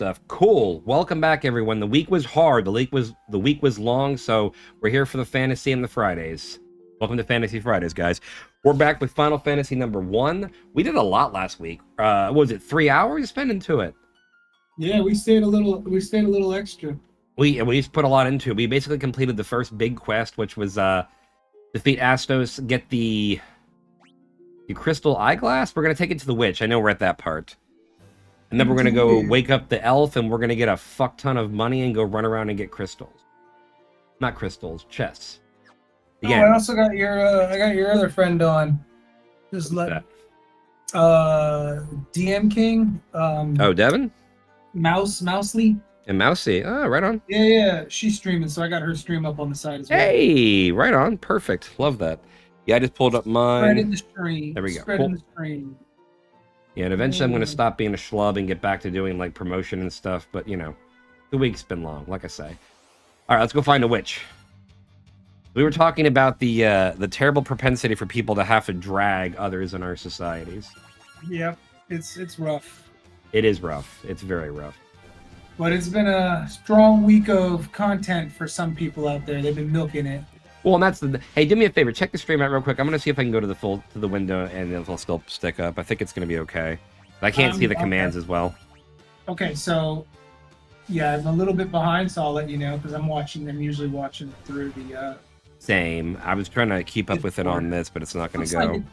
stuff. Cool. Welcome back, everyone. The week was hard. The week was long, so we're here for the fantasy and the Fridays. Welcome to Fantasy Fridays, guys. We're back with Final Fantasy number 1. We did a lot last week. What was it 3 hours spent into it? Yeah, we stayed a little extra. We put a lot into it. We basically completed the first big quest, which was defeat Astos, get the crystal eyeglass. We're gonna take it to the witch. I know we're at that part. And then we're going to go wake up the elf, and we're going to get a fuck ton of money and go run around and get crystals. Not crystals, chests. Again, I also got I got your other friend on. Just let DM King. Devin? Mousely. And Mousy. Oh, right on. Yeah. She's streaming, so I got her stream up on the side as well. Hey, right on. Perfect. Love that. Yeah, I just pulled up mine. Spread in the stream. There we go. Spread in the stream. Yeah, and eventually I'm going to stop being a schlub and get back to doing, like, promotion and stuff. But, you know, the week's been long, like I say. All right, let's go find a witch. We were talking about the terrible propensity for people to have to drag others in our societies. Yep, it's rough. It is rough. It's very rough. But it's been a strong week of content for some people out there. They've been milking it. Well, and that's the... Hey, do me a favor. Check the stream out real quick. I'm going to see if I can go to the window and it'll still stick up. I think it's going to be okay. But I can't see the commands as well. Okay, so... Yeah, I'm a little bit behind, so I'll let you know, because I'm usually watching through the... Same. I was trying to keep up with it on this, but it's not going to go.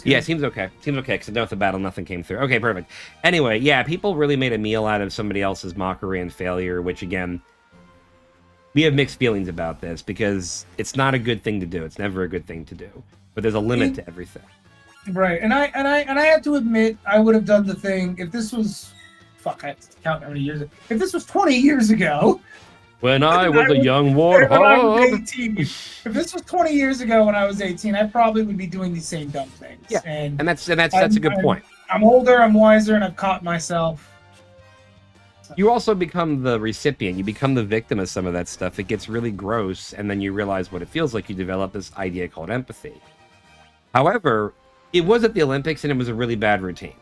Yeah, it seems okay. Seems okay, because I know at the battle nothing came through. Okay, perfect. Anyway, yeah, people really made a meal out of somebody else's mockery and failure, which, again... We have mixed feelings about this because it's not a good thing to do. It's never a good thing to do. But there's a limit to everything. Right. And I have to admit, I would have done the thing if this was I have to count how many years. If this was 20 years ago. When I was a young warthog. If this was 20 years ago when I was 18, I probably would be doing these same dumb things. Yeah. And that's a good point. I'm older, I'm wiser, and I've caught myself. You also become the recipient. You become the victim of some of that stuff. It gets really gross, and then you realize what it feels like. You develop this idea called empathy. However, it was at the Olympics, and it was a really bad routine.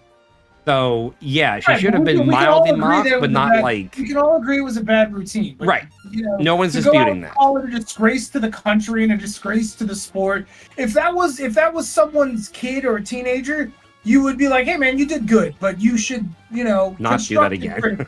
So, yeah, she should have been mildly mocked, but not like... We can all agree it was a bad routine. But, right. You know, no one's disputing that. Call it a disgrace to the country and a disgrace to the sport. If that was someone's kid or a teenager... You would be like, hey, man, you did good, but you should, not do that again.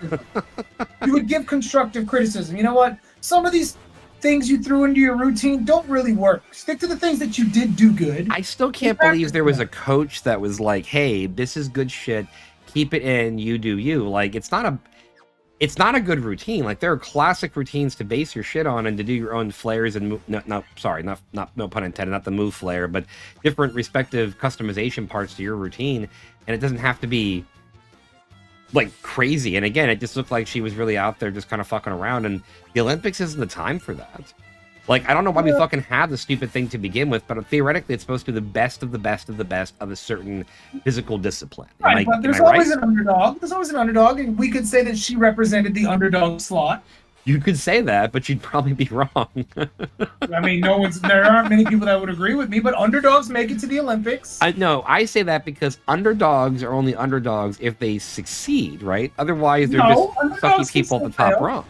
You would give constructive criticism. You know what? Some of these things you threw into your routine don't really work. Stick to the things that you did do good. I still can't believe there was a coach that was like, hey, this is good shit. Keep it in. You do you. Like, it's not a good routine. Like, there are classic routines to base your shit on and to do your own flares and no pun intended, not the move flare, but different respective customization parts to your routine. And it doesn't have to be like crazy. And again, it just looked like she was really out there just kind of fucking around. And the Olympics isn't the time for that. Like, I don't know why we fucking have the stupid thing to begin with, but theoretically it's supposed to be the best of the best of the best of a certain physical discipline. Right, but there's always an underdog. There's always an underdog, and we could say that she represented the underdog slot. You could say that, but you'd probably be wrong. I mean, there aren't many people that would agree with me, but underdogs make it to the Olympics. I say that because underdogs are only underdogs if they succeed, right? Otherwise, they're just sucky people at the top rung.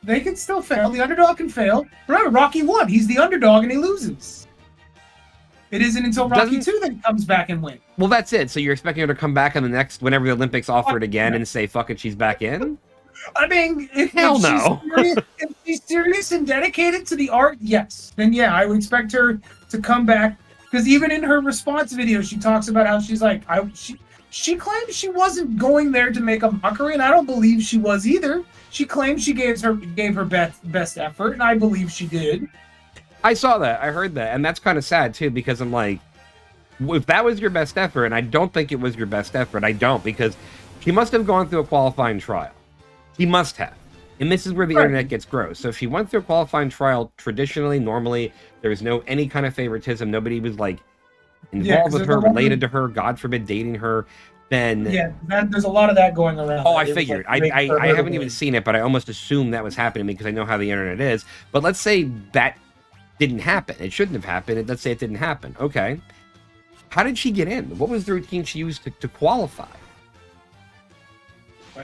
They can still fail. The underdog can fail. Remember, Rocky won. He's the underdog and he loses. It isn't until Rocky 2 that he comes back and wins. Well, that's it. So you're expecting her to come back on the next, whenever the Olympics offer it again and say, fuck it, she's back in? I mean, if she's serious and dedicated to the art, yes. Then yeah, I would expect her to come back. Because even in her response video, she talks about how she's like, she claims she wasn't going there to make a mockery, and I don't believe she was either. She claims she gave her best effort, and I believe she did. I saw that. I heard that. And that's kind of sad, too, because I'm like, if that was your best effort, and I don't think it was your best effort, I don't, because she must have gone through a qualifying trial. She must have. And this is where the internet gets gross. So if she went through a qualifying trial, traditionally, normally, there was any kind of favoritism. Nobody was, like, involved with her, related to her, God forbid, dating her. Then there's a lot of that going around. Oh, I figured. I haven't even seen it, but I almost assumed that was happening because I know how the internet is. But let's say that didn't happen. It shouldn't have happened. Let's say it didn't happen. Okay. How did she get in? What was the routine she used to qualify?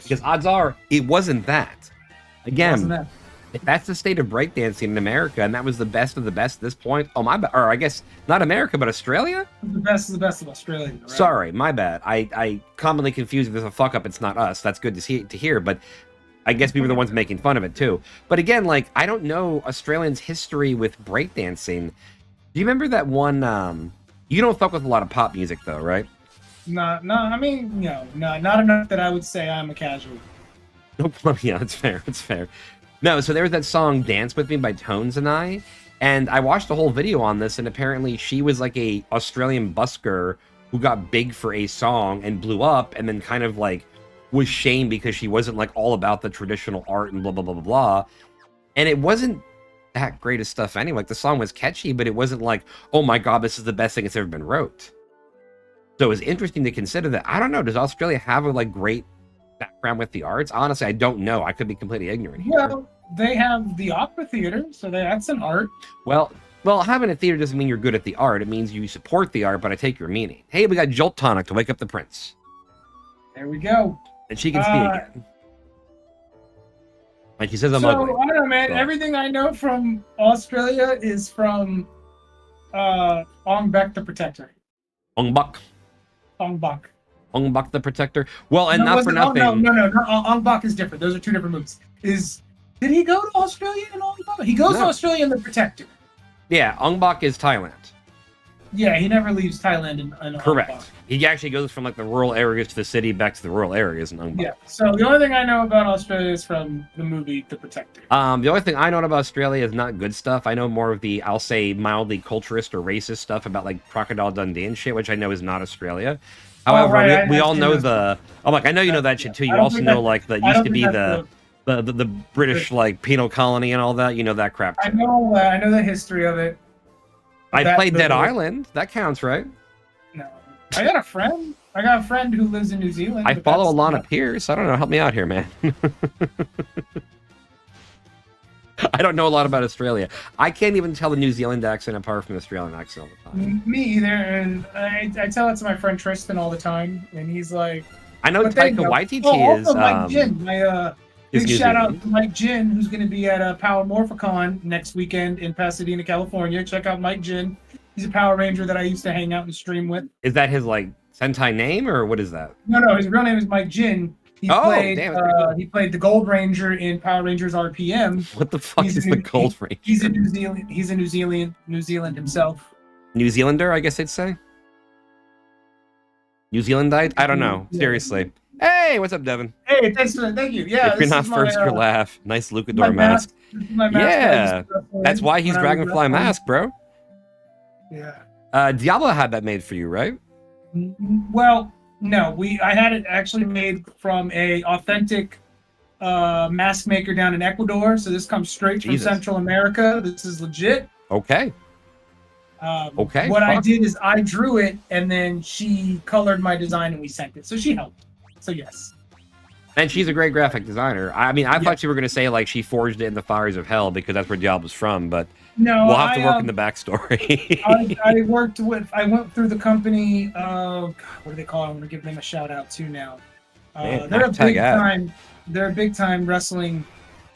Because odds are it wasn't that. Again, Wasn't that? if that's the state of breakdancing in America, and that was the best of the best at this point, oh my bad. Or I guess not America, but Australia. The best of the best of Australia. Right? Sorry, my bad. I commonly confuse if there's a fuck up. It's not us. That's good to hear, but I guess we were the ones making fun of it too. But again, like I don't know Australians' history with breakdancing. Do you remember that one? You don't fuck with a lot of pop music though, right? No. I mean, no, not enough that I would say I'm a casual. Nope. Yeah, it's fair. It's fair. No, so there was that song "Dance with Me" by Tones and I watched a whole video on this, and apparently she was like a Australian busker who got big for a song and blew up, and then kind of like was shamed because she wasn't like all about the traditional art and blah blah blah blah blah. And it wasn't that great of stuff anyway. Like the song was catchy, but it wasn't like, oh my god, this is the best thing that's ever been wrote. So it was interesting to consider that. I don't know, does Australia have a like great background with the arts? Honestly, I don't know. I could be completely ignorant here. Well, they have the opera theater, so that's an art. Well, having a theater doesn't mean you're good at the art. It means you support the art, but I take your meaning. Hey, we got Jolt Tonic to wake up the prince. There we go. And she can speak again. And she says I'm so, ugly. I don't know, man. So. Everything I know from Australia is from Ong Bak the Protector. Ong Bak. Ong Bak. Ong Bak the Protector. Well, and no, not for nothing. No. Ong Bak is different. Those are two different movies. Did he go to Australia in Ong Bak? He goes to Australia in The Protector. Yeah, Ong Bak is Thailand. Yeah, he never leaves Thailand in Correct. Ong Bak. He actually goes from like the rural areas to the city back to the rural areas in Ong Bak. Yeah. So the only thing I know about Australia is from the movie The Protector. The only thing I know about Australia is not good stuff. I know more of the, I'll say, mildly culturist or racist stuff about like Crocodile Dundee and shit, which I know is not Australia. However, right. we all know the. I'm like, I know you know that shit too. You also know like that used to be the British like penal colony and all that. You know that crap too. I know the history of it. I played Dead Island. That counts, right? No, I got a friend who lives in New Zealand. I follow Alana Pierce. I don't know. Help me out here, man. I don't know a lot about Australia. I can't even tell the New Zealand accent apart from the Australian accent all the time. Me either. And I tell it to my friend Tristan all the time, and he's like, I know Taika Waititi is. Mike Jin. Big shout out to Mike Jin, who's going to be at Power Morphicon next weekend in Pasadena, California. Check out Mike Jin. He's a Power Ranger that I used to hang out and stream with. Is that his like Sentai name, or what is that? No. His real name is Mike Jin. He played the Gold Ranger in Power Rangers RPM. What the fuck is the Gold Ranger? He's a New Zealand himself. New Zealander, I guess they'd say. New Zealandite? I don't know. Yeah. Seriously. Hey, what's up, Devin? Hey, thank you. Yeah, if you're not first, your laugh. Nice Lucador mask. Yeah, that's why he's Dragonfly mask, bro. Yeah. Diablo had that made for you, right? Well, no. I had it actually made from a authentic mask maker down in Ecuador. So this comes straight from Central America. This is legit. Okay. What I did is I drew it, and then she colored my design, and we sent it. So she helped. So yes. And she's a great graphic designer. I mean, I thought you were going to say like she forged it in the fires of hell because that's where Diablo's from, but no, we'll have to work in the backstory. I went through the company. God, what do they call it? I'm going to give them a shout out too now. They're a big time wrestling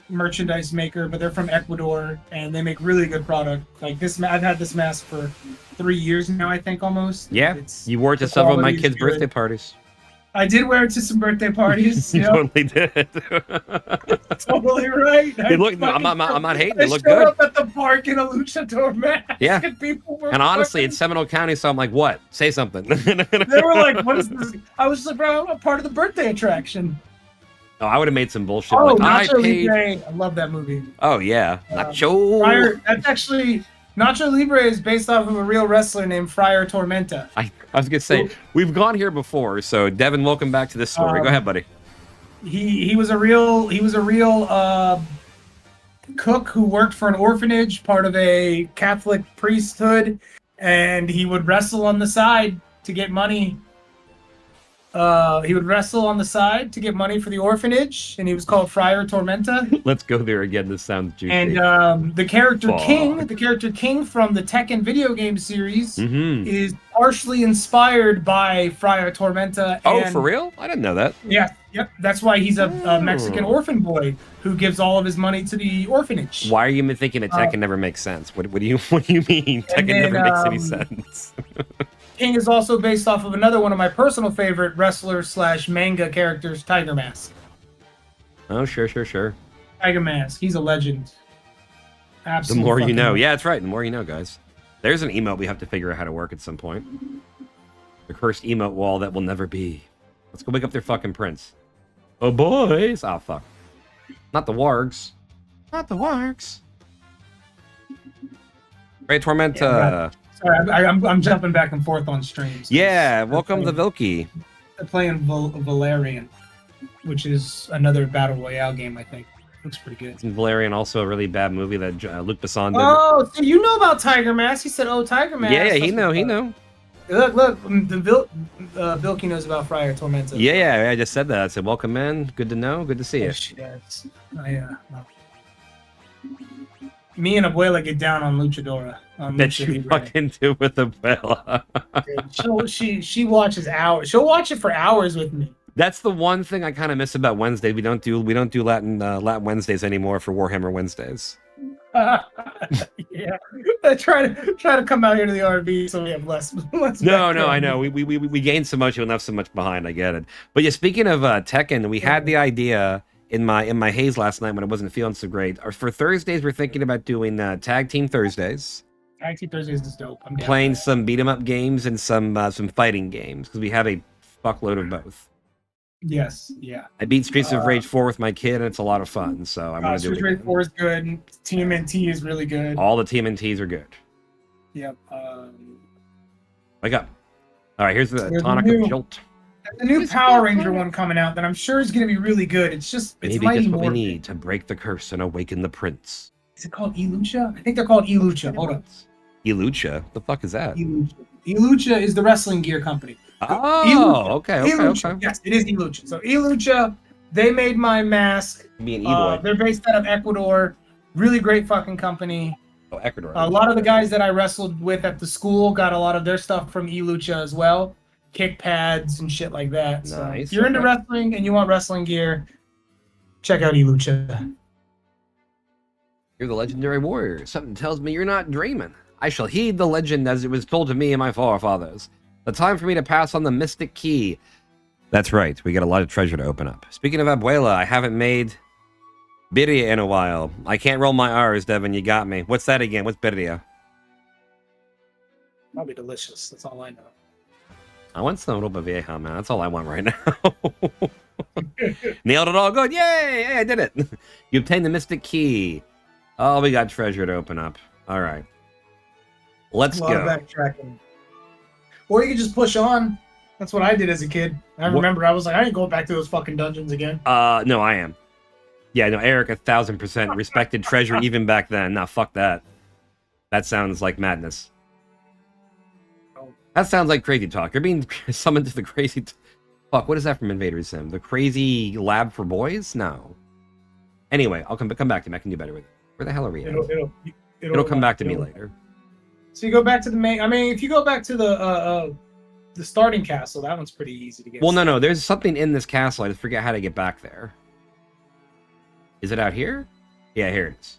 merchandise maker, but they're from Ecuador and they make really good product. Like this, I've had this mask for 3 years now, I think almost. Yeah, you wore it to several of my kids' birthday parties. I did wear it to some birthday parties. You totally did. Totally right. I'm not hating. It looked good. I showed up at the park in a luchador mask. Yeah. And honestly, it's Seminole County, so I'm like, what? Say something. They were like, what is this? I was like, bro, I'm a part of the birthday attraction. Oh, I would have made some bullshit. Oh, Nacho Libre. I love that movie. Oh, yeah. Nacho. That's actually... Nacho Libre is based off of a real wrestler named Friar Tormenta. I was gonna say we've gone here before, so Devin, welcome back to this story. Go ahead, buddy. He was a real cook who worked for an orphanage, part of a Catholic priesthood, and he would wrestle on the side to get money. He would wrestle on the side to get money for the orphanage, and he was called Friar Tormenta. Let's go there again. This sounds juicy. And the character King from the Tekken video game series is partially inspired by Friar Tormenta. Oh, for real? I didn't know that. Yeah, Yep, that's why he's a Mexican orphan boy who gives all of his money to the orphanage. Why are you even thinking that Tekken never makes sense? What do you mean? Tekken then, never makes any sense. King is also based off of another one of my personal favorite wrestler / manga characters, Tiger Mask. Oh, sure. Tiger Mask, he's a legend. The Absolutely. more you know. Yeah, that's right. The more you know, guys. There's an emote we have to figure out how to work at some point. The cursed emote wall that will never be. Let's go wake up their fucking prince. Oh, boys. Oh, fuck. Not the wargs. Not the wargs. Right, Tormenta. Yeah, sorry, I'm jumping back and forth on streams. Yeah, welcome to Vilky. They're playing Valerian, which is another battle royale game, I think. Looks pretty good. Isn't Valerian also a really bad movie that Luc Besson did? Oh, so you know about Tiger Mask? He said, "Oh, Tiger Mask." Yeah, he know. Look, the Vilky knows about Friar Tormenta. Yeah, I just said that. I said, welcome, man. Good to know. Good to see you. She does. Me and Abuela get down on Luchadora. Bet you fucking do with Abuela. She watches hours. She'll watch it for hours with me. That's the one thing I kind of miss about Wednesday. We don't do Latin Wednesdays anymore for Warhammer Wednesdays. Yeah, I try to come out here to the RV so we have less. No, I know. We gained so much, we left so much behind. I get it. But yeah, speaking of Tekken, we had the idea in my haze last night when I wasn't feeling so great. For Thursdays, we're thinking about doing Tag Team Thursdays. Tag Team Thursdays is dope. I'm playing some beat 'em up games and some fighting games because we have a fuckload of both. Yes, yeah. I beat Streets of Rage 4 with my kid, and it's a lot of fun. So I'm gonna do it. Streets of Rage 4 is good. TMNT is really good. All the TMNTs are good. Yep. Wake up! All right, here's the tonic of Jolt. The new Power Ranger one coming out that I'm sure is going to be really good. It's maybe just what we need to break the curse and awaken the prince. Is it called Elucha? I think they're called Elucha. Hold up. Elucha? The fuck is that? Elucha is the wrestling gear company. Oh, okay. Yes, it is Elucha. So Elucha, they made my mask. They're based out of Ecuador. Really great fucking company. Oh, Ecuador. A lot of the guys that I wrestled with at the school got a lot of their stuff from Elucha as well. Kick pads and shit like that. So nice. if you're into wrestling and you want wrestling gear, check out Elucha. You're the legendary warrior. Something tells me you're not dreaming. I shall heed the legend as it was told to me and my forefathers. The time for me to pass on the mystic key. That's right. We got a lot of treasure to open up. Speaking of Abuela, I haven't made birria in a while. I can't roll my R's, Devin. You got me. What's that again? What's birria? Probably delicious. That's all I know. I want some ropa vieja, man. That's all I want right now. Nailed it all good. Yay! Hey, I did it. You obtained the mystic key. Oh, we got treasure to open up. All right. Let's go. Backtracking. Or you could just push on. That's what I did as a kid. I remember I was like, I ain't going back to those fucking dungeons again. No, I am. Yeah, no, Eric 1000% respected treasure even back then. Nah, fuck that. That sounds like madness. That sounds like crazy talk. You're being summoned to the crazy... Fuck, what is that from Invader Sim? The crazy lab for boys? No. Anyway, I'll come back to me. I can do better with it. Where the hell are we at? It'll come back to me later. So you go back to the main... I mean, if you go back to the starting castle, that one's pretty easy to get. Well, no. There's something in this castle. I just forget how to get back there. Is it out here? Yeah, here it is.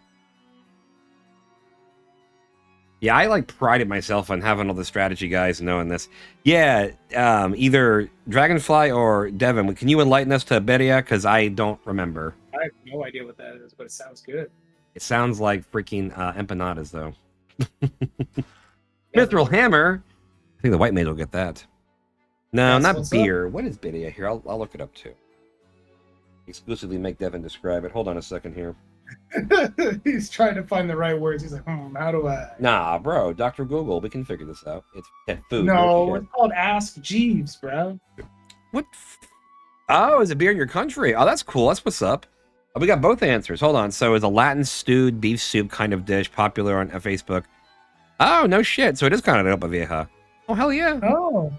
Yeah, I like prided myself on having all the strategy guys knowing this. Yeah, either Dragonfly or Devin, can you enlighten us to Beria? Because I don't remember. I have no idea what that is, but it sounds good. It sounds like freaking empanadas, though. Mithril Hammer? I think the white maid will get that. No, not beer. What is Beria here? I'll look it up, too. Exclusively make Devin describe it. Hold on a second here. He's trying to find the right words. He's like, how do I? Nah, bro. Dr. Google, we can figure this out. It's food. No, it's called Ask Jeeves, bro. What? Oh, is it beer in your country? Oh, that's cool. That's what's up. Oh, we got both answers. Hold on. So it's a Latin stewed beef soup kind of dish popular on Facebook. Oh, no shit. So it is kind of ropa vieja. Oh, hell yeah. Oh.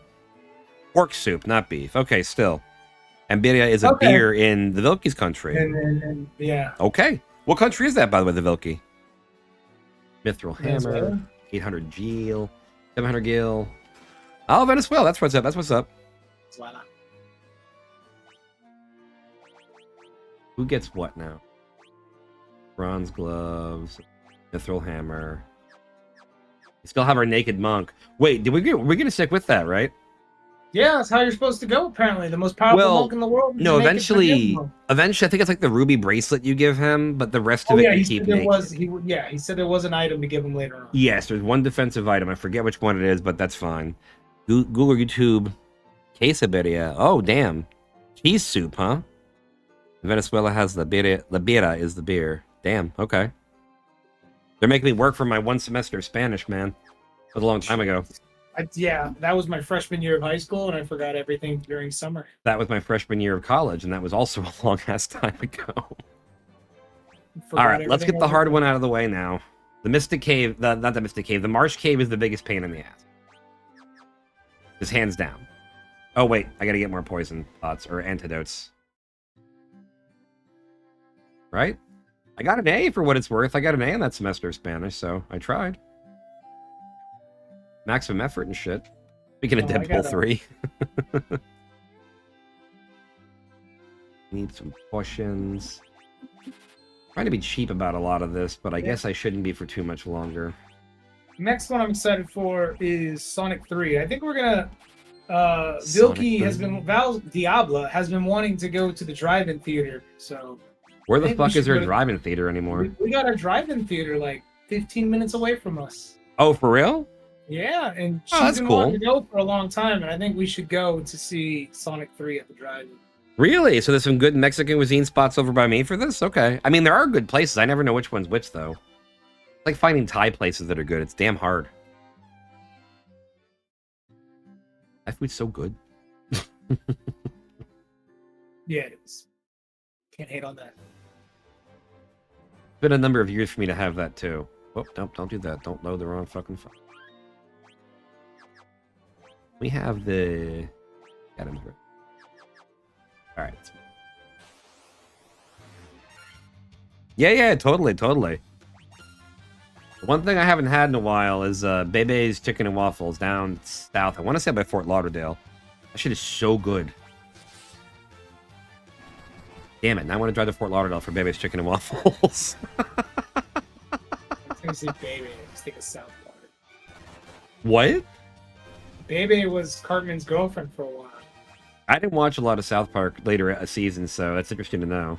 Pork soup, not beef. Okay, still. And birria is a beer in the Vilky's country. And yeah. Okay. What country is that, by the way, the Vilky? Mithril Hammer, 800 Gil, 700 Gil. Oh, Venezuela. That's what's up. That's what's up. Venezuela. Who gets what now? Bronze gloves, mithril hammer. We still have our naked monk. Wait, we're gonna stick with that, right? Yeah, that's how you're supposed to go. Apparently, the most powerful monk in the world. No, eventually, I think it's like the ruby bracelet you give him, but the rest of it you keep naked. He said there was an item to give him later on. Yes, there's one defensive item. I forget which one it is, but that's fine. Google or YouTube, quesadilla. Oh, damn, cheese soup, huh? Venezuela has la bira is the beer. Damn. Okay. They're making me work for my 1 semester of Spanish, man. That was a long time ago. Yeah, that was my freshman year of high school, and I forgot everything during summer. That was my freshman year of college, and that was also a long-ass time ago. All right, let's get the hard one out of the way now. The Mystic Cave, not the Mystic Cave, the Marsh Cave is the biggest pain in the ass. Just hands down. Oh, wait, I gotta get more poison pots, or antidotes. Right? I got an A for what it's worth. I got an A in that semester of Spanish, so I tried. Maximum effort and shit. Speaking of Deadpool 3. Need some potions. Trying to be cheap about a lot of this, but I guess I shouldn't be for too much longer. Next one I'm excited for is Sonic 3. I think we're gonna Vilky has been Val Diabla has been wanting to go to the drive-in theater, so where the fuck is there a drive-in theater anymore? We got a drive-in theater like 15 minutes away from us. Oh, for real? Yeah, and she's been wanting to go for a long time, and I think we should go to see Sonic 3 at the drive-in. Really? So there's some good Mexican cuisine spots over by me for this? Okay. I mean, there are good places. I never know which one's which, though. It's like finding Thai places that are good. It's damn hard. That food's so good. Yeah, it is. Can't hate on that. It's been a number of years for me to have that, too. Oh, don't do that. Don't load the wrong fucking file. We have the... Items. All right. Yeah, totally. The one thing I haven't had in a while is Bebe's Chicken and Waffles down south. I want to say by Fort Lauderdale. That shit is so good. Damn it, now I want to drive to Fort Lauderdale for Bebe's Chicken and Waffles. I say Bebe, I just think of South Park. What? Bebe was Cartman's girlfriend for a while. I didn't watch a lot of South Park later seasons, so that's interesting to know.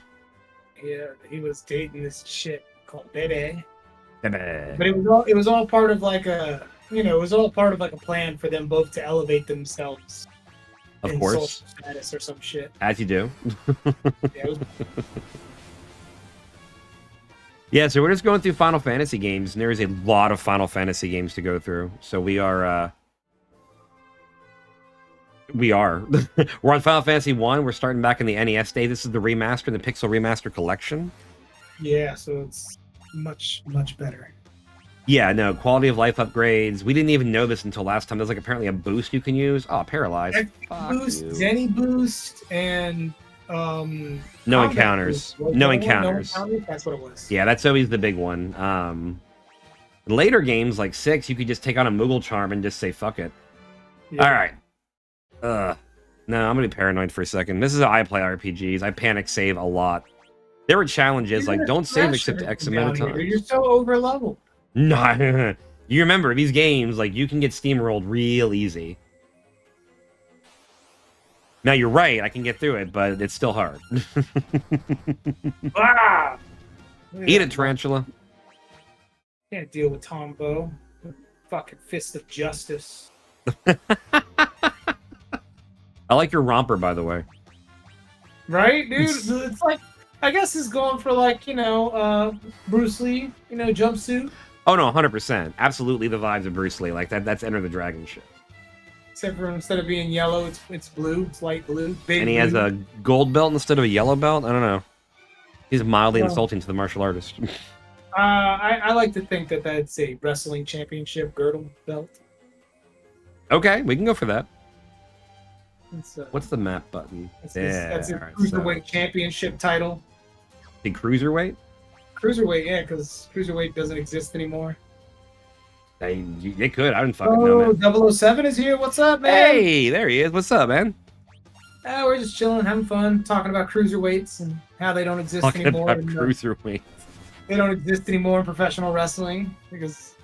Yeah, he was dating this shit called Bebe. Bebe. But it was all part of like a plan for them both to elevate themselves. Of course. Social status or some shit. As you do. Yeah, Yeah, so we're just going through Final Fantasy games, and there is a lot of Final Fantasy games to go through. So we are we're on Final Fantasy 1. We're starting back in the NES days. This is the remaster, the Pixel Remaster Collection. Yeah, so it's much better. Yeah, no, quality of life upgrades. We didn't even know this until last time. There's like apparently a boost you can use. Oh, paralyzed. Boost, Zenny boost, and no encounters. No encounters. That's what it was. Yeah, that's always the big one. Later games like 6, you could just take on a Moogle Charm and just say fuck it. Yeah. All right. No, I'm gonna be paranoid for a second. This is how I play RPGs. I panic save a lot. There were challenges like don't save except X amount of times. You're so over leveled. No, you remember these games like you can get steamrolled real easy. Now you're right, I can get through it, but it's still hard. Eat it, tarantula. Can't deal with Tombo. Fucking fist of justice. I like your romper, by the way. Right, dude? It's like, I guess it's going for like, Bruce Lee, jumpsuit. Oh no, 100%. Absolutely the vibes of Bruce Lee. Like that's Enter the Dragon shit. Except for instead of being yellow, it's blue. It's light blue. And he has a gold belt instead of a yellow belt? I don't know. He's mildly insulting to the martial artist. I like to think that that's a wrestling championship girdle belt. Okay, we can go for that. What's the map button? That's a cruiserweight championship title. The cruiserweight? Cruiserweight, yeah, because cruiserweight doesn't exist anymore. It could. I didn't fucking know, man. 007 is here. What's up, man? Hey, there he is. What's up, man? We're just chilling, having fun, talking about cruiserweights and how they don't exist Talking anymore. about cruiserweight. They don't exist anymore in professional wrestling because.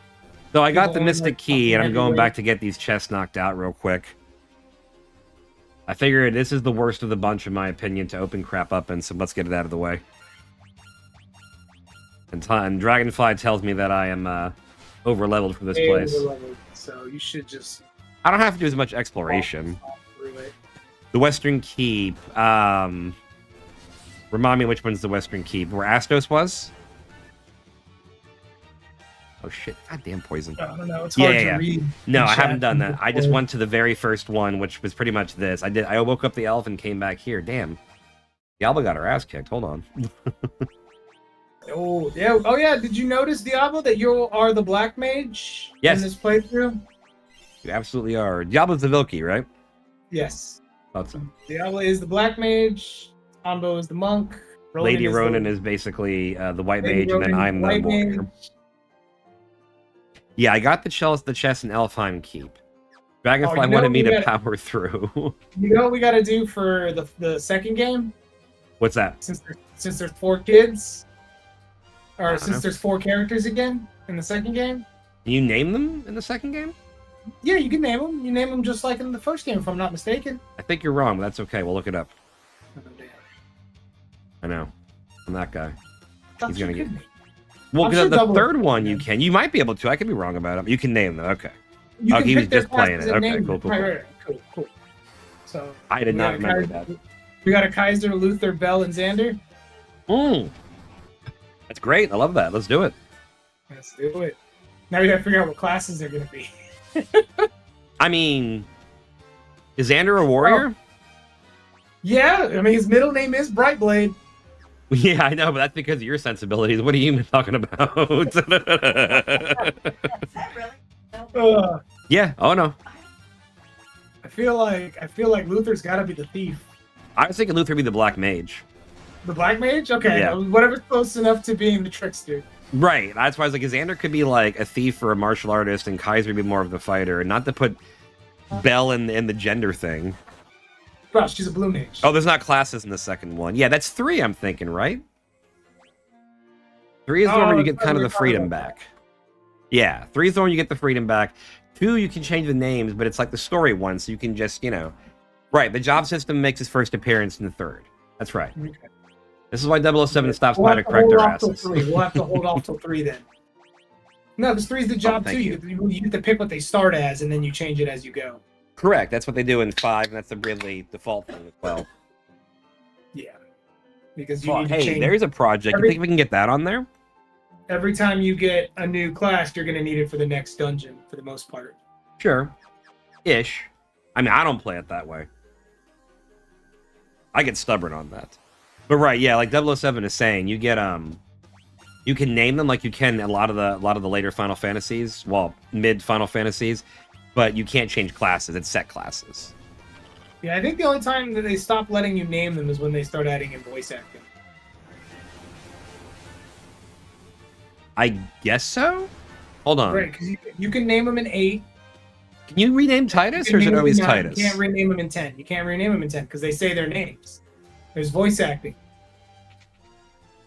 So I got People the only Mystic like Key, and I'm fucking going back heavyweight. to get these chests knocked out real quick. I figured this is the worst of the bunch, in my opinion, to open crap up in, so let's get it out of the way. And Dragonfly tells me that I am over-leveled for this place. Overleveled, so you should just I don't have to do as much exploration. walk through it. The Western Keep. Remind me which one's the Western Keep. Where Astos was? Oh shit! Goddamn poison. I don't know. It's hard to read. No, in I chat. haven't done that. I just went to the very first one, which was pretty much this. I woke up the elf and came back here. Damn. Diablo got her ass kicked. Hold on. Oh yeah. Oh yeah. Did you notice, Diablo, that you are the black mage Yes. in this playthrough? You absolutely are. Diablo's the Vilky, right? Yes. Thought so. Diablo is the black mage. Combo is the monk. Lady is Ronan the, is basically the white Lady mage, and then Ronan is I'm the the white warrior. mage. Yeah, I got the chest in Elfheim Keep. Dragonfly Oh, you know wanted me we to gotta- power through. You know what we got to do for the second game? What's that? Since there's 4 kids, or Uh-huh. since there's 4 characters again in the second game. Can you name them in the second game? Yeah, you can name them. You name them just like in the first game, if I'm not mistaken. I think you're wrong, but that's okay. We'll look it up. Oh, damn. I know. I'm that guy. Thought He's you gonna could get- name. Well, I'm sure the Double- third one you can. You might be able to. I could be wrong about it. You can name them. Okay. You Oh, can he pick was their just playing classes it. and Okay, name cool, them. cool, Right. Cool. So I did we not got a remember Kaiser- that. We got a Kaiser, Luther, Bell, and Xander. That's great. I love that. Let's do it. Let's do it. Now we gotta figure out what classes they're gonna be. I mean, is Xander a warrior? Yeah, I mean his middle name is Brightblade. Yeah, I know, but that's because of your sensibilities. What are you talking about? Is that really? No. Yeah. Oh no. I feel like Luther's got to be the thief. I was thinking Luther would be the black mage. The black mage? Okay, Yeah. whatever's close enough to being the trickster. Right. That's why I was like, Xander could be like a thief or a martial artist, and Kaiser would be more of the fighter, and not to put Bell in the gender thing. Bro, she's a blue mage. Oh, there's not classes in the second one. Yeah, that's 3. I'm thinking, right? 3 is the one where you get that's kind of what the we're freedom talking about. back. Yeah, 3 is the one you get the freedom back. 2, you can change the names, but it's like the story one, so you can just, Right, the job system makes its first appearance in the 3rd. That's right. Okay. This is why 007 stops We'll by have to to correct hold our off till asses. 3. We'll have to hold off till 3 then. No, because 3 is the job thank too. you. You get to pick what they start as, and then you change it as you go. Correct, that's what they do in 5, and that's the really default thing as well. Yeah. Because you Fuck, need to hey, change. there's a project. You think we can get that on there? Every time you get a new class, you're going to need it for the next dungeon, for the most part. Sure. Ish. I mean, I don't play it that way. I get stubborn on that. But right, yeah, like 007 is saying, you get you can name them like you can a lot of the later Final Fantasies, well, mid Final Fantasies, but you can't change classes. It's set classes. Yeah, I think the only time that they stop letting you name them is when they start adding in voice acting. I guess so? Hold on. Right, because you can name them in 8. Can you rename Titus, You or can is it name them always in 9. Titus? You can't rename them in 10. You can't rename them in 10 because they say their names. There's voice acting.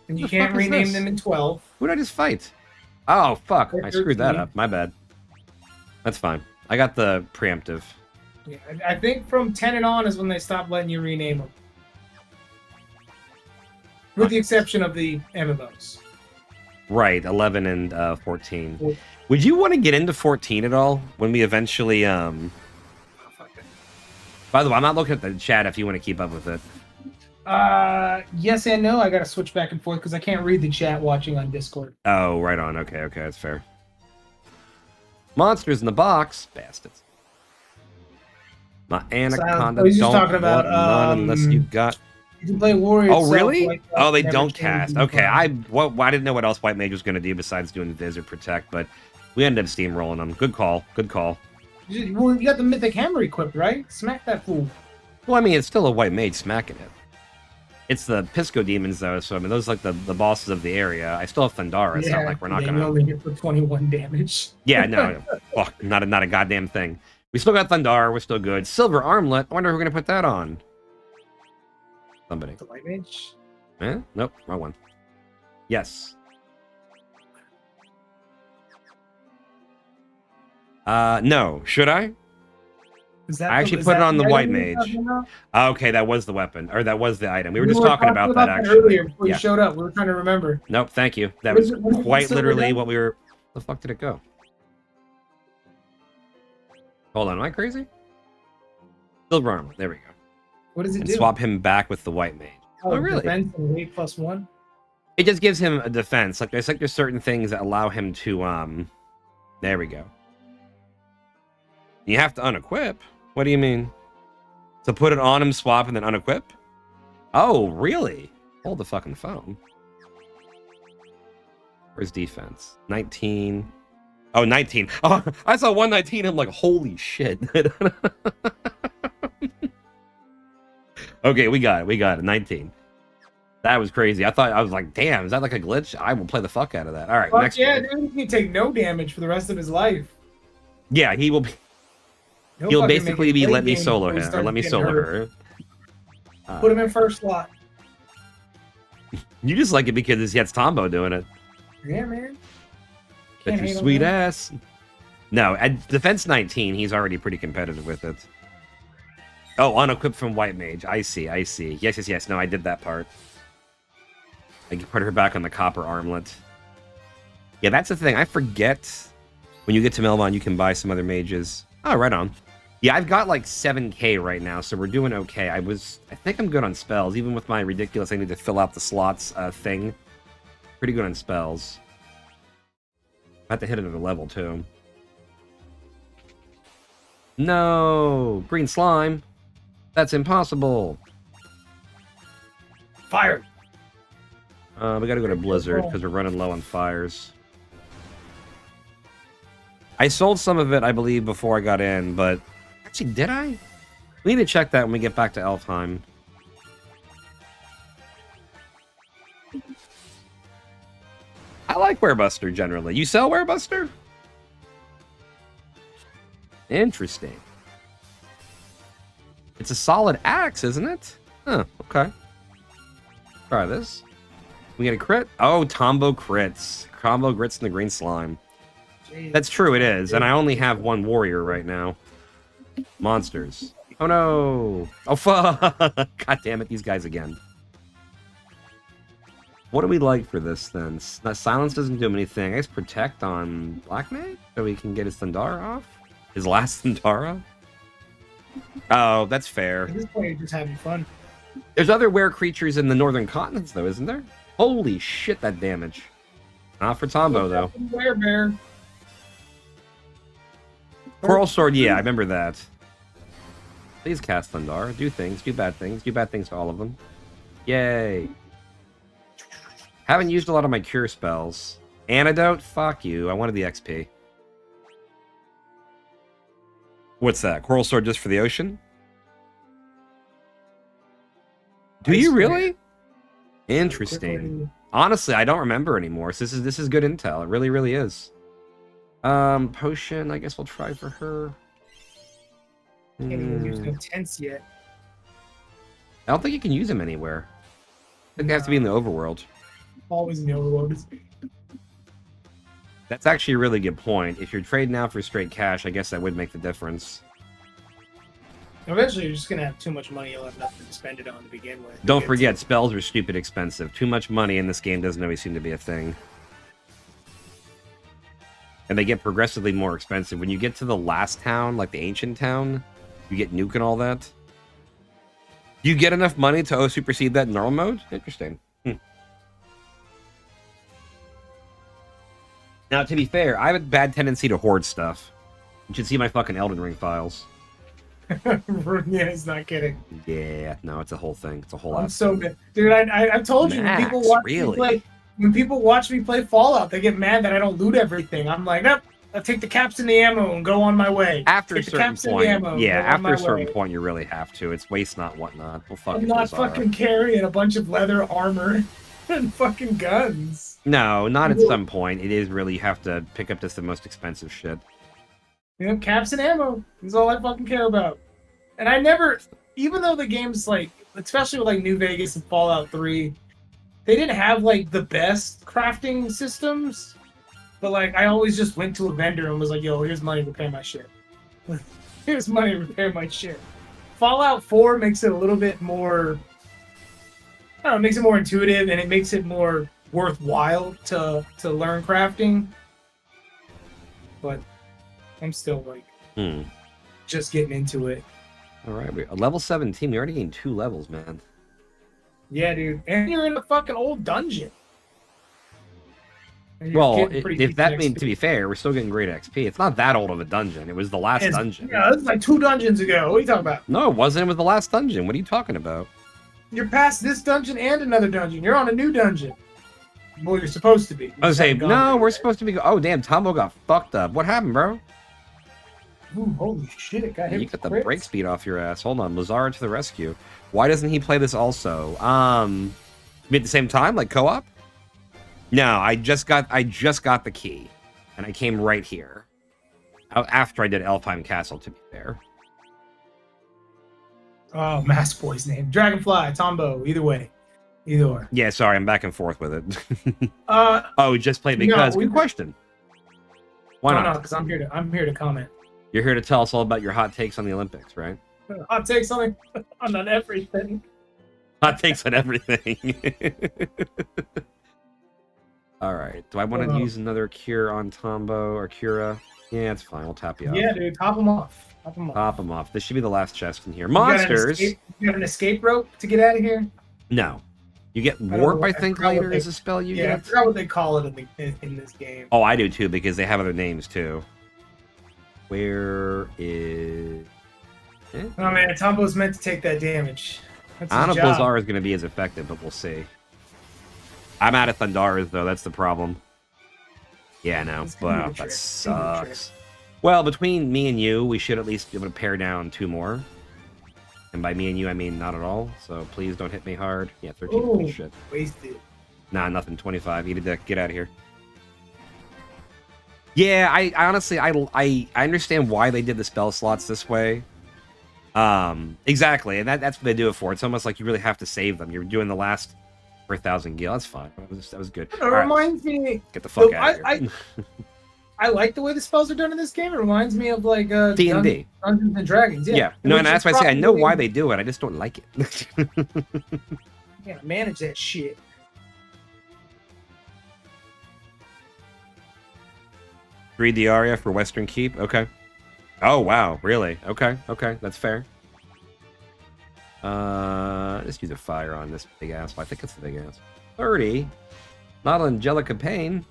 And you The can't fuck is rename this? them in 12. Who did I just fight? Oh, fuck. They're I screwed that 13. up. My bad. That's fine. I got the preemptive. Yeah, I think from 10 and on is when they stop letting you rename them. With the exception of the MMOs. Right, 11 and 14. Cool. Would you want to get into 14 at all when we eventually Oh, fuck it. By the way, I'm not looking at the chat if you want to keep up with it. Yes and no. I gotta switch back and forth because I can't read the chat watching on Discord. Oh, right on. Okay, that's fair. Monsters in the box, bastards. My anaconda Oh, he's just don't talking about, want none unless you got. You can play Warrior. Oh, itself, really? like, Oh, they never don't change cast. in Okay, fun. I didn't know what else White Mage was going to do besides doing Viz or Protect, but we ended up steamrolling them. Good call. Good call. Well, you got the Mythic Hammer equipped, right? Smack that fool. Well, I mean, it's still a White Mage smacking it. It's the Pisco demons, though, so I mean, those are like the bosses of the area. I still have Thundara. It's not like we're not You going to. only hit for 21 damage. Yeah, no. Fuck, not a goddamn thing. We still got Thundara. We're still good. Silver Armlet. I wonder who we're going to put that on. Somebody. The White Mage? Eh? Nope, wrong one. Yes. No. Should I? Is that I actually put it on the White Mage. Okay, that was the weapon, or that was the item. We were just talking about that actually. Earlier before you showed up. We were trying to remember. Nope, thank you. That What was is it- what is it quite still literally again? what we were. The fuck did it go? Hold on, am I crazy? Silver armor. There we go. What does it And do? swap him back with the White Mage. Oh, really? Defense and weight +1. It just gives him a defense. Like there's certain things that allow him to There we go. You have to unequip. What do you mean? To put it on him, swap, and then unequip? Oh, really? Hold the fucking phone. Where's defense? 19. Oh, 19. Oh, I saw 119. I'm like, holy shit. Okay, we got it. We got it. 19. That was crazy. I was like, damn, is that like a glitch? I will play the fuck out of that. All right, Fuck next. yeah, dude. He can take no damage for the rest of his life. Yeah, he will be. He'll basically be let me solo him, or let me solo her. Put him in first slot. You just like it because it's Tombo doing it. Yeah, man. That's your sweet ass. No, at defense 19, he's already pretty competitive with it. Oh, unequipped from White Mage. I see, I see. Yes, yes, yes. No, I did that part. I can put her back on the copper armlet. Yeah, that's the thing. I forget when you get to Melvon, you can buy some other mages. Oh, right on. Yeah, I've got like 7k right now, so we're doing okay. I think I'm good on spells, even with my ridiculous I need to fill out the slots thing. Pretty good on spells. I have to hit another level, too. No! Green slime! That's impossible! Fire! We gotta go to Blizzard, because we're running low on fires. I sold some of it, I believe, before I got in, but... Actually, did I? We need to check that when we get back to Elfheim. I like Werebuster, generally. You sell Werebuster? Interesting. It's a solid axe, isn't it? Huh, okay. Try this. We get a crit? Oh, Tombo crits. Combo grits in the green slime. Jeez. That's true, it is. And I only have one warrior right now. Monsters. Oh no! Oh fuck! God damn it, these guys again. What do we like for this then? Silence doesn't do him anything. I guess Protect on Black Mage? So we can get his Thundara off? His last Thundara? Oh, that's fair. At this point, you're just having fun. There's other were creatures in the northern continents though, isn't there? Holy shit, that damage. Not for Tombo though. Bear. Coral Sword, yeah, I remember that. Please cast Thundar. Do things, do bad things to all of them. Yay. Haven't used a lot of my cure spells. Antidote? Fuck you. I wanted the XP. What's that? Coral Sword just for the ocean? Do you really? Interesting. Honestly, I don't remember anymore. So this is good intel. It really, really is. Potion, I guess we'll try for her. Can't even use intense yet. I don't think you can use them anywhere. I think they have to be in the overworld. Always in the overworld. That's actually a really good point. If you're trading out for straight cash, I guess that would make the difference. Eventually, you're just gonna have too much money. You'll have nothing to spend it on to begin with. Don't forget, spells are stupid expensive. Too much money in this game doesn't always seem to be a thing. And they get progressively more expensive. When you get to the last town, like the ancient town, you get nuke and all that. Do you get enough money to supersede that in normal mode? Interesting. Now, to be fair, I have a bad tendency to hoard stuff. You should see my fucking Elden Ring files. Yeah, he's not kidding. Yeah, no, it's a whole thing. It's a whole I'm lot. so mad. Dude, I've told you, when people watch me play, when people watch me play Fallout, they get mad that I don't loot everything. I'm like, nope, I'll take the caps and the ammo and go on my way. After a certain point, after a certain way. point, you really have to. It's waste not, whatnot. Well, fuck I'm not fucking carrying a bunch of leather armor and fucking guns. No, not at some point. It is really, you have to pick up just the most expensive shit. You know, caps and ammo is all I fucking care about. And I never, even though the game's like especially with like New Vegas and Fallout 3, they didn't have like the best crafting systems. But like I always just went to a vendor and was like, "Yo, here's money to repair my shit. Here's money to repair my shit." Fallout 4 makes it a little bit more. I don't know, it makes it more intuitive and it makes it more worthwhile to learn crafting. But I'm still like just getting into it. All right, we're level 17. We already gained 2 levels, man. Yeah, dude. And you're in a fucking old dungeon. Well, if that means, to be fair, we're still getting great XP. It's not that old of a dungeon. It was the last dungeon. Yeah, this is like 2 dungeons ago. What are you talking about? No, it wasn't. It was the last dungeon. What are you talking about? You're past this dungeon and another dungeon. You're on a new dungeon. Well, you're supposed to be. I was saying, no, we're supposed to be. Oh, damn, Tombo got fucked up. What happened, bro? Ooh, holy shit, it got hit. You got the brake speed off your ass. Hold on, Lazara to the rescue. Why doesn't he play this also? At the same time, like co-op? No, I just got the key, and I came right here after I did Elfheim Castle. To be fair. Oh, Mass Boy's name, Dragonfly, Tombo. Either way, either or. Yeah, sorry, I'm back and forth with it. Oh, just play because. Good question. Why not? No, because I'm here to comment. You're here to tell us all about your hot takes on the Olympics, right? Hot takes on everything. Hot takes on everything. All right. Do I want to use another cure on Tombo or Cura? Yeah, it's fine. We'll tap you off. Yeah, dude. Top them off. Top them off. This should be the last chest in here. Monsters. You have an escape rope to get out of here? No. You get warp, I think, later is a spell you get. I forgot what they call it in this game. Oh, I do too, because they have other names too. Where is... Oh man, Tombo's meant to take that damage. I don't know if Lazar is going to be as effective, but we'll see. I'm out of Thundaras, though. That's the problem. Yeah, no. Wow, that sucks. Well, between me and you, we should at least be able to pare down 2 more. And by me and you, I mean not at all. So please don't hit me hard. Yeah, 13 points. Shit. Wasted. Nah, nothing. 25. Eat a dick. Get out of here. Yeah, I honestly, I understand why they did the spell slots this way. Exactly, and that's what they do it for. It's almost like you really have to save them. You're doing the last for 1,000 gil. That's fine. That was good. It reminds me. Get the fuck out of here. I like the way the spells are done in this game. It reminds me of like D&D, Dungeons and Dragons. Yeah. No, and that's why I say I know why they do it. I just don't like it. Yeah, manage that shit. Read the aria for Western Keep. Okay. Oh wow, really? Okay, that's fair. Let's use a fire on this big ass. I think it's the big ass. 30. Not Angelica Payne.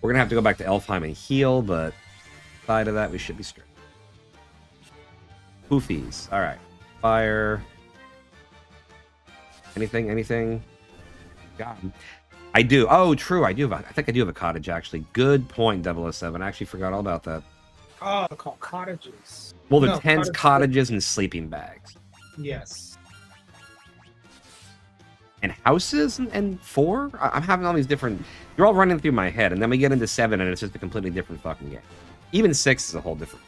We're gonna have to go back to Elfheim and heal, but aside of that, we should be straight. Poofies. All right. Fire. Anything? God. I do. Oh, true. I think I do have a cottage, actually. Good point, 007. I actually forgot all about that. Oh, they're called cottages. Well, the tents, cottages, and sleeping bags. Yes. And houses and 4? I'm having all these different... They're all running through my head, and then we get into 7, and it's just a completely different fucking game. Even 6 is a whole different...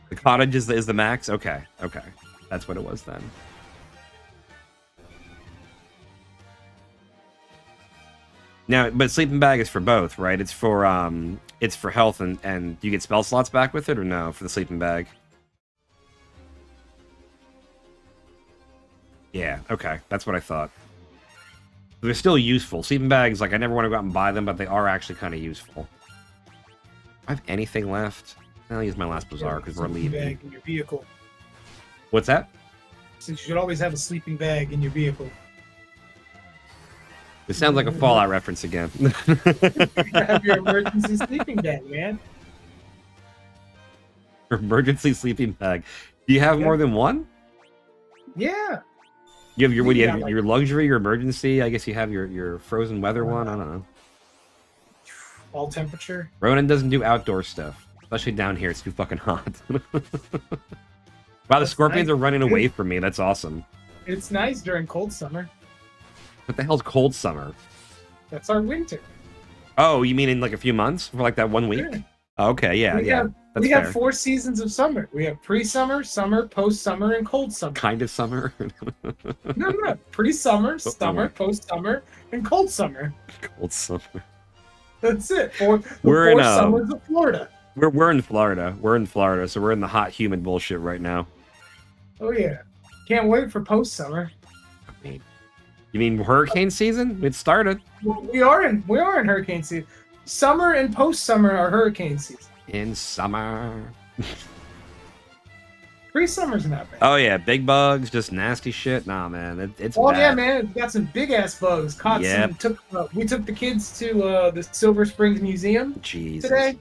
The cottage is the max? Okay. That's what it was then. Now, but sleeping bag is for both, right? It's for health and do you get spell slots back with it or no for the sleeping bag? Yeah, okay. That's what I thought. They're still useful. Sleeping bags, like I never want to go out and buy them, but they are actually kind of useful. Do I have anything left? I'll use my last bazaar because we're leaving. Bag in your vehicle. What's that? Since you should always have a sleeping bag in your vehicle. This sounds like a Fallout reference again. You have your emergency sleeping bag, man. Your emergency sleeping bag. Do you have more than one? Yeah. You have your luxury, your emergency. I guess you have your frozen weather one. I don't know. All temperature. Ronan doesn't do outdoor stuff, especially down here. It's too fucking hot. Wow, the scorpions are running away from me. That's awesome. It's nice during cold summer. What the hell's cold summer? That's our winter. Oh, you mean in like a few months? For like that 1 week? Yeah. Oh, okay, yeah. That's we fair. have 4 seasons of summer. We have pre-summer, summer, post-summer, and cold summer. Kind of summer. No. Pre-summer, summer, post-summer, and cold summer. Cold summer. That's it. We're in summers of Florida. We're in Florida. We're in Florida, so we're in the hot, humid bullshit right now. Oh yeah. Can't wait for post-summer. You mean hurricane season? It started. We are in hurricane season. Summer and post-summer are hurricane season. In summer. Pre-summer's not bad. Oh yeah, big bugs, just nasty shit. Nah, man, it's Oh bad. yeah, man, we got some big ass bugs. Yep. We took the kids to the Silver Springs Museum Jesus. today,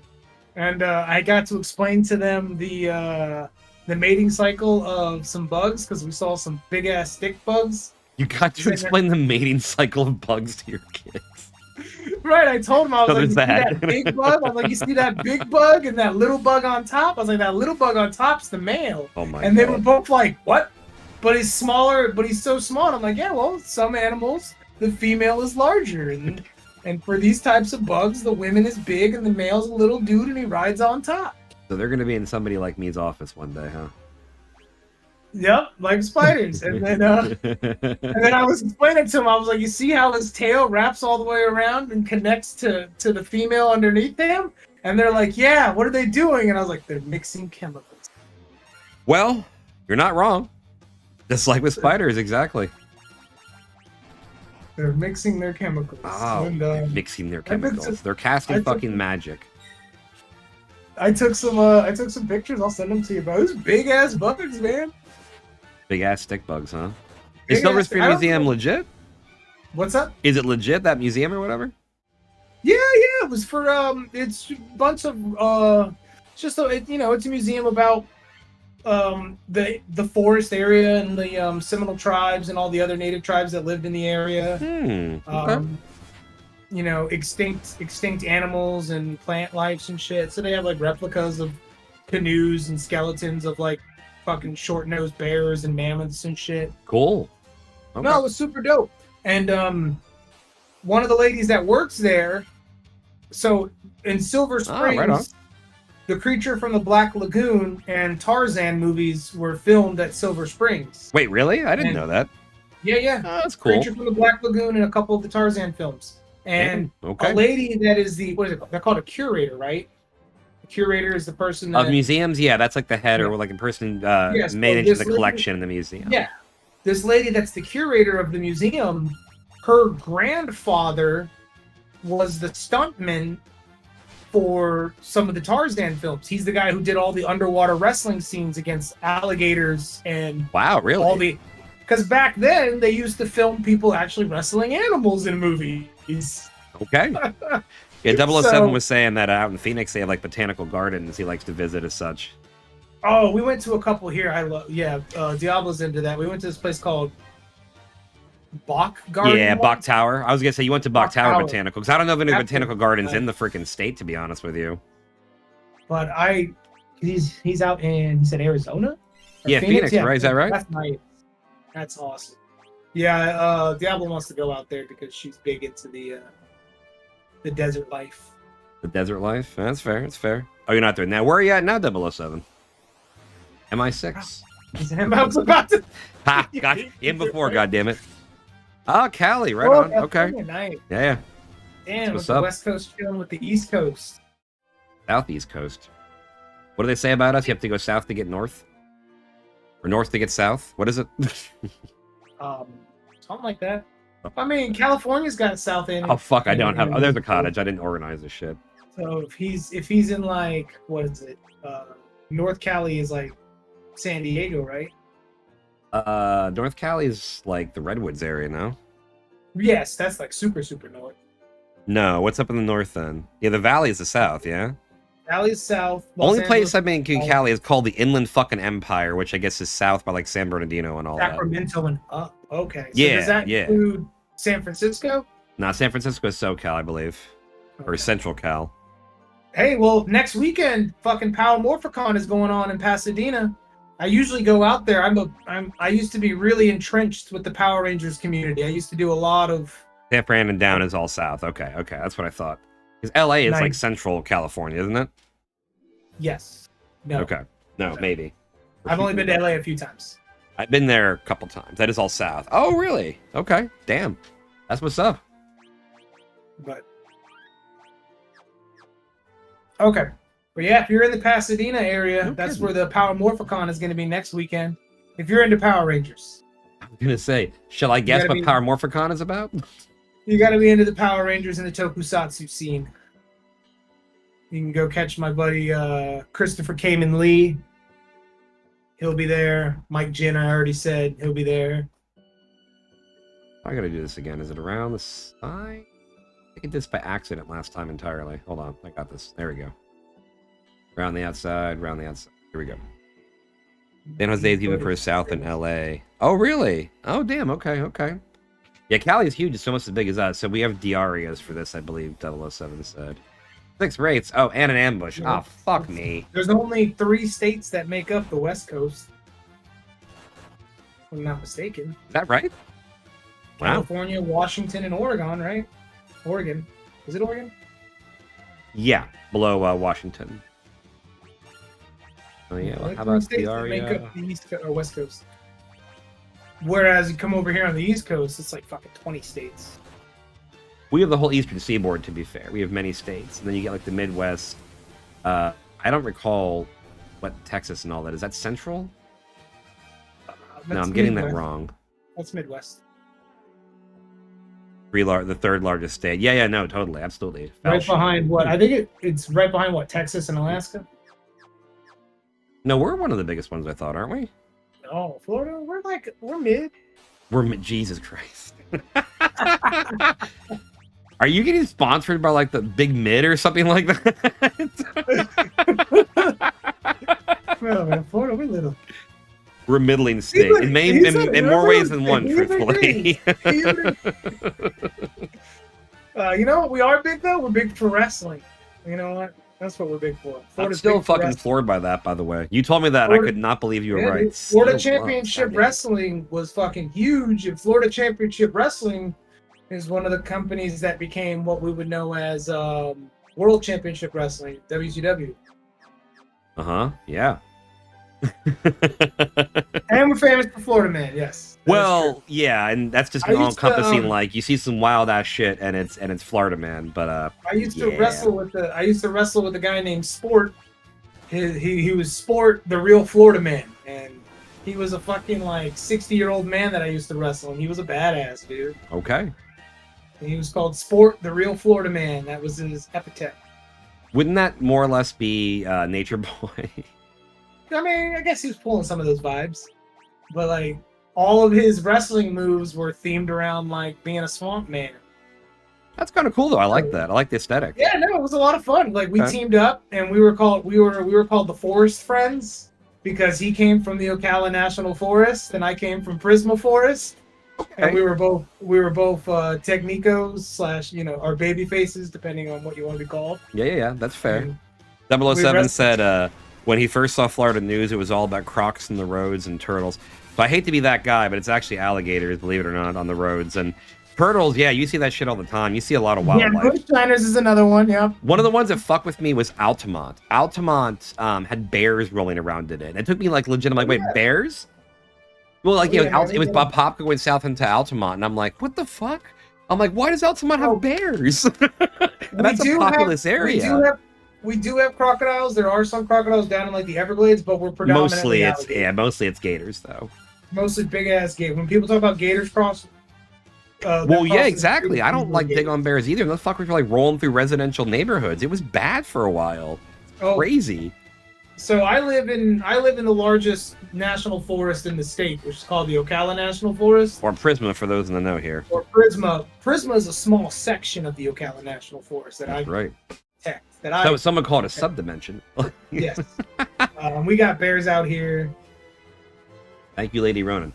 and I got to explain to them the mating cycle of some bugs because we saw some big ass stick bugs. You got to explain the mating cycle of bugs to your kids. Right, I told him, I was So like, you there's see that. that big bug? I was like, you see that big bug and that little bug on top? I was like, that little bug on top's the male. Oh my And they God. were both like, what? But he's smaller, but he's so small. And I'm like, yeah, well, some animals, the female is larger. And for these types of bugs, the women is big and the male's a little dude and he rides on top. So they're gonna be in somebody like me's office one day, huh? Yep, like spiders. And then I was explaining to him, I was like, you see how his tail wraps all the way around and connects to the female underneath him? And they're like, yeah, what are they doing? And I was like, they're mixing chemicals. Well, you're not wrong. Just like with spiders, exactly. They're mixing their chemicals. Oh, And, they're mixing their I took chemicals. some- They're casting I took- fucking magic. I took some pictures. I'll send them to you. But those big ass bugs, man. Big ass stick bugs, huh? Is Big Silver ass- Spring I don't Museum know. legit? What's up? Is it legit, that museum or whatever? Yeah. It was for it's a bunch of it's just it's a museum about the forest area and the Seminole tribes and all the other native tribes that lived in the area. Okay. Extinct animals and plant lives and shit. So they have like replicas of canoes and skeletons of like fucking short-nosed bears and mammoths and shit. Cool. Okay. No, it was super dope. And one of the ladies that works there, so in Silver Springs, right on. the Creature from the Black Lagoon and Tarzan movies were filmed at Silver Springs. Wait, really? I didn't And- know that. Yeah. Oh, that's cool. Creature from the Black Lagoon and a couple of the Tarzan films. And Damn, okay. a lady that is what is it called? They're called a curator, right? A curator is the person that... Of museums, yeah, that's like the head or like a person Yes, manages this the lady- collection in the museum. Yeah. This lady that's the curator of the museum, her grandfather was the stuntman for some of the Tarzan films. He's the guy who did all the underwater wrestling scenes against alligators and Wow, really? all the... Because back then, they used to film people actually wrestling animals in movies. Okay. Yeah, 007 So- was saying that out in Phoenix they have like botanical gardens he likes to visit as such. Oh, we went to a couple here. Diablo's into that. We went to this place called Bach Garden. Yeah, once. Bach Tower. I was gonna say you went to Bach Bach Tower Tower. Botanical because I don't know of any Absolutely. botanical gardens Right. in the freaking state, to be honest with you. But he's out in, he said Arizona? Or Yeah, Phoenix, Yeah, right? Is that right? That's nice. That's awesome. Yeah, Diablo wants to go out there because she's big into the desert life. The desert life. That's fair. That's fair. Oh, you're not there now. Where are you at now, 007? MI6. I was about to. Ha! Got in before. God damn it. Oh, Cali. Right Oh, on. Okay. Nice. Yeah. Damn, What's with the up? West Coast chilling with the East Coast. Southeast coast. What do they say about us? You have to go south to get north, or north to get south. What is it? Something like that. I mean, California's got South End. Oh fuck! I don't have. Oh, there's a cottage. I didn't organize this shit. So if he's in like, what is it? North Cali is like San Diego, right? North Cali is like the Redwoods area, no? Yes, that's like super north. No. What's up in the north then? Yeah, the valley is the south. Yeah. Cali's south. Los Only place Angeles, I've been in Cali is called the Inland fucking Empire, which I guess is south by like San Bernardino and all that. Sacramento and up. Okay. So Yeah, does that yeah. include San Francisco? Nah, San Francisco is SoCal, I believe, or Okay. Central Cal. Hey, well, next weekend, fucking Power Morphicon is going on in Pasadena. I usually go out there. I used to be really entrenched with the Power Rangers community. I used to do a lot of. San Fran and down is all south. Okay, that's what I thought. Because LA is like Nice. Central California, isn't it? Yes. No. Okay. No, maybe. I've only been to LA a few times. I've been there a couple times. That is all south. Oh, really? Okay. Damn. That's what's up. But okay. But yeah, if you're in the Pasadena area, No that's kidding. where the Power Morphicon is going to be next weekend. If you're into Power Rangers, I'm gonna say, shall I guess gotta what be- Power Morphicon is about? you got to be into the Power Rangers and the Tokusatsu scene. You can go catch my buddy Christopher Kamen Lee. He'll be there. Mike Jin, I already said he'll be there. I gotta do this again. Is it around the side? I did this by accident last time entirely. Hold on. I got this. There we go. Around the outside, around the outside. Here we go. San Jose is even further south than LA. Oh, really? Oh, damn. Okay, okay. Yeah, Cali is huge. It's almost as big as us. So we have Diarias for this, I believe, 007 said. 6 rates. Oh, and an ambush. Yeah. Oh, fuck me. There's only 3 states that make up the West Coast. If I'm not mistaken. Is that right? Wow. California, Washington, and Oregon, right? Oregon. Is it Oregon? Yeah, below Washington. Oh, yeah. Well, Like how 3 about states that make Diaria? up the East or West Coast. Whereas you come over here on the East Coast, it's like fucking 20 states. We have the whole eastern seaboard, to be fair. We have many states. And then you get like the Midwest. I don't recall what Texas and all that is. That central? No, That's I'm getting Midwest. that wrong. That's Midwest. The third largest state. Yeah, no, totally, absolutely. Right Foul behind shit. what? I think it's right behind what? Texas and Alaska? No, we're one of the biggest ones, I thought, aren't we? No, Florida. We're mid. Jesus Christ. Are you getting sponsored by like the Big Mid or something like that? No, man, Florida, we're little. We're a middling state in more ways than one, truthfully. You know what we are big though? We're big for wrestling. You know what? That's what we're big for. I'm Florida's still big for fucking wrestling. floored by that, by the way. You told me that, and I Florida- could not believe you were Yeah, right. dude, Florida Steel Championship gloves, Wrestling was fucking huge, and Florida Championship Wrestling is one of the companies that became what we would know as World Championship Wrestling, WCW. Uh-huh, yeah. And we're famous for Florida Man, yes. That is Well, true. yeah, and that's just I used to, all-encompassing. Like you see some wild ass shit, and it's Florida Man. But I used to yeah. wrestle with a guy named Sport. He was Sport, the real Florida Man, and he was a fucking like 60-year-old man that I used to wrestle, and he was a badass, dude. Okay, And he was called Sport, the real Florida Man. That was his epithet. wouldn't that more or less be Nature Boy? I mean, I guess he was pulling some of those vibes, but like all of his wrestling moves were themed around like being a swamp man. That's kind of cool though. I like that. I like the aesthetic. Yeah, no, it was a lot of fun. Like we Okay. teamed up, and we were called the Forest Friends because he came from the Ocala National Forest, and I came from Prisma Forest, and Okay. we were both technicos / our baby faces, depending on what you want to be called. Yeah. That's fair. And 007 wrestled- said when he first saw Florida news, it was all about crocs in the roads and turtles. So I hate to be that guy, but it's actually alligators, believe it or not, on the roads. And turtles, yeah, you see that shit all the time. You see a lot of yeah, wildlife. Bush Shiners is another one. Yeah. One of the ones that fucked with me was Altamont. Altamont had bears rolling around in it. It took me like legit. I'm like, wait, Yeah. bears? Well, like, Oh, you yeah, know, man, it was yeah. Bob Pop going south into Altamont, and I'm like, what the fuck? I'm like, why does Altamont have Oh. bears? And that's a populous area. We do have crocodiles. There are some crocodiles down in like the Everglades, but we're predominantly Mostly it's gators though. mostly big ass gator. When people talk about gators cross, Well, yeah, exactly. I don't like dig gators. on bears either. Those fuckers were like rolling through residential neighborhoods. It was bad for a while. Oh, Crazy. so I live in the largest national forest in the state, which is called the Ocala National Forest, Or Prisma for those in the know here. or Prisma. Prisma is a small section of the Ocala National Forest that I That's right. protect. So someone called it a subdimension. Yes. We got bears out here. Thank you, Lady Ronan.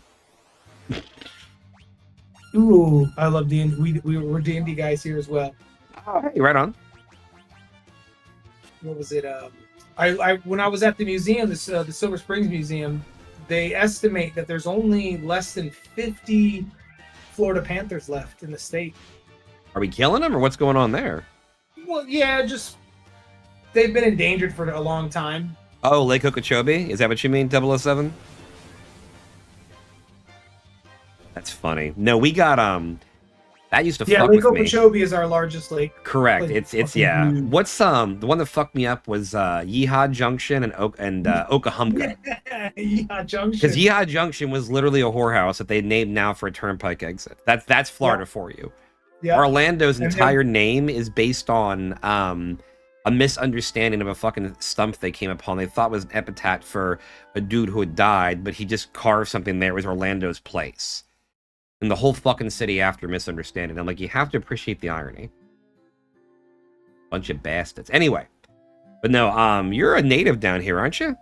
Ooh, I love D&D. We're D&D guys here as well. Oh, hey, right on. What was it? I when I was at the museum, the Silver Springs Museum, they estimate that there's only less than 50 Florida Panthers left in the state. Are we killing them or what's going on there? Well, yeah, just they've been endangered for a long time. Oh, Lake Okeechobee? Is that what you mean, 007? That's funny. No, we got that used to fuck Lake with me. Okeechobee is our largest lake. Correct. Like, It's fucking yeah. huge. What's the one that fucked me up was Yeehaw Junction and Okahumpka. Yeah, Junction. Because Yeehaw Junction was literally a whorehouse that they named now for a turnpike exit. That's Florida for you. Yeah. Orlando's And entire name is based on a misunderstanding of a fucking stump they came upon. They thought was an epitaph for a dude who had died, but he just carved something there. It was Orlando's place. And the whole fucking city after misunderstanding. I'm like, you have to appreciate the irony. Bunch of bastards. Anyway. But no, you're a native down here, aren't you?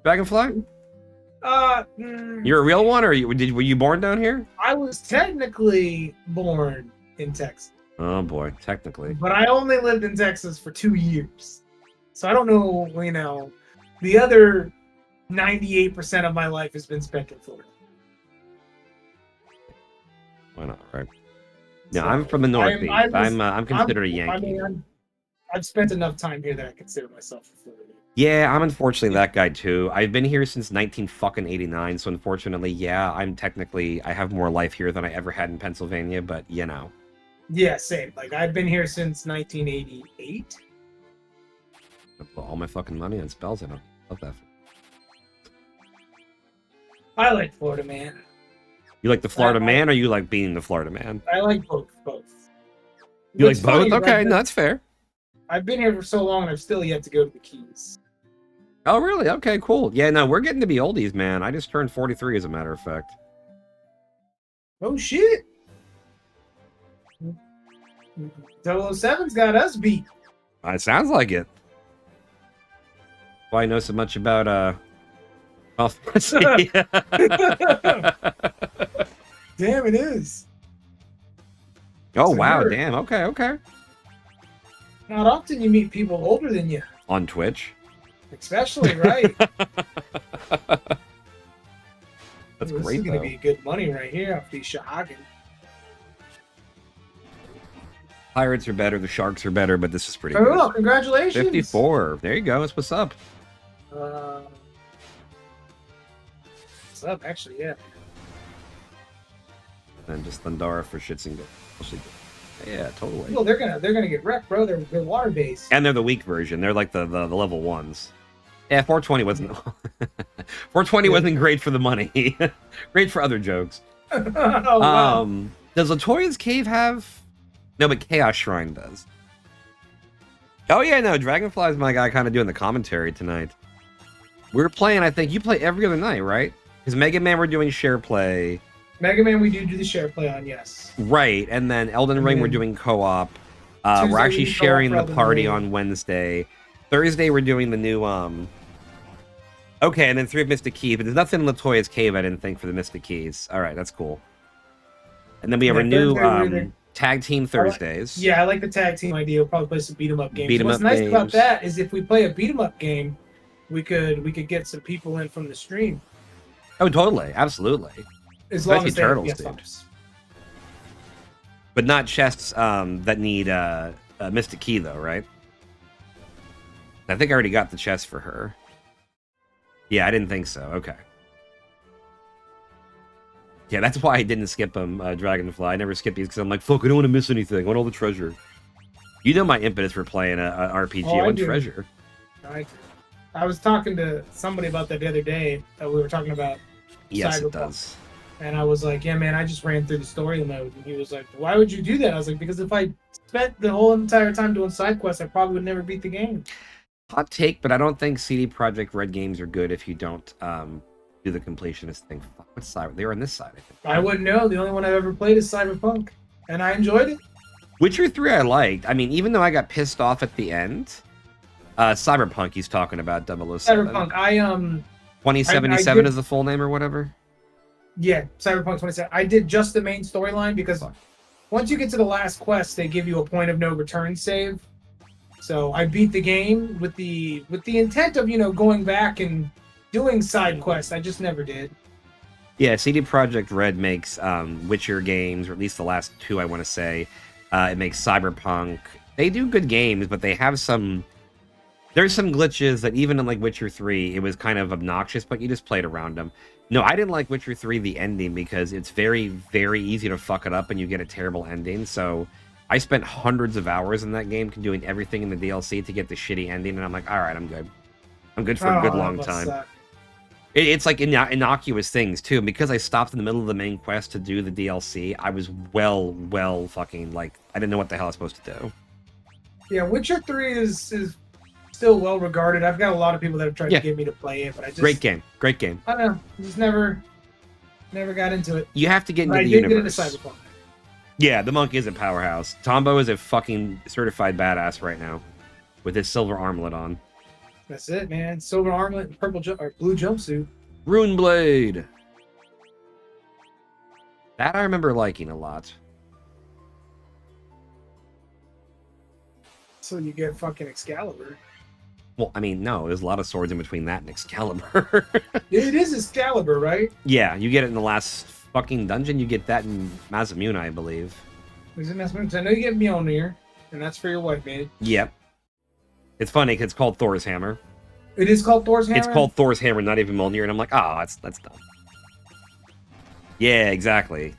Dragonfly? You're a real one, or were you born down here? I was technically born in Texas. Oh boy, technically. But I only lived in Texas for 2 years. So I don't know, the other 98% of my life has been spent in Florida. Why not, right? No, So I'm from the Northeast. I'm considered a Yankee. I've spent enough time here that I consider myself a Florida. Yeah, I'm unfortunately that guy too. I've been here since 1989, so unfortunately, yeah, I have more life here than I ever had in Pennsylvania, but you know. Yeah, same. Like, I've been here since 1988. I put all my fucking money on spells. I don't love that. I like Florida, man. You like the Florida man, or you like being the Florida man? I like both. You It's like both? funny, Okay, like, no, that's fair. I've been here for so long, and I've still yet to go to the Keys. Oh, really? Okay, cool. Yeah, no, we're getting to be oldies, man. I just turned 43, as a matter of fact. Oh, shit. 007's got us beat. It sounds like it. Why I know so much about well, let's see. Damn, it is. Oh So wow, you're- damn. Okay. Not often you meet people older than you. On Twitch. Especially, right? That's This great is going though. to be good money right here off these Shahagan. Pirates are better, the Sharks are better, but this is pretty Oh, good. congratulations. 54. There you go. That's what's up. What's up, actually, yeah. And just Thundara for shits and giggles. Yeah, totally. Well, they're gonna get wrecked, bro. They're water based. And they're the weak version. They're like the level ones. Yeah, 420 wasn't 420 wasn't great for the money. Great for other jokes. Oh, wow. Does Latoya's Cave have? No, but Chaos Shrine does. Oh yeah, no, Dragonfly's my guy kind of doing the commentary tonight. We were playing, I think you play every other night, right? Because Mega Man we're doing share play. Mega Man, we do the share play on, yes. Right, and then Elden Ring we're doing co-op. We're Tuesday actually we do co-op sharing for the Elden party Ring. on Wednesday. Thursday we're doing the new Okay, and then 3 of Mystic Keys, but there's nothing in Latoya's Cave, I didn't think, for the Mystic Keys. Alright, that's cool. And then we have Yeah, our new Thursday we're doing- tag team Thursdays. Yeah, I like the tag team idea. We'll probably play some beat 'em up games. Beat 'em What's up nice about games. that is if we play a beat 'em up game, we could get some people in from the stream. Oh, totally, absolutely. As long Especially as they have Turtles, guest dude. stars. But not chests that need a Mystic Key, though, right? I think I already got the chest for her. Yeah, I didn't think so. Okay. Yeah, that's why I didn't skip them, Dragonfly. I never skip these because I'm like, fuck, I don't want to miss anything. I want all the treasure. You know my impetus for playing a RPG. Oh, I I want do. treasure. I was talking to somebody about that the other day. We were talking about Yes, it Cyberpunk. does. And I was like, yeah, man, I just ran through the story mode. And he was like, why would you do that? I was like, because if I spent the whole entire time doing side quests, I probably would never beat the game. Hot take, but I don't think CD Projekt Red games are good if you don't do the completionist thing. Fuck, what side? They were on this side, I think. I wouldn't know. The only one I've ever played is Cyberpunk. And I enjoyed it. Witcher 3 I liked. I mean, even though I got pissed off at the end, Cyberpunk he's talking about 007. Cyberpunk, 2077 I is the full name or whatever. yeah, Cyberpunk 27. I did just the main storyline because once you get to the last quest, they give you a point of no return save. So I beat the game with the intent of, going back and doing side quests. I just never did. Yeah, CD Projekt Red makes Witcher games, or at least the last 2, I want to say. It makes Cyberpunk. They do good games, but they have some There's some glitches that even in like Witcher 3, it was kind of obnoxious, but you just played around them. No, I didn't like Witcher 3, the ending, because it's very, very easy to fuck it up and you get a terrible ending. So I spent hundreds of hours in that game doing everything in the DLC to get the shitty ending, and I'm like, all right, I'm good. I'm good for a good long time. It's like innocuous things, too. And because I stopped in the middle of the main quest to do the DLC, I was well fucking, like, I didn't know what the hell I was supposed to do. Yeah, Witcher 3 is still well regarded. I've got a lot of people that have tried to get me to play it, but I just... Great game. Great game. I don't know. Just never got into it. You have to get into the universe. I did get into Cyberpunk. Yeah, the monk is a powerhouse. Tombo is a fucking certified badass right now with his silver armlet on. That's it, man. Silver armlet and blue jumpsuit. Rune Blade. That I remember liking a lot. So you get fucking Excalibur. Well, I mean, no, there's a lot of swords in between that and Excalibur. It is Excalibur, right? Yeah, you get it in the last fucking dungeon. You get that in Mazamune, I believe. Is it Mazamune? I know you get Mjolnir, and that's for your white maid. Yep. It's funny because it's called Thor's Hammer. It is called Thor's Hammer? It's called Thor's Hammer, not even Mjolnir, and I'm like, oh, that's dumb. Yeah, exactly.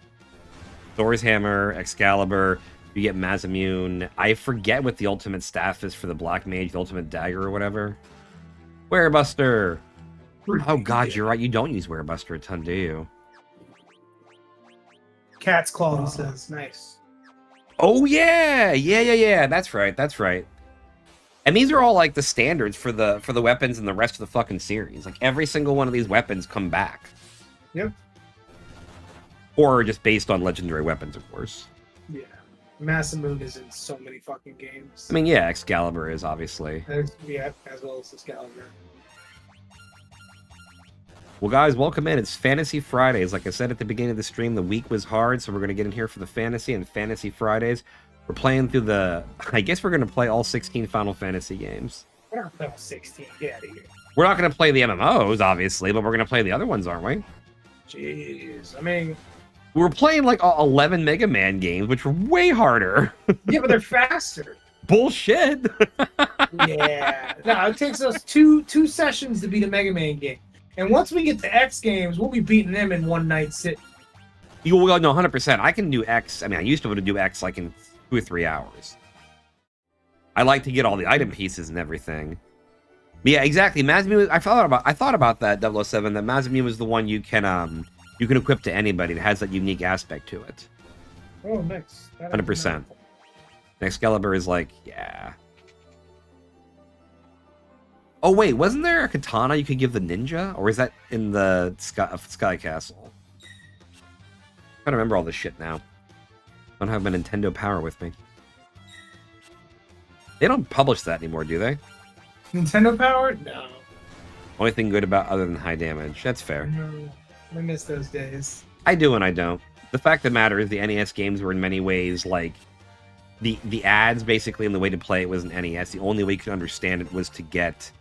Thor's Hammer, Excalibur, you get Mazamune. I forget what the ultimate staff is for the Black Mage, the ultimate dagger or whatever. Werebuster! Oh god, you're right, you don't use Werebuster a ton, do you? Cat's Claw, he says. Nice. Oh yeah, that's right. And these are all like the standards for the weapons and the rest of the fucking series. Like every single one of these weapons come back. Yep. Or just based on legendary weapons, of course. Yeah. Mazamune is in so many fucking games. I mean, yeah, Excalibur is obviously. Yeah, as well as Excalibur. Well, guys, welcome in. It's Fantasy Fridays. Like I said at the beginning of the stream, the week was hard, so we're going to get in here for the Fantasy and Fantasy Fridays. We're playing through I guess we're going to play all 16 Final Fantasy games. We're not playing all 16. Get out of here. We're not going to play the MMOs, obviously, but we're going to play the other ones, aren't we? Jeez. I mean... We were playing like 11 Mega Man games, which were way harder. Yeah, but they're faster. Bullshit. Yeah. No, it takes us two sessions to beat a Mega Man game. And once we get to X games, we'll be beating them in one night sit. Well, no, 100%. I can do X. I mean, I used to be able to do X like in 2 or 3 hours. I like to get all the item pieces and everything. But yeah, exactly. Mazamune. I thought about that 007. That Mazamune was the one you can equip to anybody. That has that unique aspect to it. Oh, nice. 100%. Excalibur is like, yeah. Oh wait, wasn't there a katana you could give the ninja, or is that in the Sky Castle? I don't remember all this shit now. I don't have my Nintendo Power with me. They don't publish that anymore, do they? Nintendo Power? No. Only thing good about other than high damage. That's fair. No. I miss those days. I do and I don't. The fact of the matter is the NES games were in many ways like the ads basically and the way to play it was an NES. The only way you could understand it was to get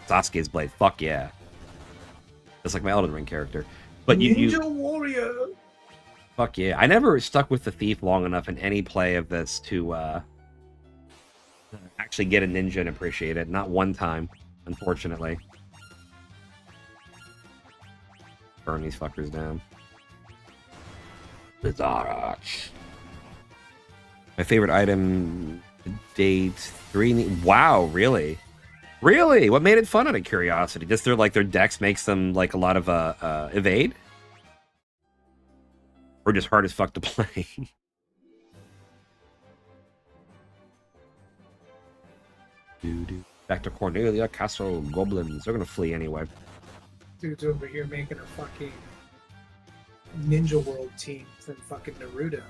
Sasuke's blade. Fuck yeah. That's like my Elden Ring character. But Ninja Warrior. Fuck yeah. I never stuck with the Thief long enough in any play of this to actually get a ninja and appreciate it. Not one time, unfortunately. Burn these fuckers down. Bizarre. My favorite item to date, 3... Wow, really? Really? What made it fun out of curiosity? Just their dex makes them like a lot of evade? Or just hard as fuck to play? Back to Cornelia Castle Goblins. They're gonna flee anyway. Dude's over here making a fucking Ninja World team from fucking Naruto.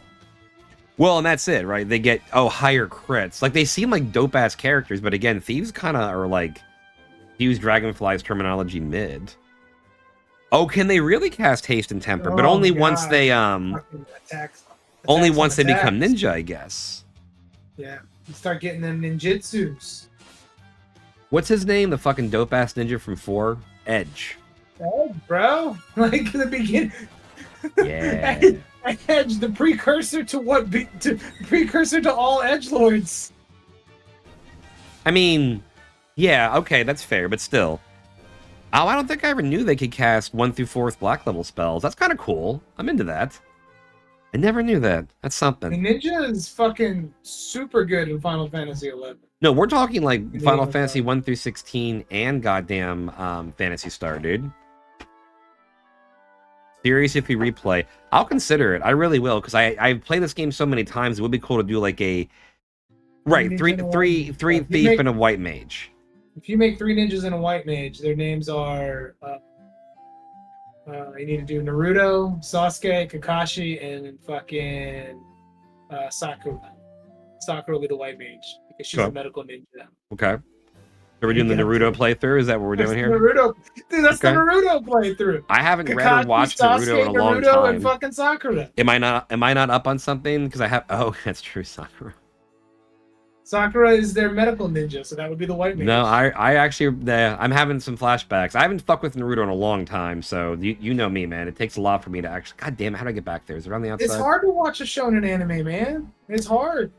Well, and that's it, right? They get, higher crits. Like, they seem like dope-ass characters, but again, thieves kind of are like, to use Dragonfly's terminology, mid. Oh, can they really cast Haste and Temper? But only once they, attacks only once they become ninja, I guess. Yeah, you start getting them ninjutsus. What's his name? The fucking dope-ass ninja from 4? Edge. Oh, bro. Like, the beginning... Yeah. Edge, the precursor to precursor to all edgelords. I mean, yeah, okay, that's fair, but still. Oh, I don't think I ever knew they could cast 1 through 4th black level spells. That's kind of cool. I'm into that. I never knew that. That's The something. ninja is fucking super good in Final Fantasy 11. No, we're talking like Yeah, Final Fantasy 1 through 16 and goddamn Fantasy Star, dude. Serious if you replay. I'll consider it. I really will, because I've played this game so many times. It would be cool to do like a three thief and a white mage. If you make 3 ninjas and a white mage, their names are you need to do Naruto, Sasuke, Kakashi, and fucking Sakura. Sakura will be the white mage because she's a medical ninja. Okay. So we're doing the Naruto playthrough? Is that what we're doing here? Naruto. Dude, that's the Naruto playthrough. I haven't read Kakashi, or watched Sasuke, Naruto in a long Naruto, time. and fucking Sakura. Am I not up on something? Because I have. Oh, that's true, Sakura. Sakura is their medical ninja, so that would be the white mage. No, I actually, I'm having some flashbacks. I haven't fucked with Naruto in a long time, so you know me, man. It takes a lot for me to actually. God damn it, how do I get back there? Is it on the outside? It's hard to watch a shonen anime, man. It's hard.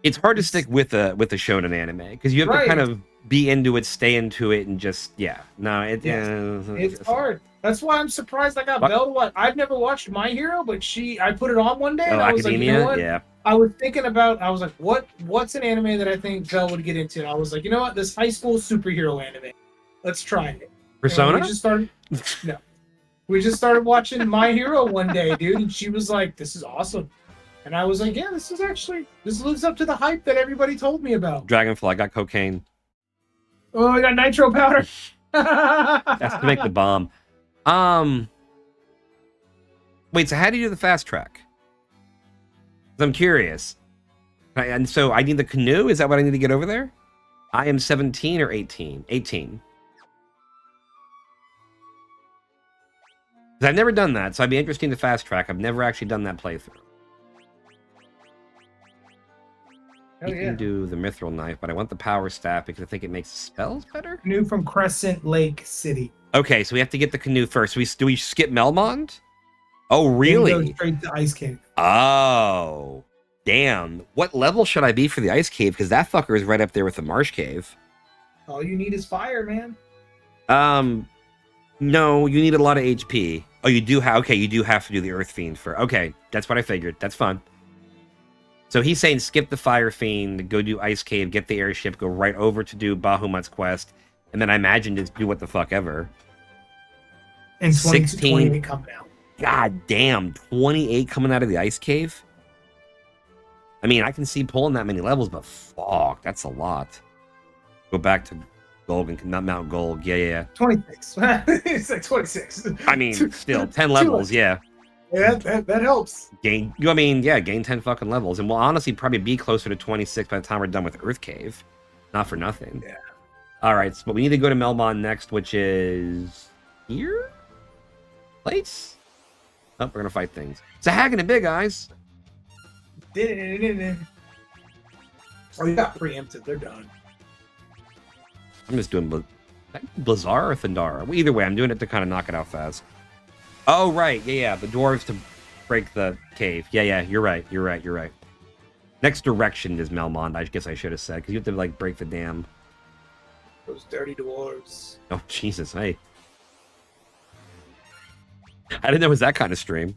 It's hard to stick with a shonen anime because you have to kind of be into it, stay into it, and just it's hard. That's why I'm surprised I got Belle to watch. I've never watched My Hero, but I put it on one day and I was Academia? like, you know what? Yeah. I was thinking about. I was like, what's an anime that I think Belle would get into? And I was like, you know what? This high school superhero anime. Let's try it. Persona? We just started watching My Hero one day, dude, and she was like, "This is awesome." And I was like, yeah, this lives up to the hype that everybody told me about. Dragonfly got cocaine. Oh, I got nitro powder. That's to make the bomb. Wait, so how do you do the fast track? I'm curious. And so I need the canoe? Is that what I need to get over there? I am 17 or 18? 18. Because I've never done that, so I'd be interested in the fast track. I've never actually done that playthrough. You can do the mithril knife, but I want the power staff because I think it makes spells better. Canoe from Crescent Lake City. Okay, so we have to get the canoe first. Do we skip Melmond? Oh, really? Go straight to Ice Cave. Oh, damn. What level should I be for the Ice Cave? Because that fucker is right up there with the Marsh Cave. All you need is fire, man. No, you need a lot of HP. Oh, you do have. Okay, you do have to do the Earth Fiend for. Okay, that's what I figured. That's fun. So he's saying skip the Fire Fiend, go do Ice Cave, get the airship, go right over to do Bahamut's quest, and then I imagine just do what the fuck ever. And 16 coming out. God damn, 28 coming out of the Ice Cave? I mean, I can see pulling that many levels, but fuck, that's a lot. Go back to Golg, not Mount Golg. Yeah. 26. It's like 26. I mean, still, 10 levels, yeah. Yeah, that helps. Gain 10 fucking levels. And we'll honestly probably be closer to 26 by the time we're done with Earth Cave. Not for nothing. Yeah. Alright, so we need to go to Melmond next, which is here? Place? Oh, we're gonna fight things. It's a hag and a big eyes. Oh, you got preempted. They're done. I'm just doing Blazar or Thundara. Well, either way, I'm doing it to kind of knock it out fast. Oh, right. Yeah. The dwarves to break the cave. Yeah. You're right. Next direction is Melmond, I guess I should have said, because you have to, break the dam. Those dirty dwarves. Oh, Jesus. Hey. I didn't know it was that kind of stream.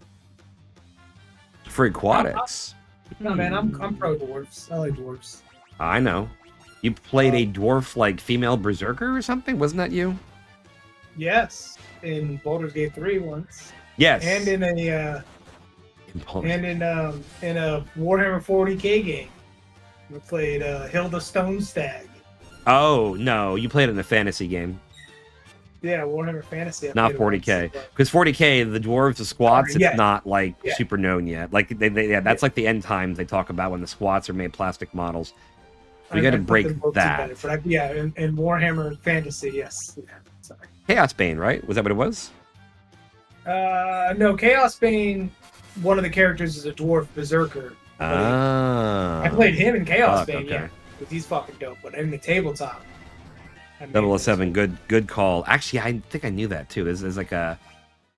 For aquatics. No, man, I'm pro dwarves. I like dwarves. I know. You played a dwarf, female berserker or something? Wasn't that you? Yes. In Baldur's Gate 3 once. Yes. And in a Warhammer 40k game. We played Hilda Stonestag. Oh, no. You played it in a fantasy game. Yeah, Warhammer Fantasy. Not 40k. Because 40k, the dwarves, the squats, it's not, super known yet. That's the end times they talk about when the squats are made plastic models. We got to break that. But in Warhammer Fantasy, yes. Yeah, sorry. Chaos Bane, right? Was that what it was? No, Chaos Bane, one of the characters is a dwarf berserker. I played him in Chaos Bane, yeah. Because he's fucking dope. But in the tabletop. 007, good call. Actually, I think I knew that too. There's a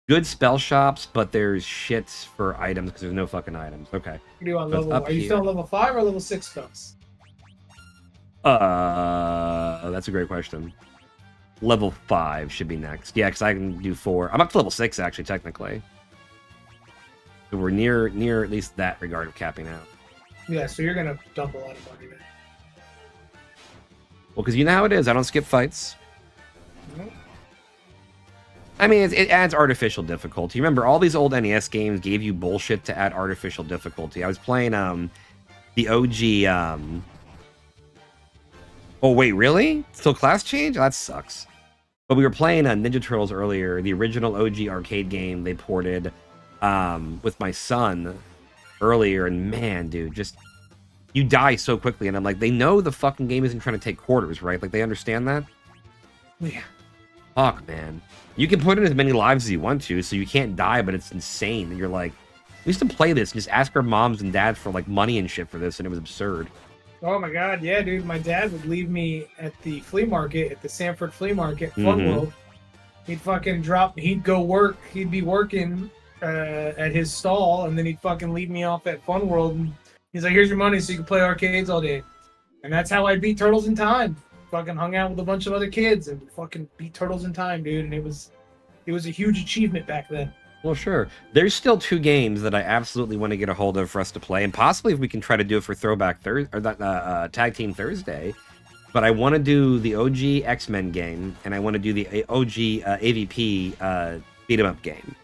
good spell shops, but there's shits for items because there's no fucking items. Okay. Are you still on level 5 or level 6 spells? That's a great question. Level 5 should be next. Yeah, because I can do 4. I'm up to level 6, actually, technically. So we're near at least that regard of capping out. Yeah, so you're gonna dump a lot of money, man. Well, because you know how it is. I don't skip fights. Mhm. I mean, it adds artificial difficulty. Remember, all these old NES games gave you bullshit to add artificial difficulty. I was playing the OG. Oh wait, really? Still class change? That sucks. But we were playing Ninja Turtles earlier, the original OG arcade game they ported with my son earlier, and man, dude, just you die so quickly. And I'm like, they know the fucking game isn't trying to take quarters, right? Like they understand that. Yeah. Fuck, man. You can put in as many lives as you want to, so you can't die, but it's insane. And you're like, we used to play this and just ask our moms and dads for like money and shit for this, and it was absurd. Oh my god, yeah, dude. My dad would leave me at the flea market, at the Sanford Flea Market, Fun Mhm. World. He'd fucking drop, he'd go work, he'd be working at his stall, and then he'd fucking leave me off at Fun World. And he's like, here's your money so you can play arcades all day. And that's how I beat Turtles in Time. Fucking hung out with a bunch of other kids and fucking beat Turtles in Time, dude. And it was a huge achievement back then. Well, sure. There's still 2 games that I absolutely want to get a hold of for us to play, and possibly if we can try to do it for Throwback Thursday or that Tag Team Thursday. But I want to do the OG X-Men game, and I want to do the OG AVP beat 'em up game.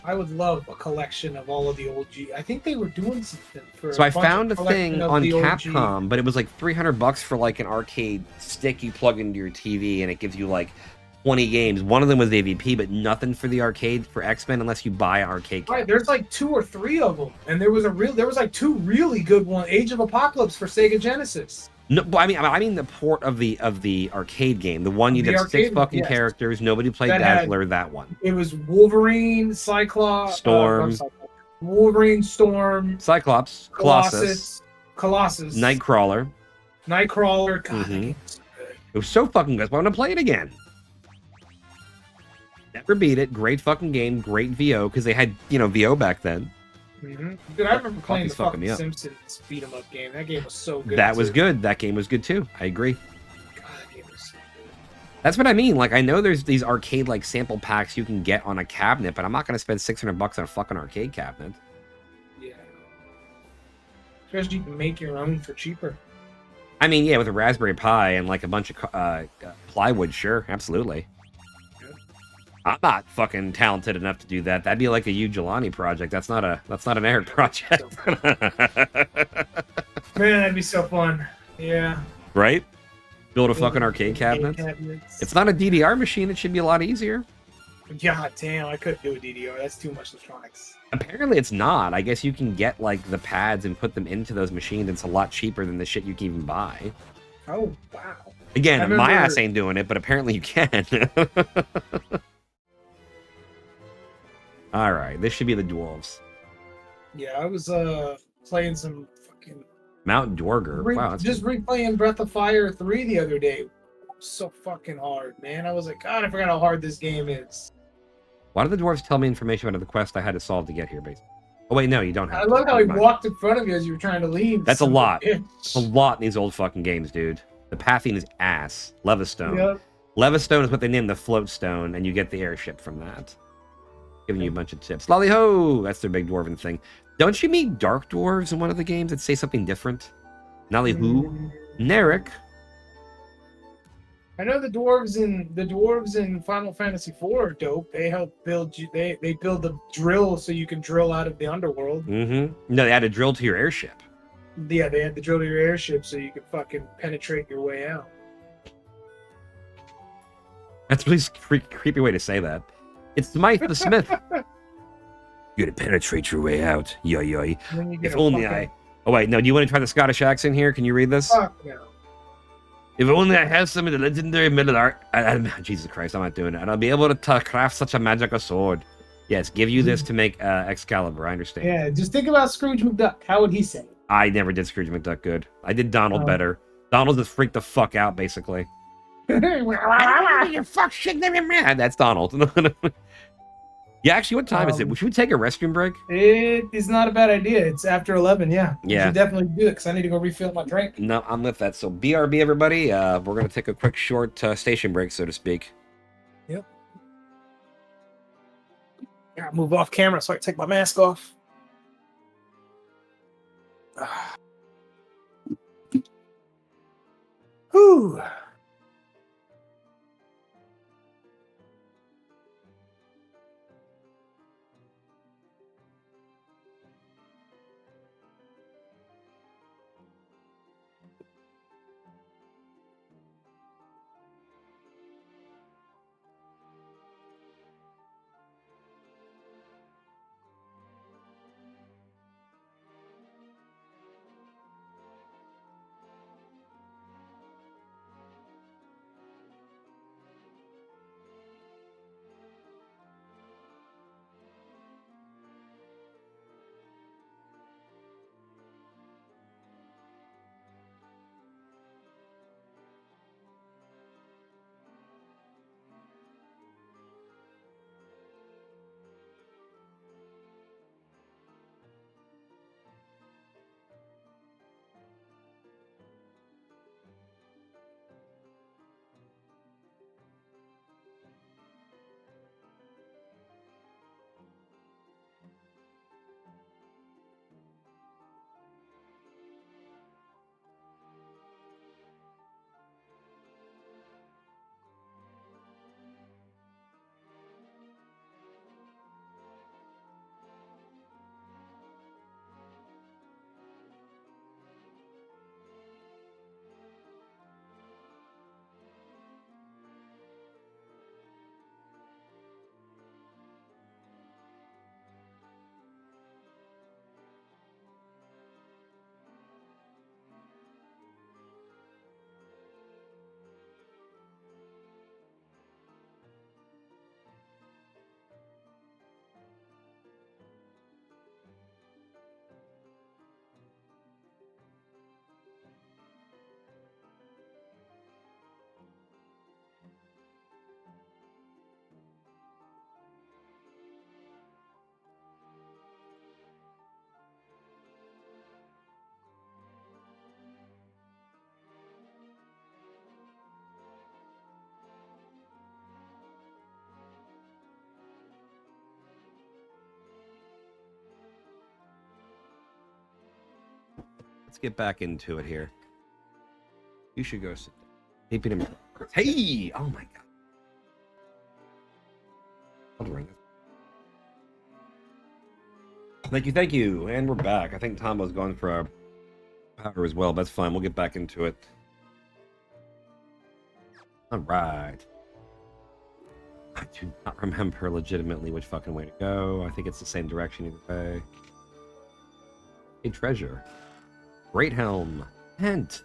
I would love a collection of all of the old G. I think they were doing something for. So I bunch of found a collection thing of on the OG. Capcom, but it was like $300 for like an arcade stick you plug into your TV, and it gives you like 20 games. One of them was AVP, but nothing for the arcade for X-Men unless you buy an arcade. Right, there's like 2 or 3 of them, and there was like 2 really good ones. Age of Apocalypse for Sega Genesis. No, but I mean the port of the arcade game, the one you The did 6 arcade one, fucking yes. characters, nobody played That had- Dazzler, that one. It was Wolverine, Cyclops, Storm. Wolverine, Storm, Cyclops, Colossus, Colossus, Nightcrawler. Nightcrawler. God, that Mhm. game was so good. It was so fucking good. I want to play it again. Never beat it. Great fucking game. Great VO because they had VO back then. Mhm. Dude, I remember playing the Coffee's fucking me fucking up. Simpsons beat 'em up game. That game was so good. That was too. good. That game was good too. I agree. God, that game was so good. That's what I mean. Like I know there's these arcade like sample packs you can get on a cabinet, but I'm not gonna spend $600 on a fucking arcade cabinet. Yeah. Especially you can make your own for cheaper. I mean, yeah, with a Raspberry Pi and like a bunch of plywood, sure, absolutely. I'm not fucking talented enough to do that. That'd be like a Jelani project. That's not an Eric project. Man, that'd be so fun. Yeah. Right? Build a fucking arcade cabinet. Cabinets. It's not a DDR machine. It should be a lot easier. God damn, I couldn't do a DDR. That's too much electronics. Apparently, it's not. I guess you can get like the pads and put them into those machines. It's a lot cheaper than the shit you can even buy. Oh, wow. Again, I my remember- ass ain't doing it, but apparently you can. All right, this should be the dwarves. Yeah, I was playing some fucking Mount Dwarger. Wow, that's just replaying Breath of Fire 3 the other day. So fucking hard, man. I was like, God, I forgot how hard this game is. Why did the dwarves tell me information about the quest I had to solve to get here, basically? Oh wait, no, you don't have I to. love how he Never mind. walked in front of you as you were trying to leave. That's a Son of lot. bitch. It's a lot in these old fucking games, dude. The pathing is ass. Levistone. Yep. Levistone is what they named the float stone, and you get the airship from that. Giving you a bunch of tips. Lolly ho! That's their big dwarven thing. Don't you meet dark dwarves in one of the games that say something different? Nolly who? Mm, Narek. I know the dwarves in Final Fantasy IV are dope. They help build you. They build the drill so you can drill out of the underworld. Mm-hmm. No, they had a drill to your airship. Yeah, they had the drill to your airship so you could fucking penetrate your way out. That's a really creepy way to say that. It's Smythe the Smith. You gotta penetrate your way out. Yoy yoy. And then you get If a only fucking- I. Oh wait, no. Do you want to try the Scottish accent here? Can you read this? Fuck no. If only I have some of the legendary Middle Art. Jesus Christ, I'm not doing it. And I'll be able to craft such a magical sword. Yes, give you this to make Excalibur. I understand. Yeah, just think about Scrooge McDuck. How would he say it? I never did Scrooge McDuck good. I did Donald Oh. better. Donald just freaked the fuck out, basically. You fuck shit, that's Donald. Yeah, actually, what time is it? Should we take a restroom break? It is not a bad idea. It's after 11, yeah. Yeah. We should definitely do it because I need to go refill my drink. No, I'm with that. So BRB, everybody. We're going to take a quick short station break, so to speak. Yep. Gotta move off camera so I can take my mask off. Whew. Let's get back into it here. You should go sit down. Keep it in. Hey! Oh my god. I'll ring it. Thank you. And we're back. I think Tombo's going for our power as well. That's fine. We'll get back into it. Alright. I do not remember legitimately which fucking way to go. I think it's the same direction either way. A treasure. Great helm. Hint.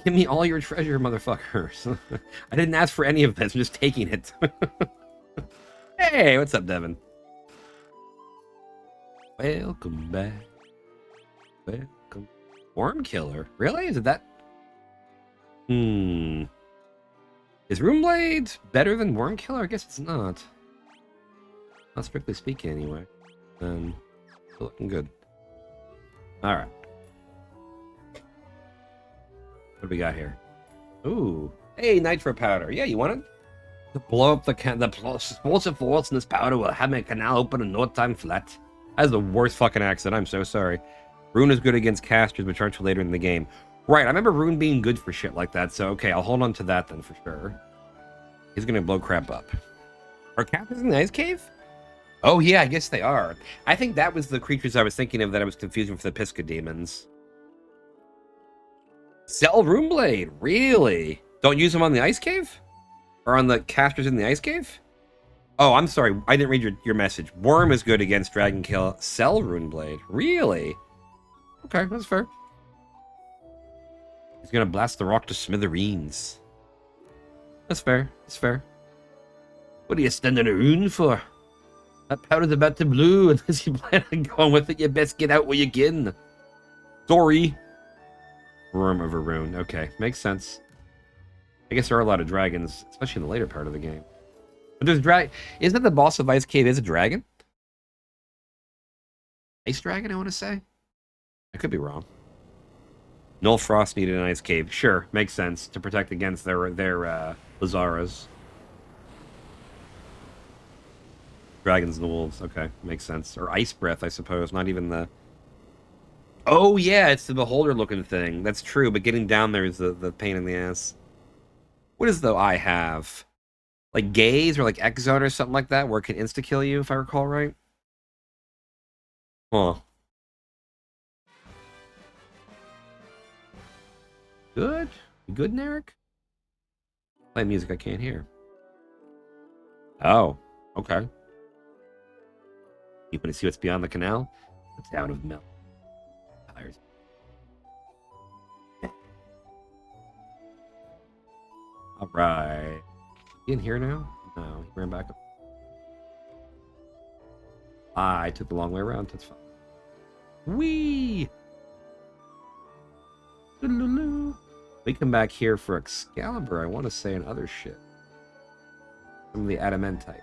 Give me all your treasure, motherfuckers. I didn't ask for any of this. I'm just taking it. Hey, what's up, Devin? Welcome back. Welcome. Worm Killer. Really? Is it that? Is Runeblade better than Worm Killer? I guess it's not. Not strictly speaking, anyway. Still looking good. Alright. What do we got here? Ooh. Hey, nitro powder. Yeah, you want it? To blow up the explosive force in this powder will have my canal open in no time flat. That is the worst fucking accent. I'm so sorry. Rune is good against casters, which aren't till later in the game. Right, I remember Rune being good for shit like that, so okay, I'll hold on to that then for sure. He's gonna blow crap up. Are casters in the ice cave? Oh yeah, I guess they are. I think that was the creatures I was thinking of that I was confusing for the Pisca demons. Sell Runeblade, really? Don't use them on the ice cave? Or on the casters in the ice cave? Oh, I'm sorry, I didn't read your message. Worm is good against Dragon Kill. Sell Runeblade, really? Okay, that's fair. He's gonna blast the rock to smithereens. That's fair, that's fair. What are you standing a rune for? That powder's about to blow, unless you plan on going with it, you best get out where you can. Sorry. Worm over rune. Okay, makes sense. I guess there are a lot of dragons, especially in the later part of the game. But there's isn't that the boss of Ice Cave is a dragon? Ice dragon, I want to say. I could be wrong. Null Frost needed an Ice Cave. Sure, makes sense to protect against their Lazaras. Dragons and the wolves. Okay, makes sense. Or Ice Breath, I suppose. Not even the. Oh yeah, it's the beholder looking thing. That's true, but getting down there is the pain in the ass. What is the I have? Like Gaze or like X Zone or something like that, where it can insta kill you, if I recall right. Huh. Good? You good, Narek? Play music I can't hear. Oh, okay. You want to see what's beyond the canal? The town of Mel. Tires. All right. You in here now? No, he ran back up. I took the long way around. That's fine. Whee! We come back here for Excalibur, I want to say, and other shit. Some of the adamantite.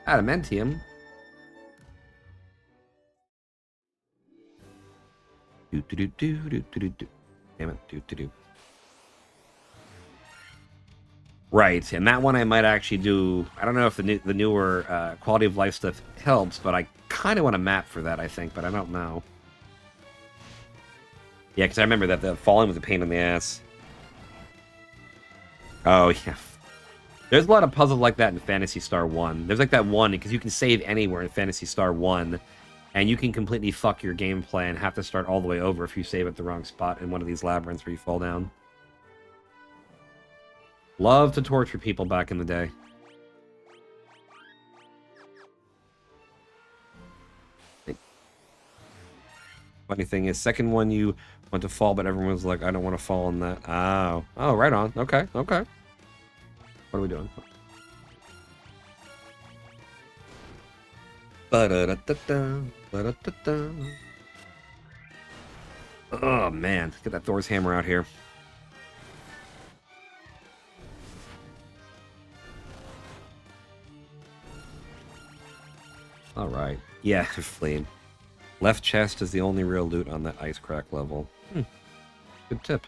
Adamantium? Do. Damn it. Do. Right, and that one I might actually do. I don't know if the newer quality of life stuff helps, but I kind of want a map for that, I think, but I don't know. Yeah, because I remember that the falling was a pain in the ass. Oh, yeah. There's a lot of puzzles like that in Phantasy Star 1. There's like that one, because you can save anywhere in Phantasy Star 1, and you can completely fuck your gameplay and have to start all the way over if you save at the wrong spot in one of these labyrinths where you fall down. Love to torture people back in the day. Funny thing is, second one you went to fall, but everyone was like, I don't want to fall in that. Oh. Oh, right on. Okay. What are we doing? Oh, man. Let's get that Thor's hammer out here. All right. Yeah, fleeing. Left chest is the only real loot on that ice crack level. Good tip.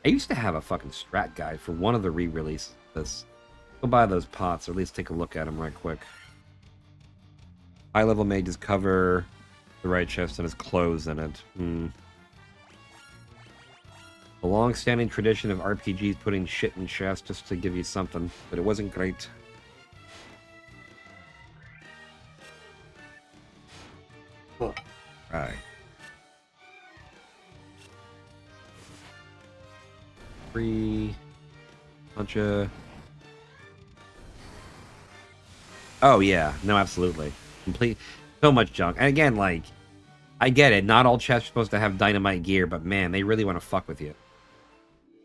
I used to have a fucking strat guide for one of the re-releases. Go buy those pots, or at least take a look at them right quick. High level mages cover the right chest and has clothes in it. A long-standing tradition of RPGs putting shit in chests just to give you something, but it wasn't great. Right. Free bunch of. Oh yeah, no, absolutely, complete. So much junk, and again, like, I get it. Not all chests are supposed to have dynamite gear, but man, they really want to fuck with you.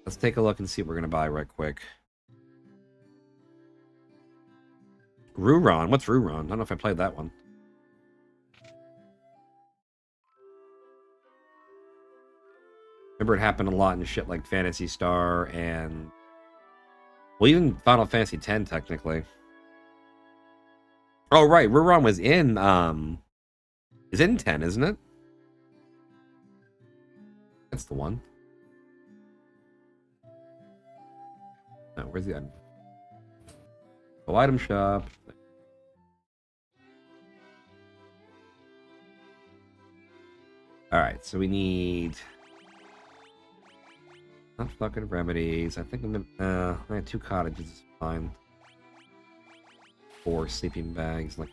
Let's take a look and see what we're gonna buy right quick. Ruron, what's Ruron? I don't know if I played that one. Remember, it happened a lot in shit like Phantasy Star and, well, even Final Fantasy X, technically. Oh, right, Ruron was in, is in 10, isn't it? That's the one. No, where's the item? Oh, item shop. Alright, so we need... Not fucking remedies. I think I'm gonna... I have 2 cottages is fine. 4 sleeping bags. Like...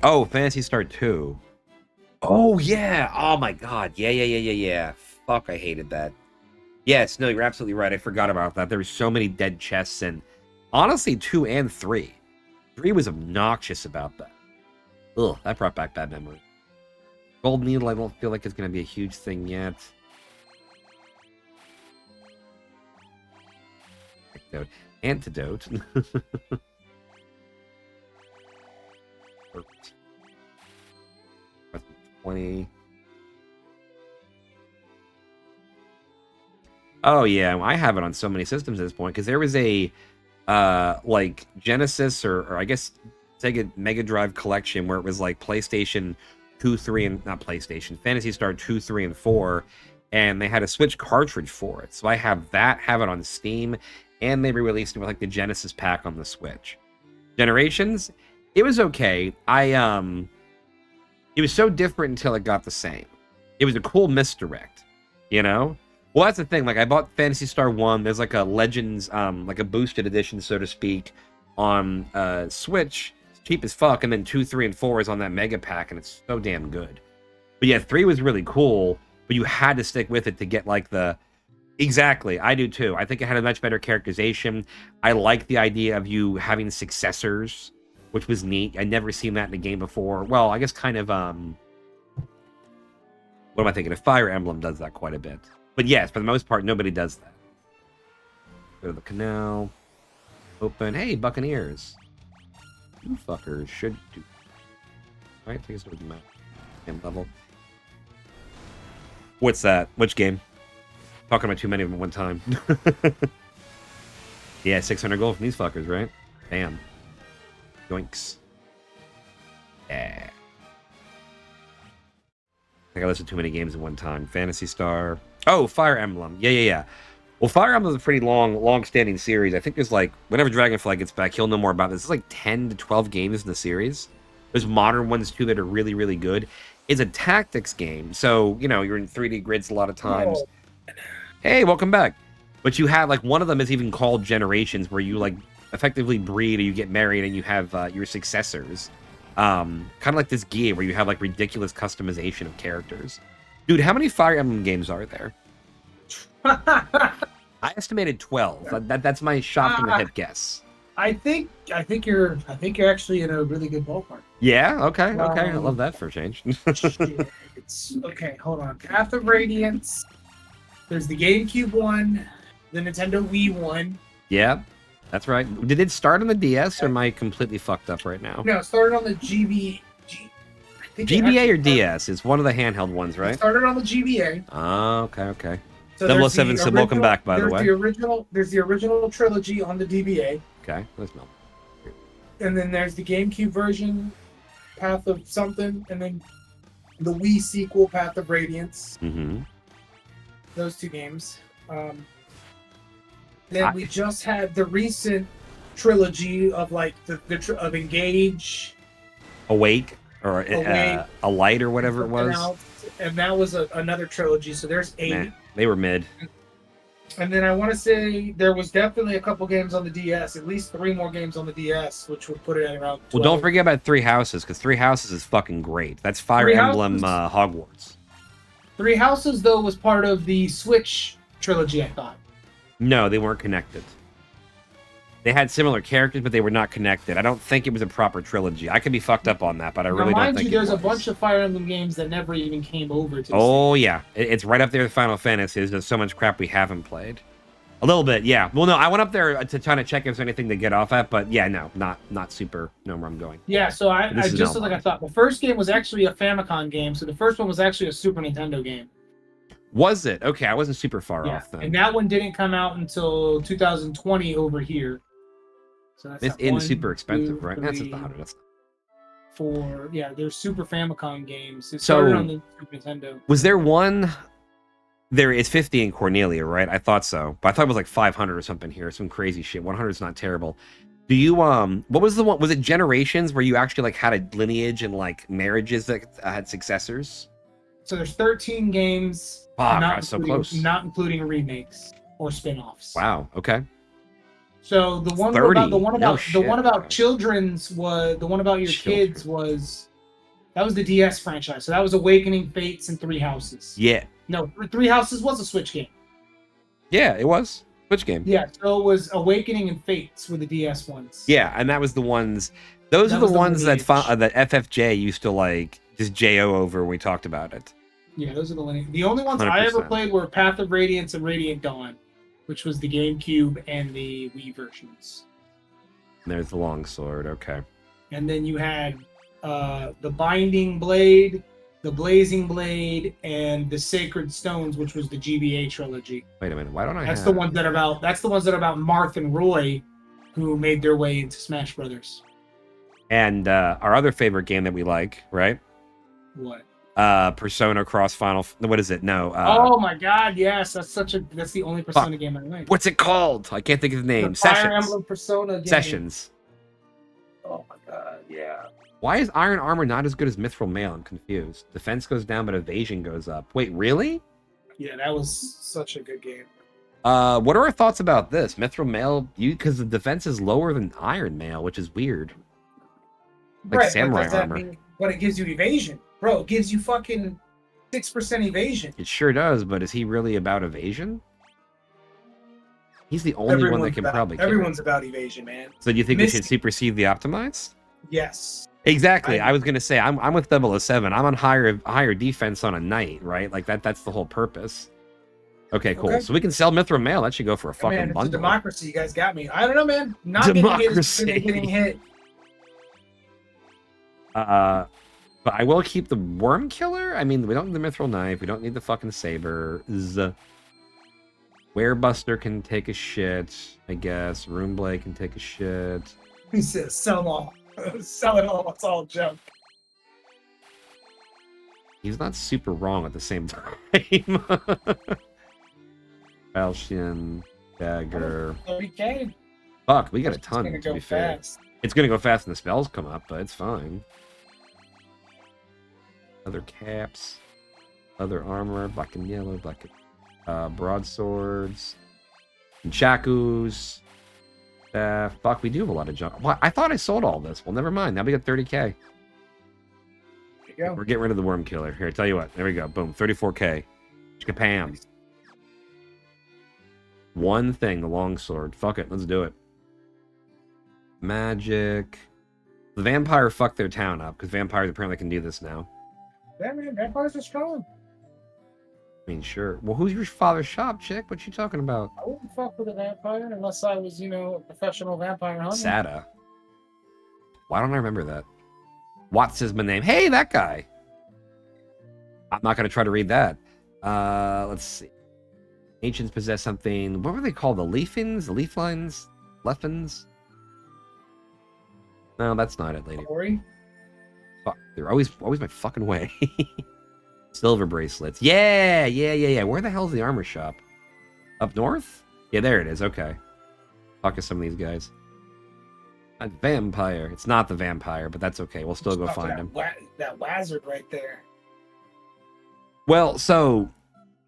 Oh, Phantasy Star 2. Oh, yeah! Oh my god. Yeah. Fuck, I hated that. Yes, no, you're absolutely right. I forgot about that. There were so many dead chests, and honestly, 2 and 3. 3 was obnoxious about that. Ugh, that brought back bad memories. Gold Needle, I don't feel like it's going to be a huge thing yet. Antidote. 20. Oh yeah, I have it on so many systems at this point because there was a like Genesis or I guess Sega Mega Drive collection where it was like PlayStation 2, 3, and not PlayStation, Phantasy Star 2, 3, and 4, and they had a Switch cartridge for it. So I have that, have it on Steam, and they re-released it with like the Genesis pack on the Switch. Generations, it was okay. It was so different until it got the same. It was a cool misdirect, you know? Well, that's the thing. Like, I bought Phantasy Star 1. There's like a Legends, like a boosted edition, so to speak, on Switch. It's cheap as fuck. And then 2, 3, and 4 is on that mega pack, and it's so damn good. But yeah, 3 was really cool, but you had to stick with it to get like the... Exactly, I do too. I think it had a much better characterization. I like the idea of you having successors, which was neat. I'd never seen that in a game before. Well, I guess kind of, what am I thinking? A Fire Emblem does that quite a bit. But yes, for the most part, nobody does that. Go to the canal. Open. Hey, Buccaneers. You fuckers should do... Alright, take us to the map. Game level. What's that? Which game? Talking about too many of them at one time. Yeah, 600 gold from these fuckers, right? Damn. Yoinks. Yeah. I think I listed too many games at one time. Phantasy Star. Oh, Fire Emblem. Yeah. Well, Fire Emblem is a pretty long-standing series. I think there's like, whenever Dragonfly gets back, he'll know more about this. There's like 10 to 12 games in the series. There's modern ones too that are really, really good. It's a tactics game, so you know you're in 3D grids a lot of times. Oh. Hey, welcome back. But you have like one of them is even called Generations, where you like effectively breed or you get married and you have your successors. Kind of like this gear where you have like ridiculous customization of characters. Dude, how many Fire Emblem games are there? I estimated 12. That's my shot from the hip guess. I think you're actually in a really good ballpark. Yeah. Okay. I love that for a change. It's okay. Hold on. Path of Radiance. There's the GameCube one, the Nintendo Wii one. Yeah, that's right. Did it start on the DS, or am I completely fucked up right now? No, it started on the GBA or DS? It's one of the handheld ones, right? It started on the GBA. Oh, okay. So 007 said, welcome back, by the way. There's the original trilogy on the DBA. Okay, let's melt. And then there's the GameCube version, Path of something, and then the Wii sequel, Path of Radiance. Mm-hmm. Those two games. Then we just had the recent trilogy of like of Engage, Awake, or a Light, or whatever it was. And that was another trilogy. So there's 8. Nah, they were mid. And then I want to say there was definitely a couple games on the DS, at least 3 more games on the DS, which would put it at around 12. Well, don't forget about Three Houses, because Three Houses is fucking great. That's Fire Emblem Hogwarts. Three Houses, though, was part of the Switch trilogy, I thought. No, they weren't connected. They had similar characters, but they were not connected. I don't think it was a proper trilogy. I could be fucked up on that, but I really don't think there's a bunch of Fire Emblem games that never even came over to Oh, yeah. It's right up there with Final Fantasy. There's so much crap we haven't played. A little bit, yeah. Well, no, I went up there to try to check if there's anything to get off at, but yeah, no, not super. Know where I'm going. Yeah, so I just like I thought. The first game was actually a Famicom game, so the first one was actually a Super Nintendo game. Was it? Okay, I wasn't super far off then. And that one didn't come out until 2020 over here. So that's it's in super expensive, right? That's just the 100. There's Super Famicom games. It started on the Super Nintendo. Was there one? There is 50 in Cornelia, right? I thought so, but I thought it was like 500 or something here. Some crazy shit. 100 is not terrible. Do you what was the one? Was it Generations where you actually like had a lineage and like marriages that had successors? So there's 13 games. So close. Not including remakes or spin-offs. Wow. Okay. So the one about children's was the one about your kids was that was the DS franchise. So that was Awakening, Fates, and Three Houses. Yeah. No, Three Houses was a Switch game. Yeah, it was. Switch game. Yeah, so it was Awakening and Fates were the DS ones. Yeah, and that was the ones. Those are the ones that FFJ used to like just JO over when we talked about it. Yeah, those are the lineage. The only ones 100%. I ever played were Path of Radiance and Radiant Dawn, which was the GameCube and the Wii versions. And there's the longsword, okay. And then you had the Binding Blade the Blazing Blade, and the Sacred Stones, which was the GBA trilogy. Wait a minute. Why don't I That's have... the ones that are about. That's the ones that are about Marth and Roy, who made their way into Smash Brothers. And our other favorite game that we like, right? What? Persona Cross Final... What is it? No. Oh my God! Yes, that's the only Persona game I like. What's it called? I can't think of the name. The Fire Sessions. Emblem Persona game. Sessions. Oh my God! Yeah. Why is Iron Armor not as good as Mithril Mail? I'm confused. Defense goes down, but evasion goes up. Wait, really? Yeah, that was such a good game. What are our thoughts about this? Mithril Mail, because the defense is lower than Iron Mail, which is weird. Like Samurai Armor. But it gives you evasion. Bro, it gives you fucking 6% evasion. It sure does, but is he really about evasion? He's the only one that can probably carry. Everyone's about evasion, man. So do you think we should supersede the optimized? Yes. Exactly. I was gonna say I'm with 007. I'm on higher defense on a knight, right? Like that's the whole purpose. Okay, cool. Okay. So we can sell Mithril Mail. That should go for a fucking bundle. It's a democracy. You guys got me. I don't know, man. Not getting hit. But I will keep the Worm Killer. I mean, we don't need the Mithril Knife. We don't need the fucking Saber. Werebuster can take a shit, I guess. Runeblade can take a shit. He says, sell them all. Sell it all. It's all junk. He's not super wrong at the same time. Falchion, Dagger. Okay. Fuck, we got a ton, to be fair. It's gonna go fast when the spells come up, but it's fine. Other caps. Other armor. Black and yellow. Black and... broadswords. Chakus. Fuck, we do have a lot of junk. Well, I thought I sold all this. Well, never mind. Now we got 30k. There you go. We're getting rid of the Worm Killer. Here, tell you what. There we go. Boom. 34k. Chikapam. One thing, the longsword. Fuck it. Let's do it. Magic. The vampire fucked their town up, because vampires apparently can do this now. Yeah, man. Vampires are strong. I mean, sure. Well, who's your father's shop, chick? What you talking about? I wouldn't fuck with a vampire unless I was, a professional vampire hunter. Sada. Why don't I remember that? Watts is my name. Hey, that guy. I'm not going to try to read that. Let's see. Ancients possess something. What were they called? The Leafins? The Leaflines? Leffins? No, that's not it, lady. Corey? Fuck. They're always my fucking way. Silver bracelets. Yeah. Where the hell's the armor shop? Up north? Yeah, there it is. Okay. Talk to some of these guys. A vampire. It's not the vampire, but that's okay. We'll still go find him. That wizard right there. Well, so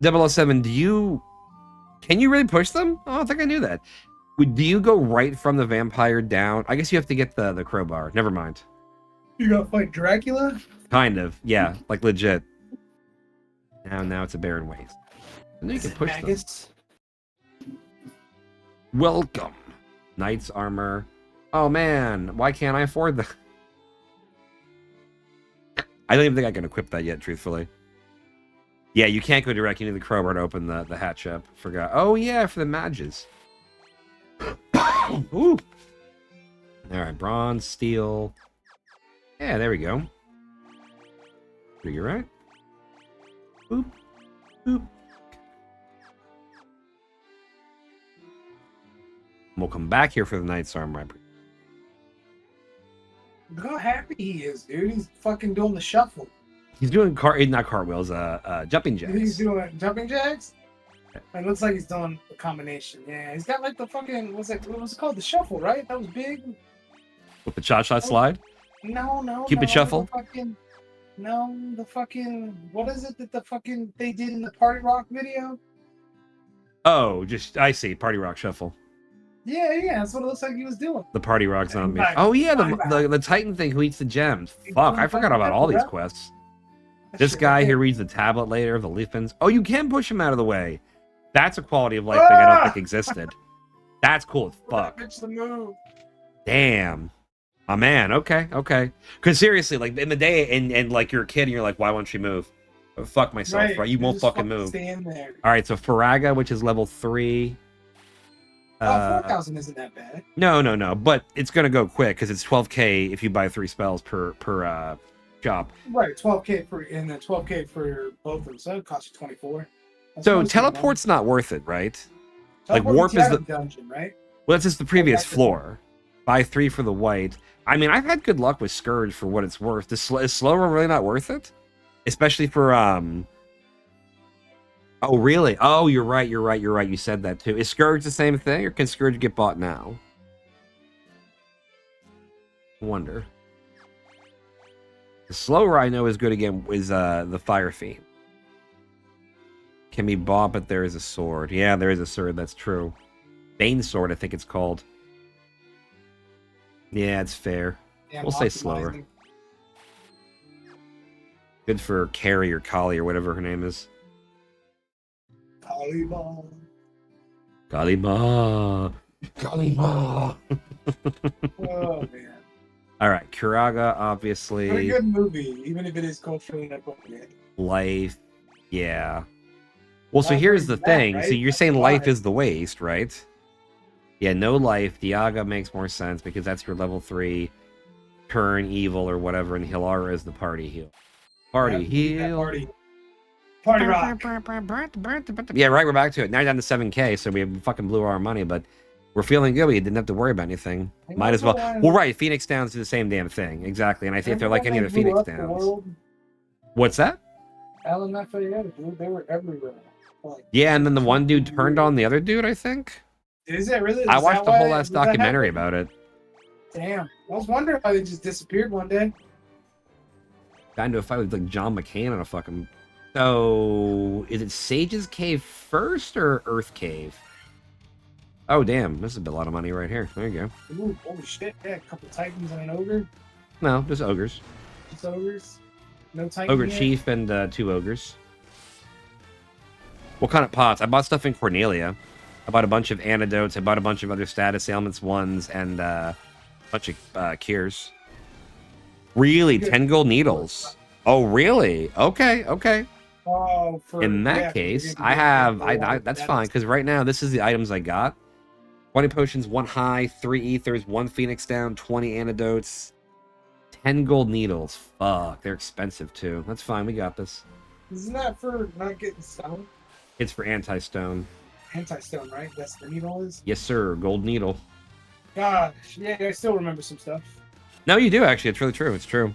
007, can you really push them? Oh, I don't think I knew that. Do you go right from the vampire down? I guess you have to get the crowbar. Never mind. You gotta fight Dracula? Kind of. Yeah, like legit. Now it's a barren waste. And then you can push them. Welcome. Knight's armor. Oh man, why can't I afford that? I don't even think I can equip that yet, truthfully. Yeah, you can't go direct. You need the crowbar to open the hatch up. Forgot. Oh yeah, for the mages. Ooh. Alright, bronze, steel. Yeah, there we go. You're right. Boop. Boop. We'll come back here for the knight's armor. Look how happy he is, dude. He's fucking doing the shuffle. He's doing not cartwheels, jumping jacks. He's doing jumping jacks? It looks like he's doing a combination. Yeah, he's got like the fucking, what was it called? The shuffle, right? That was big. With the shot slide? No. Cupid shuffle? The fucking, what is it that they did in the Party Rock video? Oh, I see. Party Rock shuffle. Yeah, that's what it looks like he was doing. The Party Rock zombie. Oh yeah, the Titan thing who eats the gems. Fuck, I forgot about all these quests. This guy here reads the tablet later, the Leafins. Oh, you can push him out of the way. That's a quality of life thing I don't think existed. That's cool as fuck. Damn. Oh man, okay. Because seriously, like in the day, and like you're a kid and you're like, why won't you move? Fuck myself, right? You won't fucking move. Stand there. All right, so Faraga, which is level 3. 4,000 isn't that bad. No, but it's gonna go quick because it's 12k if you buy 3 spells per shop. Right, 12K for and then 12K for both of them. So it costs you 24. That's So most of the money. teleport's not worth it, right? Teleport like, warp gets you is out of the- dungeon, right? Well, that's just the previous back to floor. Buy 3 for the white. I mean, I've had good luck with Scourge for what it's worth. Is slow roll really not worth it? Especially for Oh really? Oh, you're right. You said that too. Is Scourge the same thing, or can Scourge get bought now? I wonder. The slower I know is good again is the Fire Fiend. Can be bought, but there is a sword. Yeah, there is a sword. That's true. Bane sword, I think it's called. Yeah, it's fair. Yeah, We'll say slower. optimizing. Good for Carrie or Kali or whatever her name is. Volleyball. Kalima. Kalima. Oh man. All right, Kuraga, Pretty obviously. good movie, even if it is culturally inappropriate. Life. Yeah. Well, so Not here's the very bad, thing. right? So you're That's saying why. life is the waste, right? Yeah, no life. Diaga makes more sense because that's your level 3 turn evil or whatever, and Hilara is the party heal. Party Yeah, we need that heal. Party rock. Yeah, right. We're back to it. Now you're down to 7K, so we fucking blew our money, but we're feeling good. We didn't have to worry about anything. Might as well. Well, right. Phoenix Downs do the same damn thing. Exactly. And I think they're like any other Phoenix Downs. What's that? LMFAO, dude, they were everywhere. Like, Yeah, and then the one dude turned on the other dude, I think. is it really? I Is watched that the whole why- last did that documentary happen? about it. Damn. I was wondering why they just disappeared one day. Got into a fight with like John McCain on a fucking. So, is it Sage's Cave first or Earth Cave? Oh, damn. This is a lot of money right here. There you go. Ooh, holy shit. Yeah, a couple Titans and an ogre. No, just ogres. Just ogres. No Titan. Ogre yet? Chief and 2 ogres. What kind of pots? I bought stuff in Cornelia. I bought a bunch of antidotes. I bought a bunch of other status ailments ones and a bunch of cures. Really? 10 gold needles? Oh, really? Okay, okay. Oh, In that case, I have... that's fine, because right now, this is the items I got. 20 potions, 1 high, 3 ethers, 1 phoenix down, 20 antidotes, 10 gold needles. Fuck, they're expensive, too. That's fine, we got this. Isn't that for not getting stone? It's for anti-stone. Anti-stone, right? That's the needle is? Yes, sir. Gold needle. Gosh, yeah, I still remember some stuff. No, you do, actually. It's really true. It's true.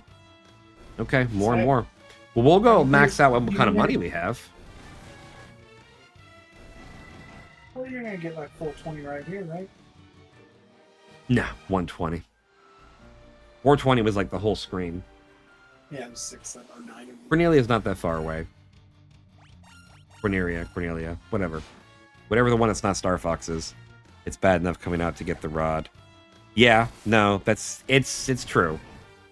Okay, more and Sick. more. Well, we'll go max out what You kind of know- money we have. Well, you're gonna get like 420 right here, right? No, 120. 420 was like the whole screen. Yeah, it was 6, 7, or 9. Cornelia's not that far away. Cornelia, whatever. Whatever the one that's not Star Fox is. It's bad enough coming out to get the rod. Yeah, no, it's true.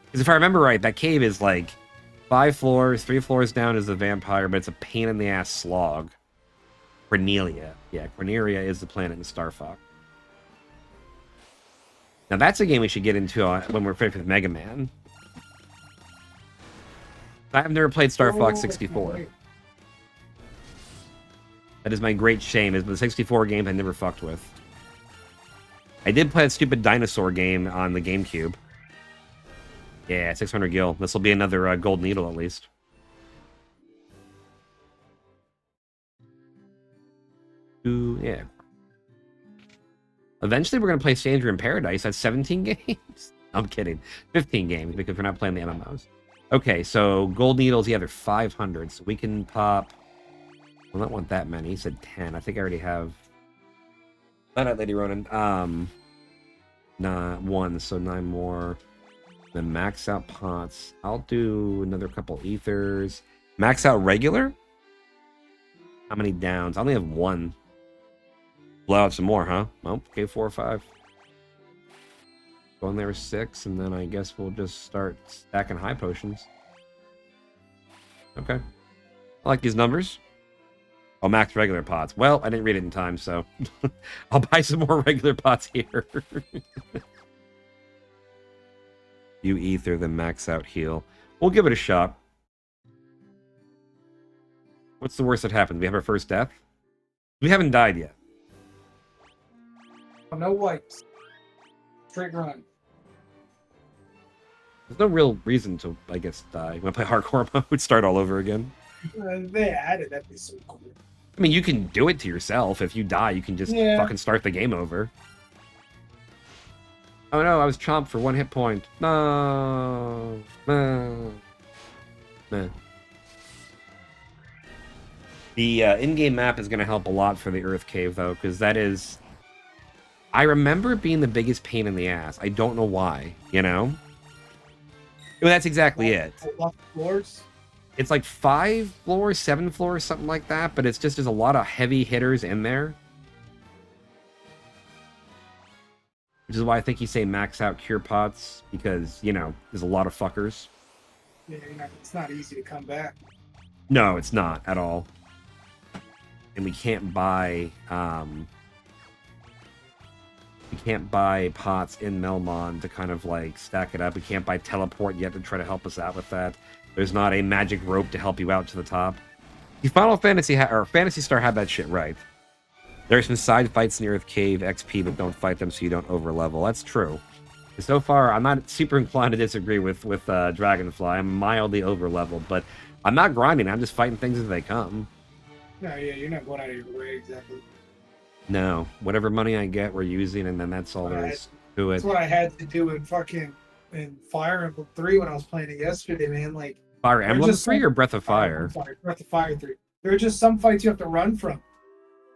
Because if I remember right, that cave is like 5 floors, 3 floors down is the vampire, but it's a pain in the ass slog. Cornelia. Yeah, Cornelia is the planet in Star Fox. Now that's a game we should get into when we're finished with Mega Man. I've never played Star Fox 64. That is my great shame, is the 64 games I never fucked with. I did play that stupid dinosaur game on the GameCube. Yeah, 600 gil. This will be another gold needle, at least. Ooh, yeah. Eventually, we're going to play Stranger in Paradise. That's 17 games. I'm kidding. 15 games, because we're not playing the MMOs. Okay, so gold needles, yeah, they're 500. So we can pop... Well, not want that many. He said 10. I think I already have... Not Lady Ronan. 1, so 9 more. Then max out pots. I'll do another couple ethers. Max out regular? How many downs? I only have 1. Blow out some more, huh? Well, okay, 4 or 5. Go in there with 6, and then I guess we'll just start stacking high potions. Okay. I like these numbers. Oh, max regular pots. Well, I didn't read it in time, so I'll buy some more regular pots here. You ether, then max out heal. We'll give it a shot. What's the worst that happened? We have our first death? We haven't died yet. No wipes. Straight run. There's no real reason to, I guess, die. You want to play hardcore mode, start all over again. They added that'd be so cool. I mean, you can do it to yourself. If you die, you can just fucking start the game over. Oh no, I was chomped for 1 hit point. No. No. No. The in-game map is going to help a lot for the Earth Cave, though, because that is... I remember it being the biggest pain in the ass. I don't know why, you know? Well, that's exactly it. Floors? It's like 5 floors, 7 floors, something like that, but it's just there's a lot of heavy hitters in there. Which is why I think you say max out cure pots, because, you know, there's a lot of fuckers. Yeah, it's not easy to come back. No, it's not at all. And we can't buy pots in Melmon to kind of like stack it up. We can't buy teleport yet to try to help us out with that. There's not a magic rope to help you out to the top. The Final Fantasy or Phantasy Star had that shit right. There's some side fights in the Earth Cave XP, but don't fight them so you don't overlevel. That's true. So far, I'm not super inclined to disagree with Dragonfly. I'm mildly overleveled, but I'm not grinding. I'm just fighting things as they come. No, yeah, you're not going out of your way exactly. No, whatever money I get, we're using, and then that's all there is to it. That's what I had to do in Fire Emblem 3 when I was playing it yesterday, man. Like Fire Emblem 3 or Breath of Fire? Breath of Fire 3. There are just some fights you have to run from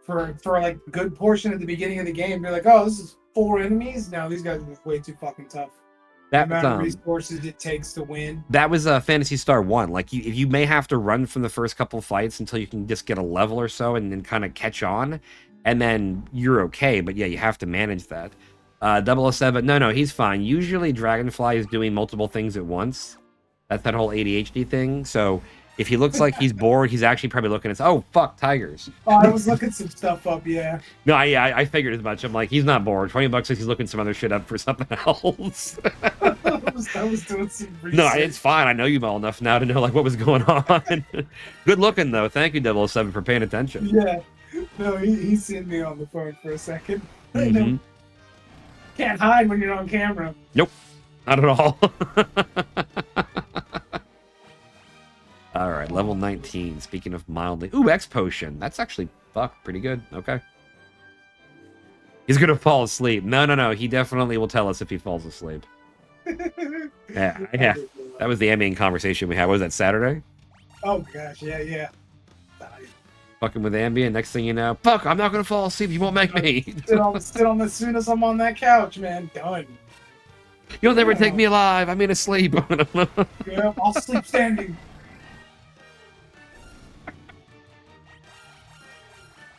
for like a good portion at the beginning of the game. You're like, oh, this is 4 enemies. Now these guys are way too fucking tough. That the amount of resources it takes to win. That was Phantasy Star 1. Like, you may have to run from the first couple fights until you can just get a level or so and then kind of catch on, and then you're okay. But yeah, you have to manage that. 007, no, he's fine. Usually Dragonfly is doing multiple things at once. That's that whole ADHD thing. So if he looks like he's bored, he's actually probably looking at, oh, fuck, tigers. Oh, I was looking some stuff up, yeah. No, I figured as much. I'm like, he's not bored. $20 if he's looking some other shit up for something else. I was doing some research. No, it's fine. I know you well enough now to know like what was going on. Good looking, though. Thank you, 007, for paying attention. Yeah. No, he's seen me on the phone for a second. Mm-hmm. Can't hide when you're on camera. Nope. Not at all. All right, level 19. Speaking of mildly... Ooh, X Potion. That's actually, pretty good. Okay. He's going to fall asleep. No. He definitely will tell us if he falls asleep. Yeah. That was the ambient conversation we had. What was that, Saturday? Oh, gosh. Yeah. Fucking with ambient. Next thing you know, fuck, I'm not going to fall asleep. You won't make me. sit on as soon as I'm on that couch, man. Done. You'll never take me alive. I'm in a sleep. Yeah, I'll sleep standing.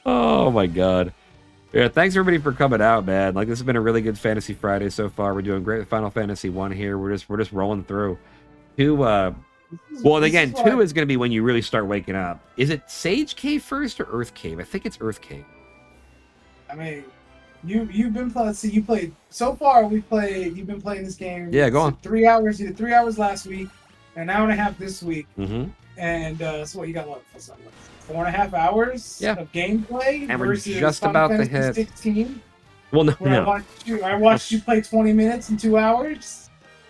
Oh my god. Yeah, thanks everybody for coming out, man. Like, this has been a really good Fantasy Friday so far. We're doing great with Final Fantasy 1 here. We're just rolling through. 2 well, again, 2 is going to be when you really start waking up. Is it Sage Cave first or Earth Cave? I think it's Earth Cave. I mean, you've been playing. See, you played so far. You've been playing this game. Yeah, go on. 3 hours. You did 3 hours last week, an hour and a half this week. Mm-hmm. And so what you got? What, 4.5 hours of gameplay? And we're versus just Final about to Fantasy hit 16. Well, no. I watched you play 20 minutes in 2 hours.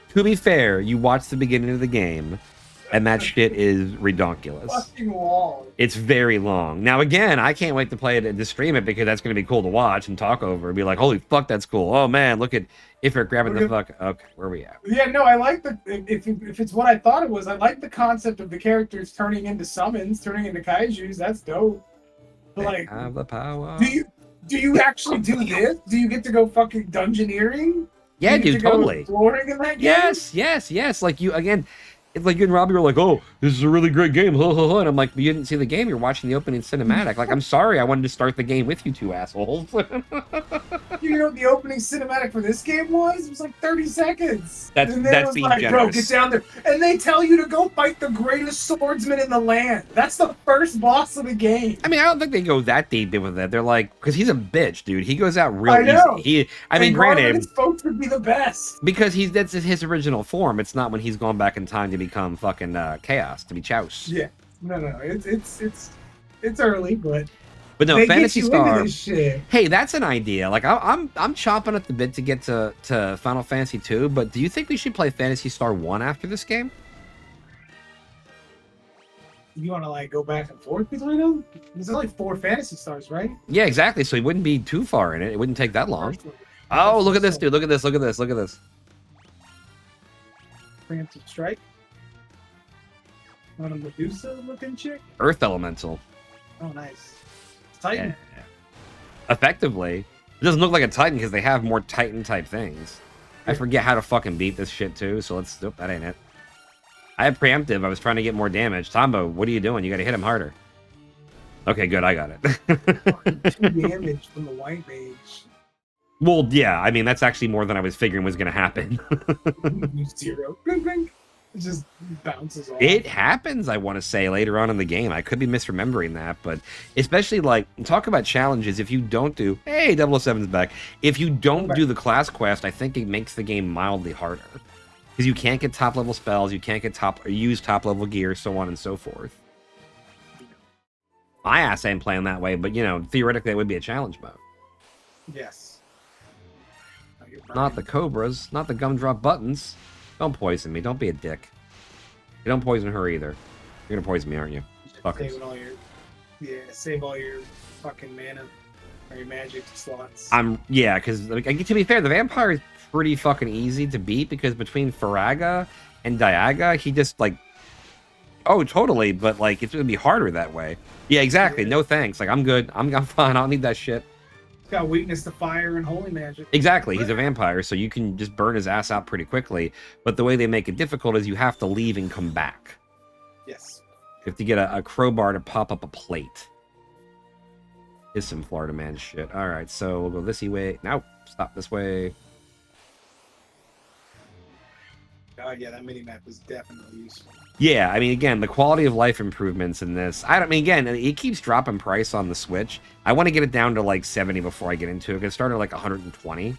To be fair, you watched the beginning of the game, and that shit is redonkulous. Fucking long. It's very long. Now, again, I can't wait to play it and to stream it because that's going to be cool to watch and talk over and be like, holy fuck, that's cool. Oh, man, look at Ifrit grabbing the fuck. Okay, where are we at? Yeah, no, I like if it's what I thought it was, I like the concept of the characters turning into summons, turning into kaijus. That's dope. But like, have the power. Do you actually do this? Do you get to go fucking dungeoneering? Yeah, dude, totally. Exploring in that game? Yes. Like, you, again, it's like you and Robbie were like, oh, this is a really great game. And I'm like, you didn't see the game. You're watching the opening cinematic. Like, I'm sorry. I wanted to start the game with you two assholes. You know what the opening cinematic for this game was? It was like 30 seconds. That's being like, generous. Bro, get down there. And they tell you to go fight the greatest swordsman in the land. That's the first boss of the game. I mean, I don't think they go that deep with it. They're like, because he's a bitch, dude. He goes out real easy. I mean, granted, it's supposed to be the best. Because that's his original form. It's not when he's gone back in time to become fucking chaos, to be Chouse. Yeah. No. It's early, but But no, They Fantasy get you into Star. this shit. Hey, that's an idea. Like I'm chomping at the bit to get to Final Fantasy 2, but do you think we should play Fantasy Star 1 after this game? You want to like go back and forth between them? There's only 4 Fantasy Stars, right? Yeah, exactly. So he wouldn't be too far in it. It wouldn't take that long. Oh, look at this, dude. Look at this. Look at this. Look at this. Preemptive strike. What a Medusa looking chick? Earth Elemental. Oh, nice. Titan. Yeah. Effectively. It doesn't look like a Titan because they have more Titan type things. I forget how to fucking beat this shit too, so let's... Nope, that ain't it. I had preemptive. I was trying to get more damage. Tombo, what are you doing? You gotta hit him harder. Okay, good. I got it. 2 damage from the white mage. Well, yeah. I mean, that's actually more than I was figuring was gonna happen. 0. Blink, blink. It just bounces off. It happens, I want to say, later on in the game. I could be misremembering that, but especially, like, talk about challenges. If you don't do... Hey, 007's back. If you don't do the class quest, I think it makes the game mildly harder. Because you can't get top-level spells, you can't get top... or use top-level gear, so on and so forth. My ass ain't playing that way, but, you know, theoretically, it would be a challenge mode. Yes. Not the cobras, not the gumdrop buttons. Don't poison me. Don't be a dick. You don't poison her either. You're gonna poison me, aren't you? Fuckers. Save all your fucking mana or your magic slots. Yeah, because like, to be fair, the vampire is pretty fucking easy to beat because between Faraga and Diaga, he just like, oh, totally, but like it's gonna be harder that way. Yeah, exactly. No thanks. Like I'm good. I'm fine. I don't need that shit. Got weakness to fire and holy magic. Exactly, he's a vampire, so you can just burn his ass out pretty quickly. But the way they make it difficult is you have to leave and come back. Yes. You have to get a crowbar to pop up a plate. Is some Florida man shit. All right, so we'll go this way. Now, stop this way. Oh yeah, that mini map was definitely useful. Yeah, I mean, again, the quality of life improvements in this. I mean, again, it keeps dropping price on the Switch. I want to get it down to like 70 before I get into it. It started at like 120.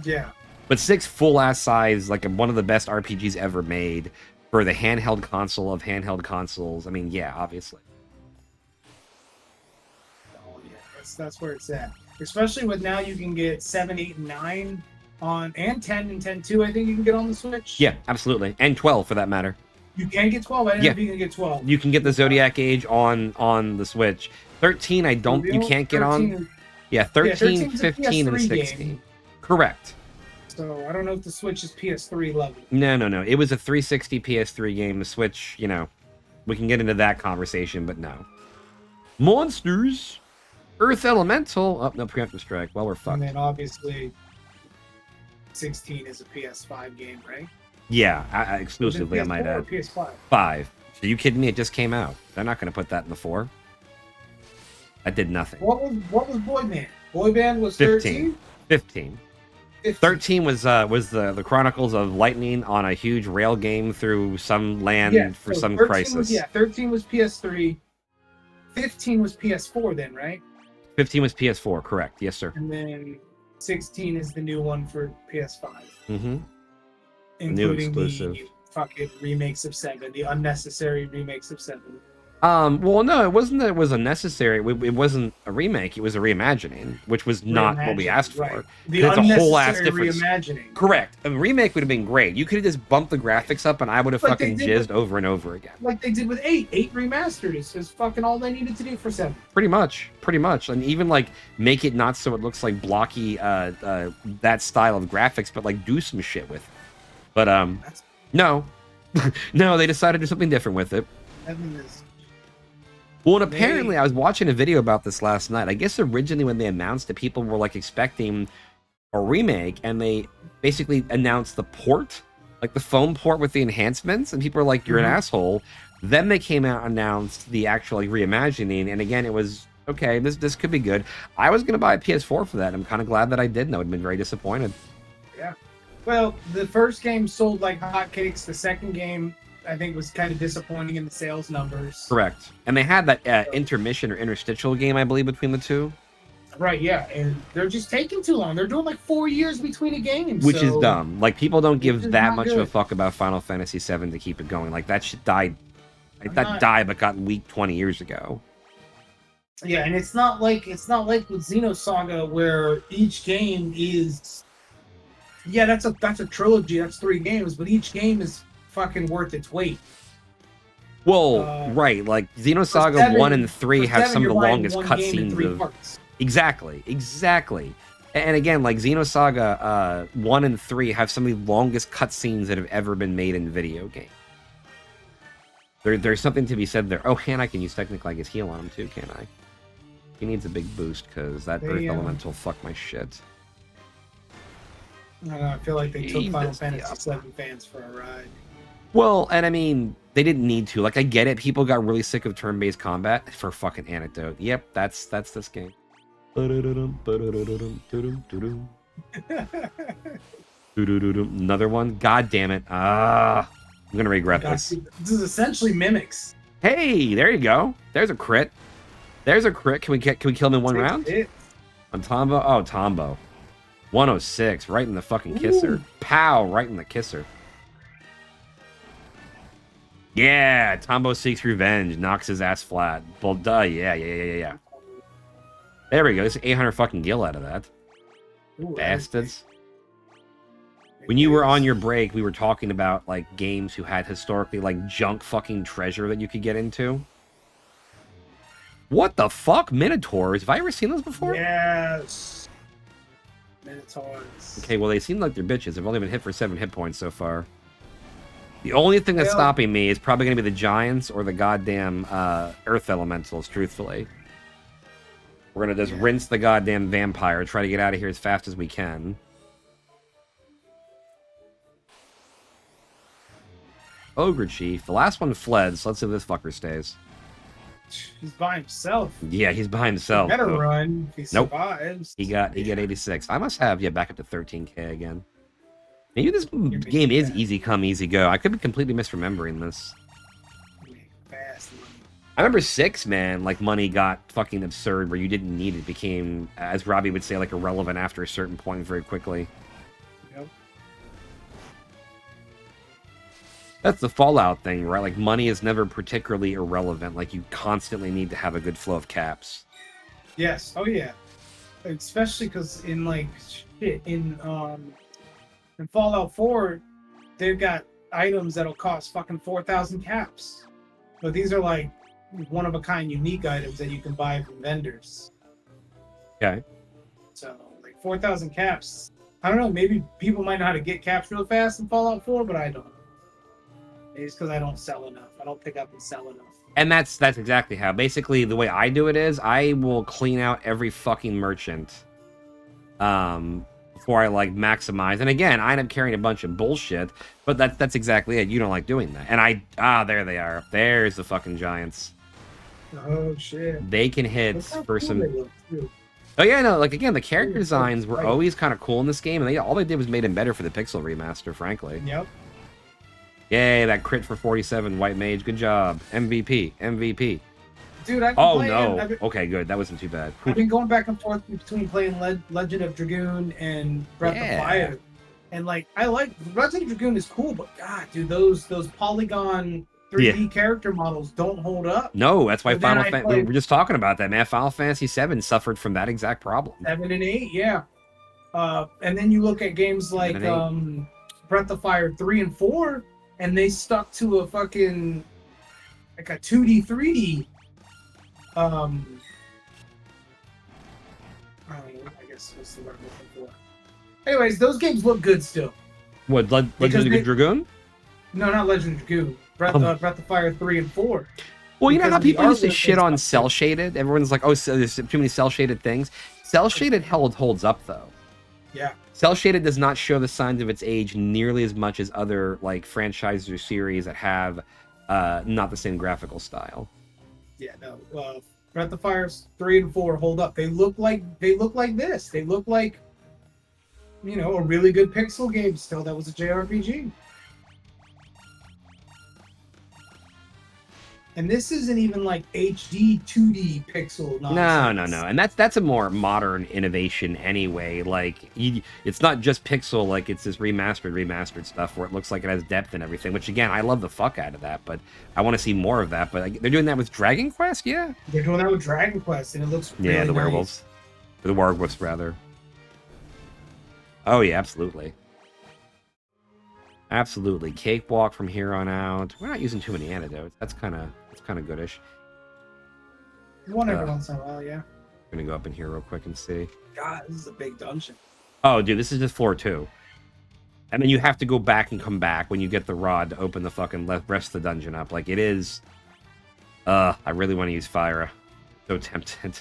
Yeah. But 6 full-ass size, like one of the best RPGs ever made for the handheld console of handheld consoles. I mean, yeah, obviously. Oh yeah, that's where it's at. Especially with now you can get 7, 8, and 9 on, and 10 and 10 too. I think you can get on the Switch. Yeah, absolutely, and 12 for that matter. You can get 12. I didn't know if you can get 12. You can get the Zodiac Age on the Switch. 13, I don't. You can't get on. Yeah, 13, 15, and 16. Game. Correct. So I don't know if the Switch is PS3 level. No. It was a 360 PS3 game. The Switch, you know, we can get into that conversation, but no. Monsters, Earth Elemental. Oh no, preemptive strike. Well, we're fucked. And then obviously, 16 is a PS5 game, right? Yeah, exclusively, I might add. PS5? 5. Are you kidding me? It just came out. They're not going to put that in the 4. That did nothing. What was Boy Band? Boy Band was 13? 15. 13 was the Chronicles of Lightning on a huge rail game through some land for some crisis. 13 was PS3. 15 was PS4 then, right? 15 was PS4, correct. Yes, sir. And then 16 is the new one for PS5. Mm-hmm. Including the fucking remakes of 7, the unnecessary remakes of 7. Well, no, it wasn't that it was unnecessary. It wasn't a remake. It was a reimagining, which was not what we asked for. The it's unnecessary a whole ass difference. reimagining. Correct. A remake would have been great. You could have just bumped the graphics up, and I would have fucking jizzed over and over again. Like they did with 8. 8 remastered is fucking all they needed to do for 7. Pretty much. And even like make it not so it looks like blocky that style of graphics, but like do some shit with it. But no. No, they decided to do something different with it. Well, and apparently I was watching a video about this last night. I guess originally when they announced it, people were like expecting a remake, and they basically announced the port, like the phone port with the enhancements, and people were like, you're an asshole. Then they came out and announced the actual like, reimagining, and again, it was, okay, this could be good. I was going to buy a PS4 for that. I'm kind of glad that I didn't. I would have been very disappointed. Yeah. Well, the first game sold like hotcakes. The second game, I think, was kind of disappointing in the sales numbers. Correct. And they had that intermission or interstitial game, I believe, between the two. Right, yeah. And they're just taking too long. They're doing like 4 years between a game. Which is dumb. Like, people don't give that much of a fuck about Final Fantasy VII to keep it going. Like, that shit died. Like, that died but got leaked 20 years ago. Yeah, and it's not like with Xenosaga where each game is. Yeah, that's a trilogy. That's 3 games, but each game is fucking worth its weight. Well, right, like Xenosaga 1 and 3 have some of the longest cutscenes of parts. Exactly. And again, like Xenosaga 1 and 3 have some of the longest cutscenes that have ever been made in video game. There's something to be said there. Oh, and I can use technically, I guess, heal on him too, can I? He needs a big boost because that Earth Elemental fucked my shit. I feel like they took Final Fantasy VII fans for a ride. Well, and I mean, they didn't need to. Like, I get it. People got really sick of turn-based combat for fucking Anecdote. Yep, that's this game. Another one? God damn it. I'm gonna regret this. This is essentially Mimics. Hey, there you go. There's a crit. There's a crit. Can we kill him in one round? On Tombo? Oh, Tombo. 106, right in the fucking kisser. Ooh. Pow, right in the kisser. Yeah, Tombo seeks revenge, knocks his ass flat. Well, duh, yeah. There we go. There's 800 fucking gil out of that. Ooh, bastards. When you were on your break, we were talking about, like, games who had historically, like, junk fucking treasure that you could get into. What the fuck? Minotaurs? Have I ever seen those before? Yes. Minotaurs. Okay, well, they seem like they're bitches. They've only been hit for 7 hit points so far. The only thing that's stopping me is probably going to be the Giants or the goddamn Earth Elementals, truthfully. We're going to just rinse the goddamn Vampire, try to get out of here as fast as we can. Ogre Chief. The last one fled, so let's see if this fucker stays. He's by himself. Yeah, he's by himself. He better run if he survives. He got 86. I must have back up to 13k again. Maybe this game is easy come, easy go. I could be completely misremembering this. I remember 6, man, like money got fucking absurd where you didn't need it. It became, as Robbie would say, like irrelevant after a certain point very quickly. Yep. That's the Fallout thing, right? Like money is never particularly irrelevant. Like you constantly need to have a good flow of caps. Yes. Oh yeah. Especially because in like shit in Fallout 4, they've got items that'll cost fucking 4,000 caps. But these are like one-of-a-kind unique items that you can buy from vendors. Okay. So, like 4,000 caps. I don't know, maybe people might know how to get caps real fast in Fallout 4, but I don't. Maybe it's because I don't sell enough. I don't pick up and sell enough. And that's exactly how. Basically, the way I do it is I will clean out every fucking merchant. Before I like maximize, and again, I end up carrying a bunch of bullshit, but that's exactly it. You don't like doing that, and there they are. There's the fucking Giants. Oh shit! They can hit for some. Oh yeah, no, like again, the character designs were always kind of cool in this game, and all they did was made them better for the Pixel remaster, frankly. Yep. Yay, that crit for 47, White Mage, good job, MVP. Dude, I've been playing, okay, good. That wasn't too bad. I've been going back and forth between playing Legend of Dragoon and Breath of Fire, and like I like Legend of Dragoon is cool, but God, dude, those polygon 3D character models don't hold up. No, that's why we were just talking about that, man. Final Fantasy VII suffered from that exact problem. 7 and 8, yeah. And then you look at games like Breath of Fire 3 and 4, and they stuck to a fucking like a 2D, 3D. I don't know, I guess what's the word I'm looking for. Anyways, those games look good still. What, Legend of Dragoon? No, not Legend of Dragoon. Breath of Fire 3 and 4. Well, you know how people used to shit on cell shaded? Everyone's like, oh, so there's too many cell shaded things. Cell shaded holds up though. Yeah. Cell shaded does not show the signs of its age nearly as much as other like franchises or series that have not the same graphical style. Yeah, no. Breath of Fire 3 and 4 hold up. They look like this. They look like, you know, a really good pixel game still that was a JRPG. And this isn't even like HD 2D pixel nonsense. No. And that's a more modern innovation anyway. Like, it's not just pixel, like it's this remastered stuff where it looks like it has depth and everything, which again, I love the fuck out of that, but I want to see more of that. But like, they're doing that with Dragon Quest, yeah? They're doing that with Dragon Quest, and it looks really Yeah, the nice. werewolves. The werewolves, rather. Oh, yeah, absolutely. Absolutely. Cakewalk from here on out. We're not using too many antidotes. That's kind of goodish. One every once in a while, yeah. I'm going to go up in here real quick and see. God, this is a big dungeon. Oh, dude, this is just floor 2. And then you have to go back and come back when you get the rod to open the fucking rest of the dungeon up. Like, it is... I really want to use Fyra. So tempted.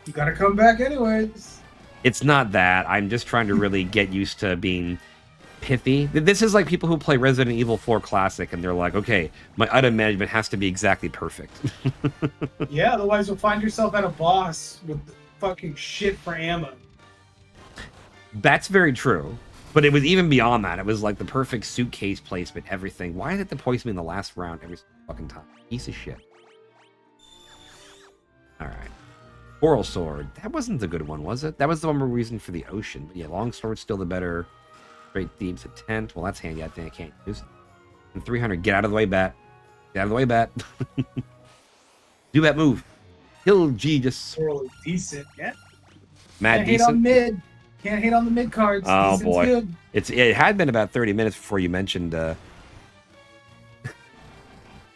You gotta come back anyways. It's not that. I'm just trying to really get used to being pithy. This is like people who play Resident Evil 4 Classic and they're like, okay, my item management has to be exactly perfect. Yeah, otherwise you'll find yourself at a boss with fucking shit for ammo. That's very true. But it was even beyond that. It was like the perfect suitcase placement, everything. Why did it poison me in the last round every fucking time? Piece of shit. Alright. Coral Sword. That wasn't the good one, was it? That was the one we're using for the ocean. But yeah, Long Sword's still the better. Great Thieves at 10. Well, that's handy. I think I can't use. And 300. Get out of the way, Bat. Get out of the way, Bat. Do that move. Kill G just... Really decent, yeah. Mad Can't decent. hate on mid. Can't hate on the mid cards. Oh, Decent's boy. Good. It had been about 30 minutes before you mentioned...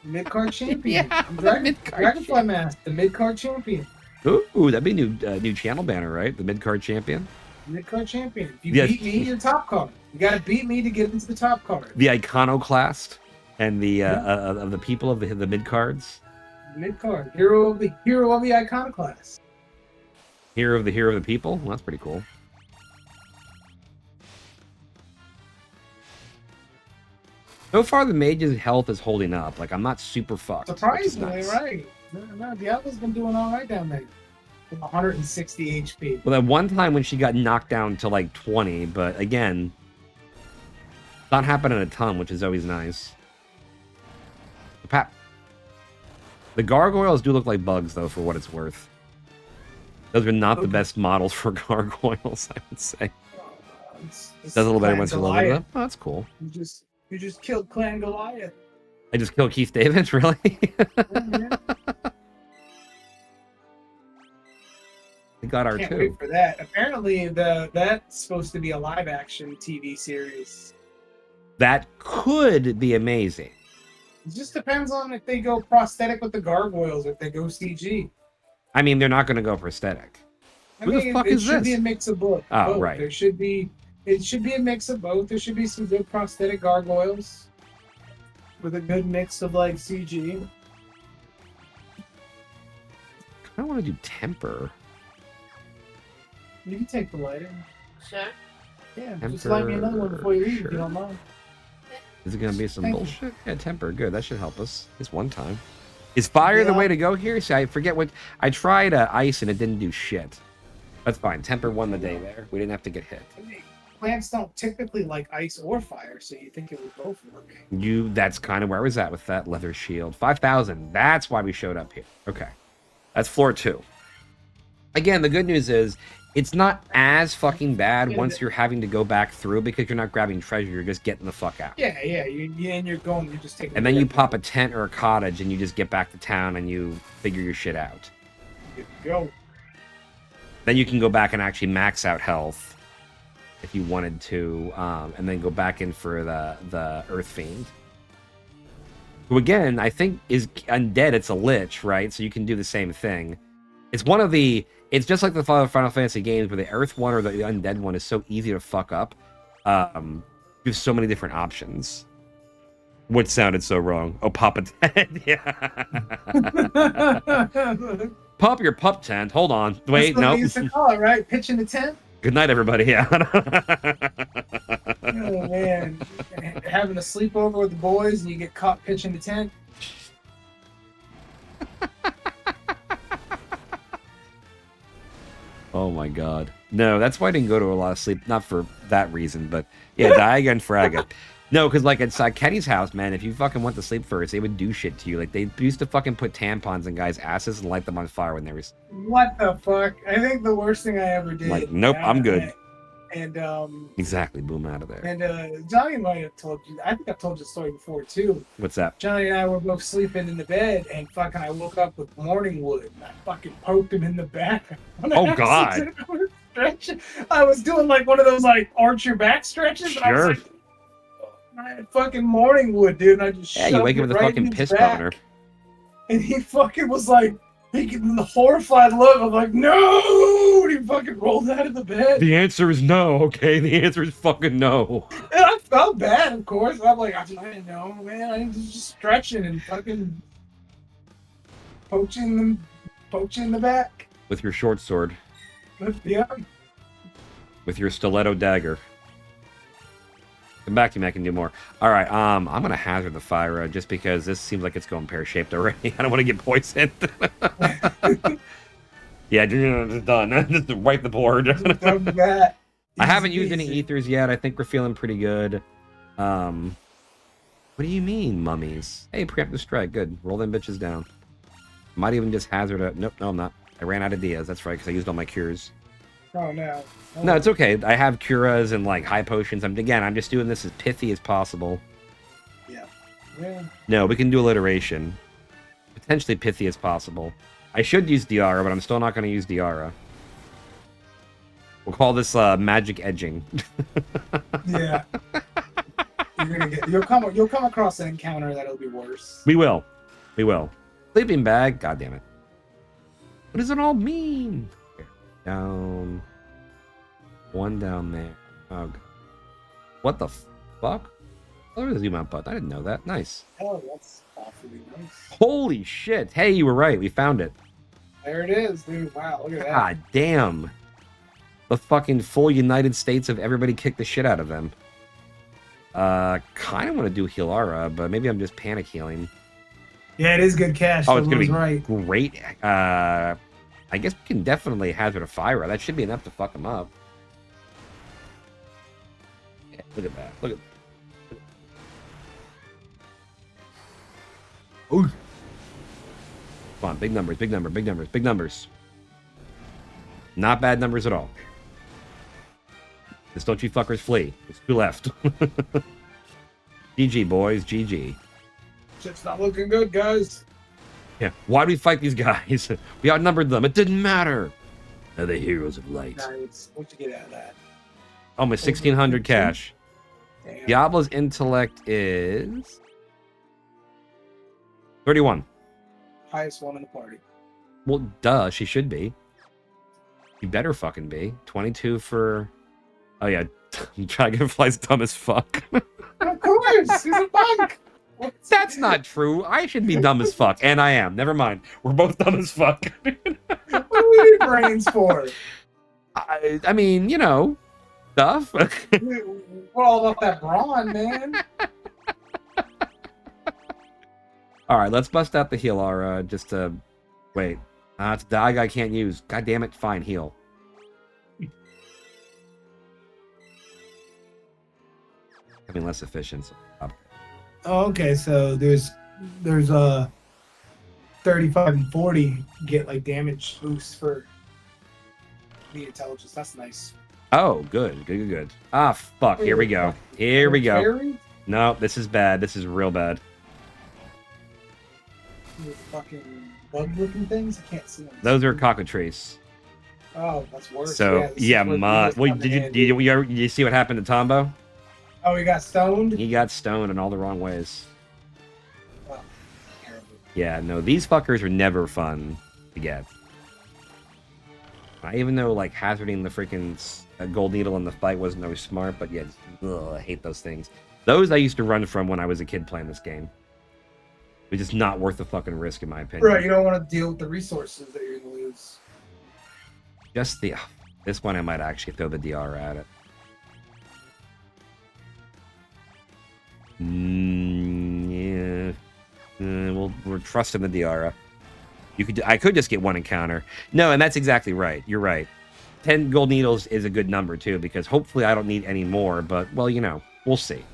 Mid card champion. Yeah, Dragonfly Mask, the mid card champion. Ooh, that'd be new channel banner, right? The mid-card champion. Mid card champion. If you Yes. beat me, you're top card. You gotta beat me to get into the top card. The iconoclast and the of the people of the mid cards. Mid card. Hero of the iconoclast. Hero of the people. Well, that's pretty cool. So far, the mage's health is holding up. Like, I'm not super fucked. which is Surprisingly, nice. right. No, Diablo's been doing all right down there. 160 HP. Well, that one time when she got knocked down to like 20, but again, not happening a ton, which is always nice. The gargoyles do look like bugs, though, for what it's worth. Those are not the best models for gargoyles, I would say. Does a little better once you level it up. Oh, that's cool. You just killed Clan Goliath. I just killed Keith David, really? Yeah. We got Can't R2. wait for that. Apparently, that's supposed to be a live action TV series. That could be amazing. It just depends on if they go prosthetic with the gargoyles or if they go CG. I mean, they're not going to go prosthetic. Who the fuck it is should this? be a mix of both. Oh, right. It should be a mix of both. There should be some good prosthetic gargoyles with a good mix of like CG. I want to do temper. You can take the lighter. Sure. Yeah, just light me another one before you leave if you don't mind. Is it going to be some Thank you. bullshit? Yeah, temper. Good. That should help us. Just one time. Is fire the Yeah. way to go here? See, I forget what... I tried ice and it didn't do shit. That's fine. Temper won the day there. We didn't have to get hit. I mean, plants don't typically like ice or fire, so you think it would both work. That's kind of where I was at with that leather shield. 5,000. That's why we showed up here. Okay. That's floor 2. Again, the good news is it's not as fucking bad once you're having to go back through because you're not grabbing treasure. You're just getting the fuck out. Yeah. You're just taking. And then you pop a tent or a cottage and you just get back to town and you figure your shit out. Good to go. Then you can go back and actually max out health if you wanted to, and then go back in for the Earth Fiend. Who again, I think is undead. It's a lich, right? So you can do the same thing. It's one of the... It's just like the Final Fantasy games where the Earth one or the Undead one is so easy to fuck up. You have so many different options. What sounded so wrong? Oh, pop a tent. Yeah. Pop your pup tent. Hold on. Wait, That's what no. they used to call it, right? Pitching the tent. Good night, everybody. Yeah. Oh man, having a sleepover with the boys and you get caught pitching the tent. Oh my god. No, that's why I didn't go to a lot of sleep. Not for that reason, but yeah, Diaga and Fraga. No, because like at Kenny's house, man, if you fucking went to sleep first, they would do shit to you. Like they used to fucking put tampons in guys' asses and light them on fire when they were. What the fuck? I think the worst thing I ever did. Like, nope, I'm good. And Exactly, boom out of there. And Johnny might have told you. I think I've told you the story before too. What's that? Johnny and I were both sleeping in the bed, and fucking I woke up with morning wood, and I fucking poked him in the back. Oh God! I was doing like one of those like arch your back stretches. Sure. And I was like, I had fucking morning wood, dude. And I just you wake up with a fucking piss boner. And he fucking was like, he gave me the horrified look. I'm like, no! And he fucking rolled out of the bed. The answer is no, okay? The answer is fucking no. And I felt bad, of course. I'm like, I didn't know, man. I was just stretching and fucking poaching in the back. With your short sword. Yeah. With your stiletto dagger. Come back to me, I can do more. Alright, I'm gonna hazard the fire just because this seems like it's going pear-shaped already. I don't want to get poisoned. Yeah, just done. Just wipe the board. That. I haven't used any ethers yet. I think we're feeling pretty good. What do you mean, mummies? Hey, preemptive strike. Good. Roll them bitches down. Might even just hazard a... Nope, no, I'm not. I ran out of Diaz. That's right, because I used all my cures. Oh, no. Oh. No, it's okay. I have curas and, like, high potions. I'm just doing this as pithy as possible. Yeah. Yeah. No, we can do alliteration. Potentially pithy as possible. I should use Diara, but I'm still not going to use Diara. We'll call this magic edging. Yeah. You'll come across an encounter that'll be worse. We will. We will. Sleeping bag. God damn it. What does it all mean? Here. Down. One down there. Oh, God. What the fuck? Oh, there's a zoom out button. I didn't know that. Nice. Oh, that's awfully nice. Holy shit. Hey, you were right. We found it. There it is, dude. Wow, look at that. God damn. The fucking full United States of everybody kicked the shit out of them. Kind of want to do Healara, but maybe I'm just panic healing. Yeah, it is good cash. Oh, it's going to be right. great. I guess we can definitely hazard a fire. That should be enough to fuck them up. Yeah, look at that. Look at Oh. Come on, big numbers, big numbers, big numbers, big numbers. Not bad numbers at all. Just don't you fuckers flee. There's two left. GG, boys. GG. Shit's not looking good, guys. Yeah. Why do we fight these guys? We outnumbered them. It didn't matter. They're the heroes of light. Nice. What'd you get out of that? Almost 1,600 cash. Damn. Diablo's intellect is 31. Highest one in the party. Well, duh, she should be. You better fucking be. 22 for... Oh, yeah. Dragonfly's dumb as fuck. Of course! He's a punk! That's not true. I should be dumb as fuck. And I am. Never mind. We're both dumb as fuck. What do we need brains for? I mean, you know, stuff. We're all about that brawn, man. All right, let's bust out the Healara just to... Wait. It's a die I can't use. God damn it. Fine, heal. Having less efficiency. Oh, okay, so there's 35 and 40 get like damage boost for the intelligence. That's nice. Oh, good. Good, good, good. Ah, fuck. Here we go. Here we go. Fairy? No, this is bad. This is real bad. Those fucking bug-looking things? I can't see them. Those are cockatrice. Oh, that's worse. So, this is yeah, where well, these come did in you handy. see what happened to Tombo? Oh, he got stoned? He got stoned in all the wrong ways. Oh, terrible. Yeah, no, these fuckers are never fun to get. Even though, like, hazarding the freaking gold needle in the fight wasn't always smart, but yeah, I hate those things. Those I used to run from when I was a kid playing this game. It was just not worth the fucking risk, in my opinion. Right, you don't want to deal with the resources that you're going to lose. Just the... This one I might actually throw the DR at it. Yeah. We're trusting the Diara. I could just get one encounter. No, and that's exactly right. You're right. 10 gold needles is a good number too, because hopefully I don't need any more. But well, you know, we'll see.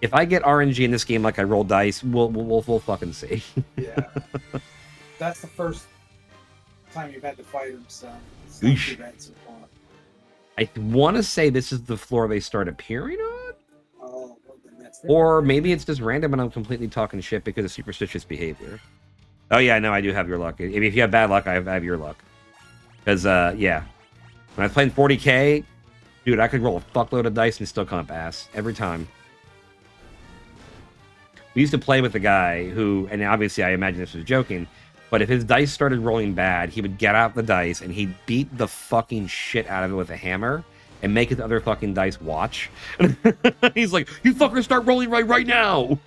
If I get RNG in this game like I roll dice, we'll fucking see. Yeah. That's the first time you've had to fight him, so it's not too bad so far. I want to say this is the floor they start appearing on. Oh, well, then that's it. Or maybe it's just random and I'm completely talking shit because of superstitious behavior. Oh yeah, no, I do have your luck. If you have bad luck, I have your luck. Because, yeah. When I was playing 40k, dude, I could roll a fuckload of dice and still come up ass. Every time. We used to play with a guy who, and obviously I imagine this was joking, but if his dice started rolling bad, he would get out the dice and he'd beat the fucking shit out of it with a hammer and make his other fucking dice watch. He's like, you fuckers start rolling right now!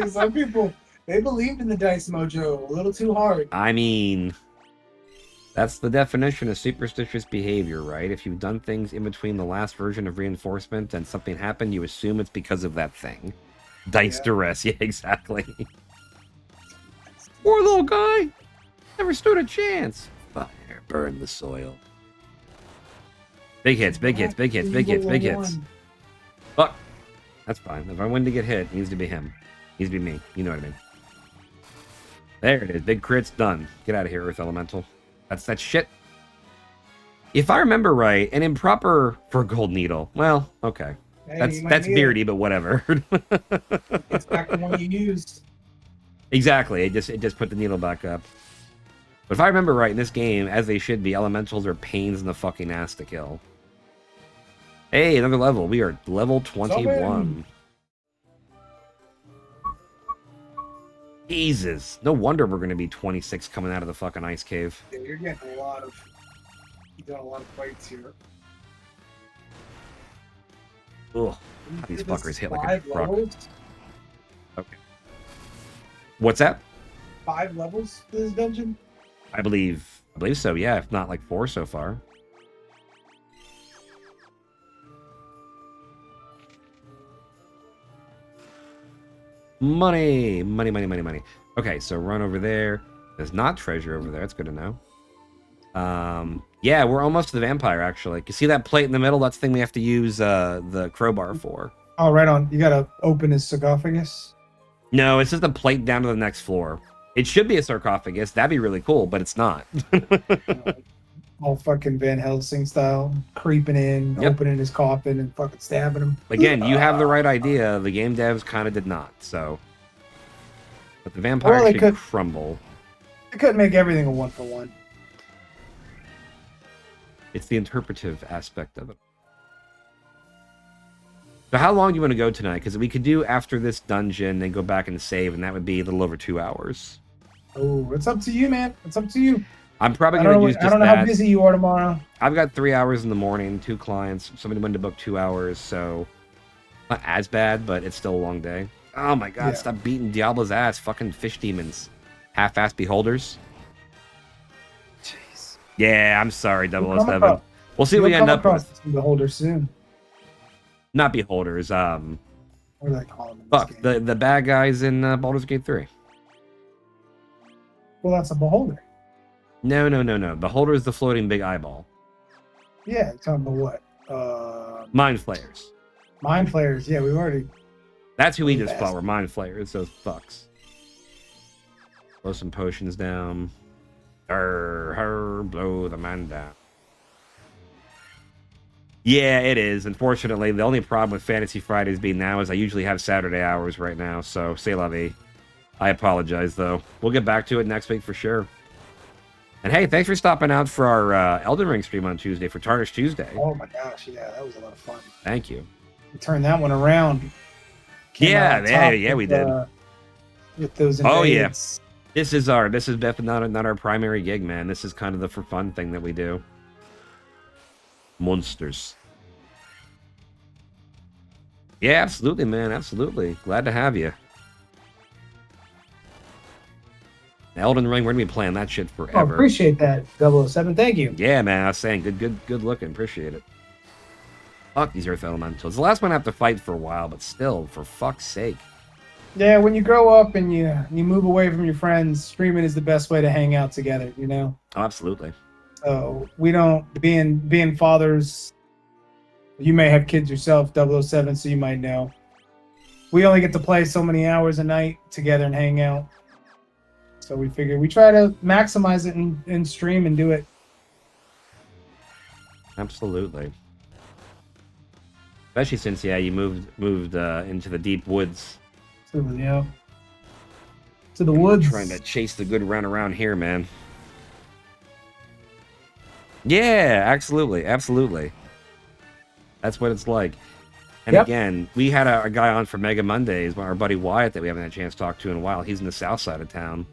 Some people, they believed in the dice mojo a little too hard. I mean, that's the definition of superstitious behavior, right? If you've done things in between the last version of reinforcement and something happened, you assume it's because of that thing. Dice duress, yeah, exactly. Poor little guy! Never stood a chance. Fire, burn the soil. Big hits, big hits, big hits, big hits, big hits. Fuck. That's fine. If I win to get hit, it needs to be him. It needs to be me. You know what I mean. There it is. Big crit's done. Get out of here, Earth Elemental. That's that shit. If I remember right, an improper for Gold Needle. Well, okay. Hey, That's beardy, but whatever. It's back to one you used. Exactly. It just put the needle back up. But if I remember right, in this game, as they should be, elementals are pains in the fucking ass to kill. Hey, another level. We are level 21. Jesus. No wonder we're going to be 26 coming out of the fucking ice cave. Yeah, you're getting a lot of... You've done a lot of fights here. Ugh. These fuckers hit like a 5 truck. levels? Okay. What's that? 5 levels to this dungeon? I believe so, yeah. If not like 4 so far. Money. Money, money, money, money. Okay, so run over there. There's not treasure over there. That's good to know. Yeah, we're almost to the vampire, actually. You see that plate in the middle? That's the thing we have to use the crowbar for. Oh, right on. You gotta open his sarcophagus? No, it's just a plate down to the next floor. It should be a sarcophagus. That'd be really cool, but it's not. All fucking Van Helsing style. Creeping in, opening his coffin, and fucking stabbing him. Again, you have the right idea. The game devs kind of did not, so... But the vampire Well, should crumble. They couldn't make everything a 1-for-1. It's the interpretive aspect of it. So how long do you want to go tonight? Because we could do after this dungeon and go back and save, and that would be a little over 2 hours. Oh, it's up to you, man. It's up to you. I'm probably going to use just that. I don't know how busy you are tomorrow. I've got 3 hours in the morning, 2 clients. Somebody wanted to book 2 hours, so not as bad, but it's still a long day. Oh my god, stop beating Diablo's ass. Fucking fish demons. Half-ass beholders. Jeez. Yeah, I'm sorry, 007. We'll see what we end up with. Beholders soon. Not beholders, What do they call them? fuck, the bad guys in Baldur's Gate 3. Well, that's a beholder. No. Beholder is the floating big eyeball. Yeah, talking about what? Mind flayers. Mind flayers. Yeah, we've already. That's who we just fought. Were mind flayers. Those fucks. Blow some potions down. Blow the man down. Yeah, it is. Unfortunately, the only problem with Fantasy Fridays being now is I usually have Saturday hours right now. So, c'est la vie. I apologize, though. We'll get back to it next week for sure. And hey, thanks for stopping out for our Elden Ring stream on Tuesday, for Tarnished Tuesday. Oh my gosh, yeah, that was a lot of fun. Thank you. We turned that one around. Yeah, we did. With those invades. Oh yeah, this is definitely not our primary gig, man. This is kind of the for fun thing that we do. Monsters. Yeah, absolutely, man. Absolutely. Glad to have you. Elden Ring, we're gonna be playing that shit forever. Oh, appreciate that, 007. Thank you. Yeah, man. I was saying, good looking. Appreciate it. Fuck these Earth Elementals. The last one I have to fight for a while, but still, for fuck's sake. Yeah, when you grow up and you move away from your friends, streaming is the best way to hang out together. You know. Oh, absolutely. So we don't being fathers You may have kids yourself, 007, so you might know. We only get to play so many hours a night together and hang out. So we figure we try to maximize it and stream and do it. Absolutely. Especially since, yeah, you moved into the deep woods. So, yeah. To the woods. Trying to chase the good run around here, man. Yeah, absolutely. Absolutely. That's what it's like. And again, we had a guy on for Mega Mondays, our buddy Wyatt, that we haven't had a chance to talk to in a while. He's in the south side of town.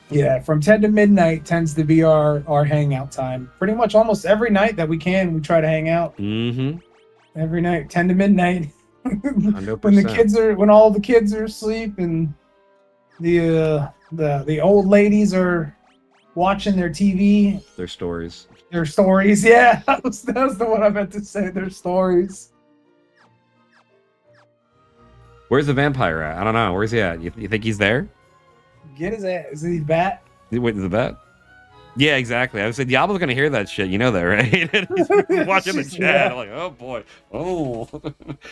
Yeah, from 10 to midnight tends to be our hangout time. Pretty much almost every night that we can, we try to hang out. Mm-hmm. Every night, 10 to midnight. 100%. When all the kids are asleep and the old ladies are watching their TV. Their stories. Their stories, yeah. That was the one I meant to say, their stories. Where's the vampire at? I don't know. Where's he at? You think he's there? Get his ass. Is he bat? Wait, is the bat? Yeah, exactly. I said Diablo's gonna hear that shit. You know that, right? He's watching the chat. Yeah. I'm like, oh boy. Oh,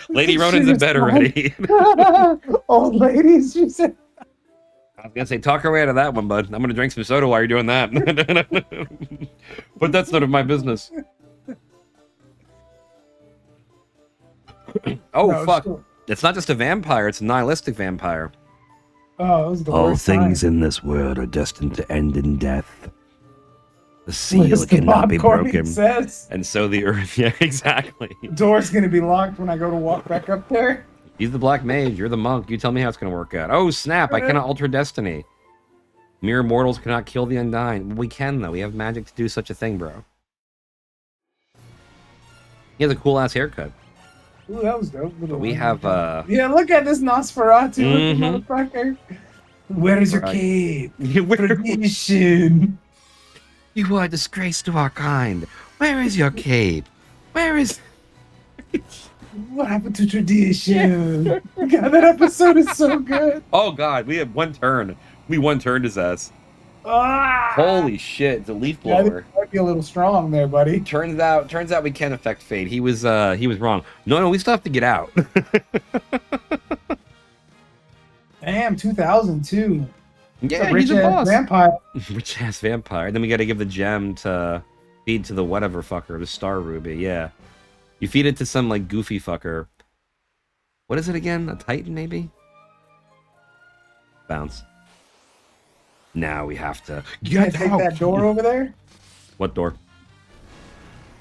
Lady Ronan's in bed already. Old ladies, she said. I was gonna say, talk her way out of that one, bud. I'm gonna drink some soda while you're doing that. But that's none of my business. Oh, No, fuck. cool. It's not just a vampire, it's a nihilistic vampire. Oh, it was the All worst things time. in this world are destined to end in death. The As seal the cannot be popcorn broken. says. And so the earth, yeah, exactly. Door's gonna be locked when I go to walk back up there. He's the black mage, you're the monk. You tell me how it's gonna work out. Oh, snap, I cannot alter destiny. Mere mortals cannot kill the undying. We can, though. We have magic to do such a thing, bro. He has a cool-ass haircut. Ooh, that was dope. But we have, Yeah, look at this Nosferatu looking Mhm. motherfucker. Where is your Right. cape? Where- Tradition. You are a disgrace to our kind. Where is your cape? Where is... What happened to tradition? God, that episode is so good. Oh, God, we have one turn. We one-turned his ass. Ah! Holy shit, it's a leaf Yeah, I think blower. you might be a little strong there, buddy. Turns out we can affect fate. He was wrong. No, we still have to get out. Damn, 2002. Yeah, Rich he's a ass boss. vampire. Rich ass vampire. Then we got to give the gem to feed to the whatever fucker, the star ruby. Yeah, you feed it to some like goofy fucker. What is it again? A titan maybe? Bounce. Now we have to You gotta take that door over there? What door?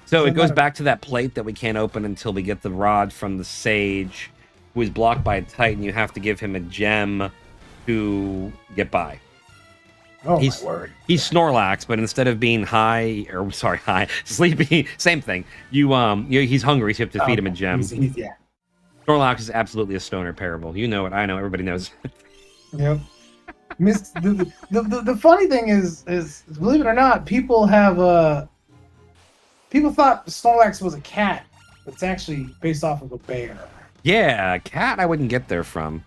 So it Doesn't goes matter. back to that plate that we can't open until we get the rod from the sage, who is blocked by a titan. You have to give him a gem to get by. Oh, He's- my word. He's Snorlax, but instead of being high, sleepy, same thing. He's hungry, so you have to feed him a gem. Yeah. Snorlax is absolutely a stoner parable. You know it, I know, everybody knows. Yep. The funny thing is believe it or not, people thought Snorlax was a cat, but it's actually based off of a bear. Yeah, cat I wouldn't get there from.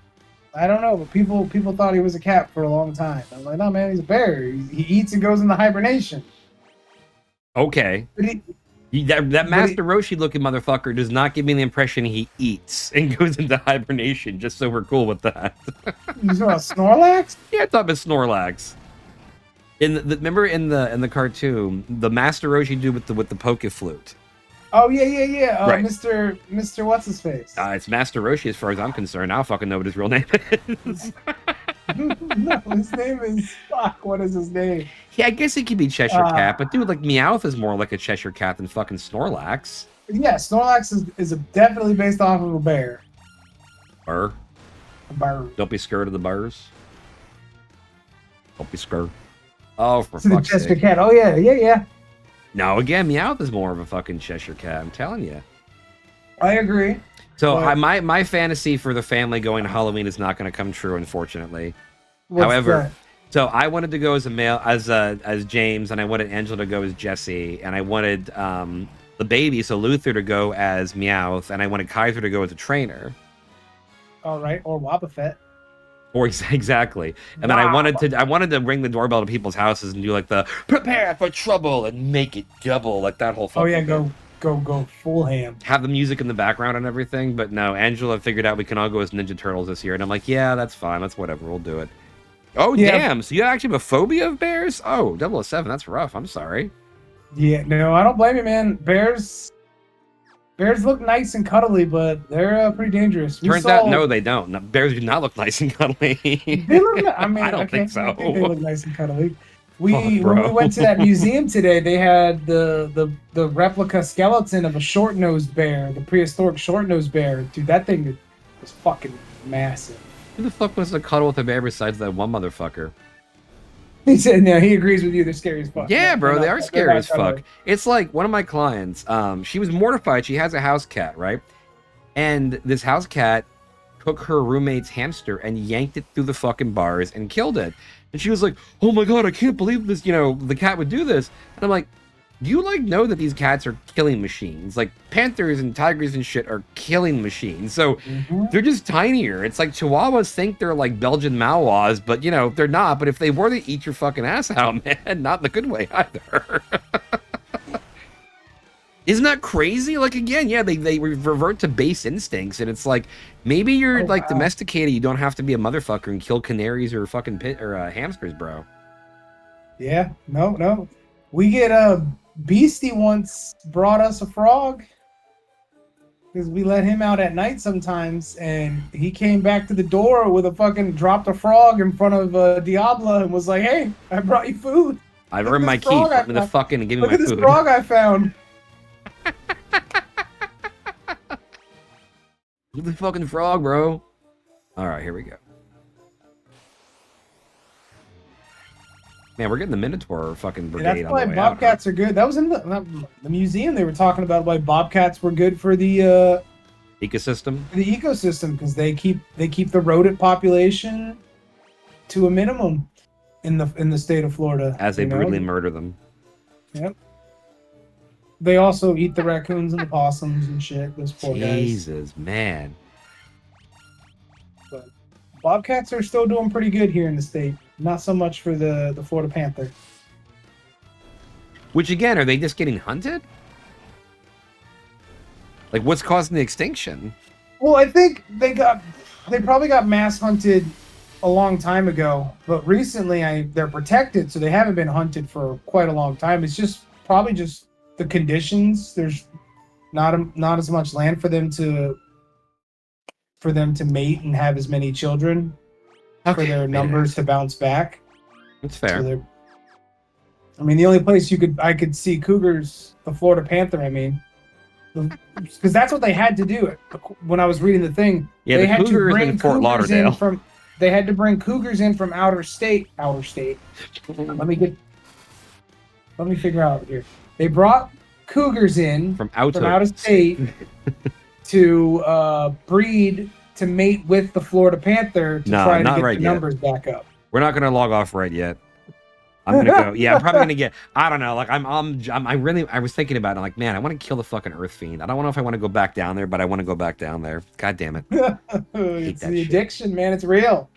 I don't know, but people thought he was a cat for a long time. I'm like, no, man, he's a bear. He eats and goes into hibernation. Okay. But he, That But Master Roshi looking motherfucker does not give me the impression he eats and goes into hibernation, just so we're cool with that. you talking about Snorlax? Yeah, I thought it was Snorlax. Remember in the cartoon, the Master Roshi dude with the poke flute. Oh yeah. Right. Mr. What's his face? It's Master Roshi as far as I'm concerned. I don't fucking know what his real name is. No, his name is fuck. What is his name? Yeah, I guess he could be Cheshire Cat, but dude, like Meowth is more like a Cheshire Cat than fucking Snorlax. Yeah, Snorlax is definitely based off of a bear. Burr. A bird. Don't be scared of the burrs. Don't be scared. Oh, for To the fuck's Chester sake. Cat. Oh yeah. No, again, Meowth is more of a fucking Cheshire Cat. I'm telling you. I agree. So But- my fantasy for the family going to Halloween is not going to come true, unfortunately. What's However, that? so I wanted to go as a male, as James, and I wanted Angela to go as Jesse, and I wanted the baby, so Luther, to go as Meowth, and I wanted Kaiser to go as a trainer. All right, or Wobbuffet. Or exactly, and then I wanted to ring the doorbell to people's houses and do like the prepare for trouble and make it double, like that whole. Oh yeah, fucking go full ham. Have the music in the background and everything, but no, Angela figured out we can all go as Ninja Turtles this year, and I'm like, yeah, that's fine, that's whatever, we'll do it. Oh, Yeah. damn, so you actually have a phobia of bears? Oh, 007, that's rough, I'm sorry. Yeah, no, I don't blame you, man. Bears look nice and cuddly, but they're pretty dangerous. Turns out, no, they don't. No, bears do not look nice and cuddly. They look. I mean, I don't think so. I think they look nice and cuddly. Fuck, When we went to that museum today, they had the replica skeleton of a short-nosed bear, the prehistoric short-nosed bear. Dude, that thing was fucking massive. Who the fuck wants to cuddle with a bear besides that one motherfucker? He said, "No, he agrees with you. They're scary as fuck." Yeah, No, bro, they are scary as fuck. cuddly. It's like one of my clients. She was mortified. She has a house cat, right? And this house cat took her roommate's hamster and yanked it through the fucking bars and killed it. And she was like, "Oh my god, I can't believe this. You know, the cat would do this." And I'm like, "Do you like know that these cats are killing machines? Like panthers and tigers and shit are killing machines. So they're just tinier. It's like Chihuahuas think they're like Belgian Malinois, but you know they're not. But if they were, to eat your fucking ass out, man. Not in the good way either." Isn't that crazy? Like, again, yeah, they revert to base instincts, and it's like, maybe you're like domesticated, you don't have to be a motherfucker and kill canaries or fucking hamsters, bro. Yeah, no. We get Beastie once brought us a frog because we let him out at night sometimes, and he came back to the door with dropped a frog in front of Diablo and was like, "Hey, I brought you food. I've earned my keep. Let me the fucking and give me my food. Look at this frog I found." Look at the fucking frog, bro. All right, here we go. Man, we're getting the Minotaur fucking brigade. That's why bobcats are good. That was in the museum. They were talking about why bobcats were good for the ecosystem. The ecosystem, because they keep the rodent population to a minimum in the state of Florida. As they brutally murder them. Yep. They also eat the raccoons and the possums and shit. Those poor guys. Jesus, man. But bobcats are still doing pretty good here in the state. Not so much for the Florida panther. Which again, are they just getting hunted? Like, what's causing the extinction? Well, I think they probably got mass hunted a long time ago, but recently they're protected, so they haven't been hunted for quite a long time. It's just probably just the conditions. There's not as much land for them to mate and have as many children for their numbers to bounce back. That's fair. So I mean, the only place I could see cougars, the Florida panther. I mean, because that's what they had to do when I was reading the thing. Yeah, they the had cougar is in Fort Lauderdale. They had to bring cougars in from outer state. Let me figure out here. They brought cougars in from out of state to breed to mate with the Florida panther to try to get the numbers back up. We're not gonna log off right yet. I'm gonna go. Yeah, I'm probably gonna get. I don't know. Like I was thinking about it. I'm like, man, I want to kill the fucking Earth Fiend. I don't know if I want to go back down there, but I want to go back down there. God damn it. It's the addiction, man. It's real.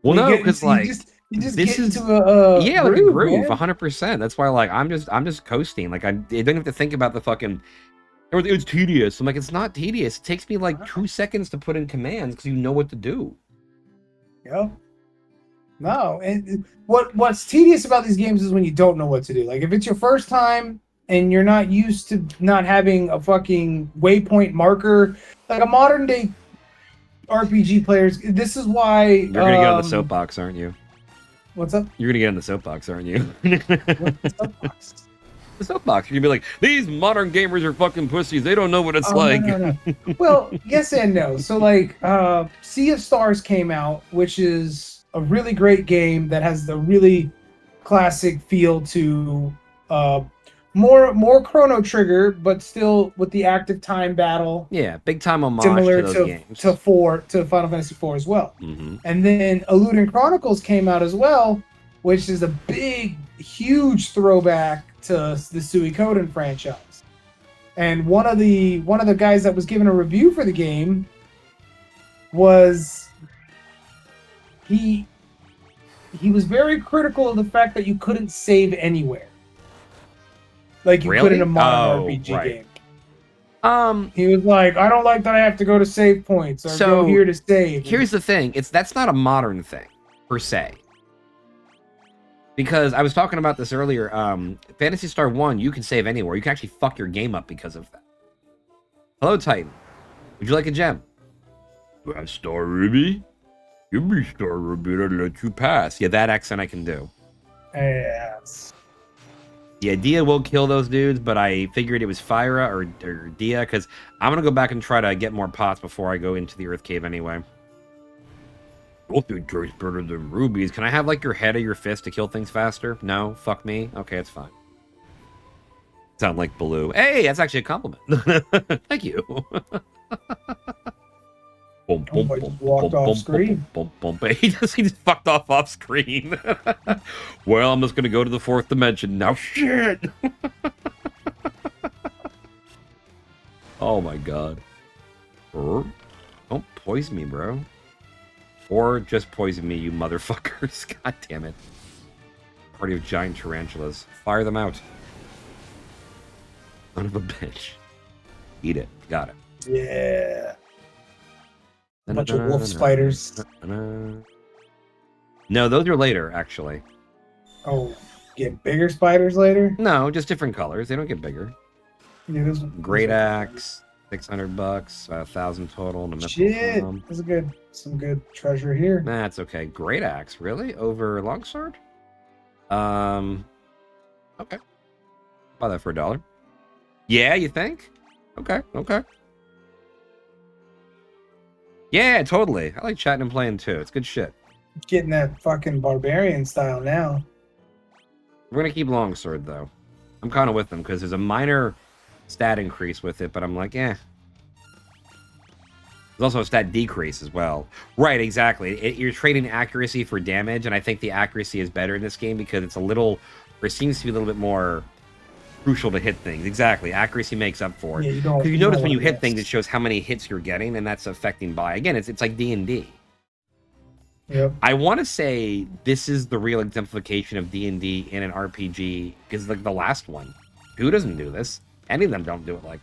Well, no, because like you just get into a groove, 100%. That's why, like, I'm just coasting. Like, I don't have to think about the fucking. It's tedious. I'm like, it's not tedious. It takes me like 2 seconds to put in commands because you know what to do. Yeah. No, and what's tedious about these games is when you don't know what to do. Like, if it's your first time and you're not used to not having a fucking waypoint marker, like a modern day RPG players, this is why you're gonna get on the soapbox, aren't you? What's up? You're gonna get on the soapbox, aren't you? The soapbox. You're gonna be like, these modern gamers are fucking pussies. They don't know what it's like. No. Well, yes and no. So, like, Sea of Stars came out, which is a really great game that has the really classic feel to more Chrono Trigger, but still with the active time battle. Yeah, big time homage similar to those games. to Final Fantasy IV as well. Mm-hmm. And then Eluding Chronicles came out as well, which is a big, huge throwback to the Suikoden franchise. And one of the guys that was giving a review for the game was he was very critical of the fact that you couldn't save anywhere. Like you could in a modern RPG game. He was like, I don't like that I have to go to save points or So, go here to save. Here's the thing. That's not a modern thing, per se. Because I was talking about this earlier. Phantasy Star 1, you can save anywhere. You can actually fuck your game up because of that. Hello, Titan. Would you like a gem? Do I have Star Ruby? Give me Star Ruby to let you pass. Yeah, that accent I can do. Yes. Yeah, Dia will kill those dudes, but I figured it was Fyra or Dia, because I'm going to go back and try to get more pots before I go into the Earth Cave anyway. Both think tastes better than rubies. Can I have, like, your head or your fist to kill things faster? No? Fuck me? Okay, it's fine. Sound like Baloo. Hey, that's actually a compliment. Thank you. Boom, boom, I boom, just walked boom, off boom, screen. boom, boom, boom. He just fucked off screen. Well, I'm just gonna go to the fourth dimension now. Shit. Oh my god. Don't poison me, bro. Or just poison me, you motherfuckers. God damn it. Party of giant tarantulas. Fire them out. Son of a bitch. Eat it. Got it. Yeah. A bunch of wolf spiders. No, those are later, actually. Oh, get bigger spiders later? No, just different colors. They don't get bigger. Yeah, those, Great axe, $600, 1,000 total. And a shit, mythical. that's some good treasure here. That's okay. Great axe, really? Over longsword? Okay. Buy that for $1. Yeah, you think? Okay, okay. Yeah, totally. I like chatting and playing too. It's good shit. Getting that fucking barbarian style now. We're gonna keep longsword though. I'm kind of with them because there's a minor stat increase with it, but I'm like, eh. There's also a stat decrease as well. Right, exactly. You're trading accuracy for damage, and I think the accuracy is better in this game because it's a little, or it seems to be a little bit more crucial to hit things. Exactly. Accuracy makes up for it. Yeah, because you notice when you hit things, it shows how many hits you're getting, and that's affecting by. Again, it's like D&D. Yep. I want to say this is the real exemplification of D&D in an RPG, because like the last one. Who doesn't do this? Any of them don't do it like.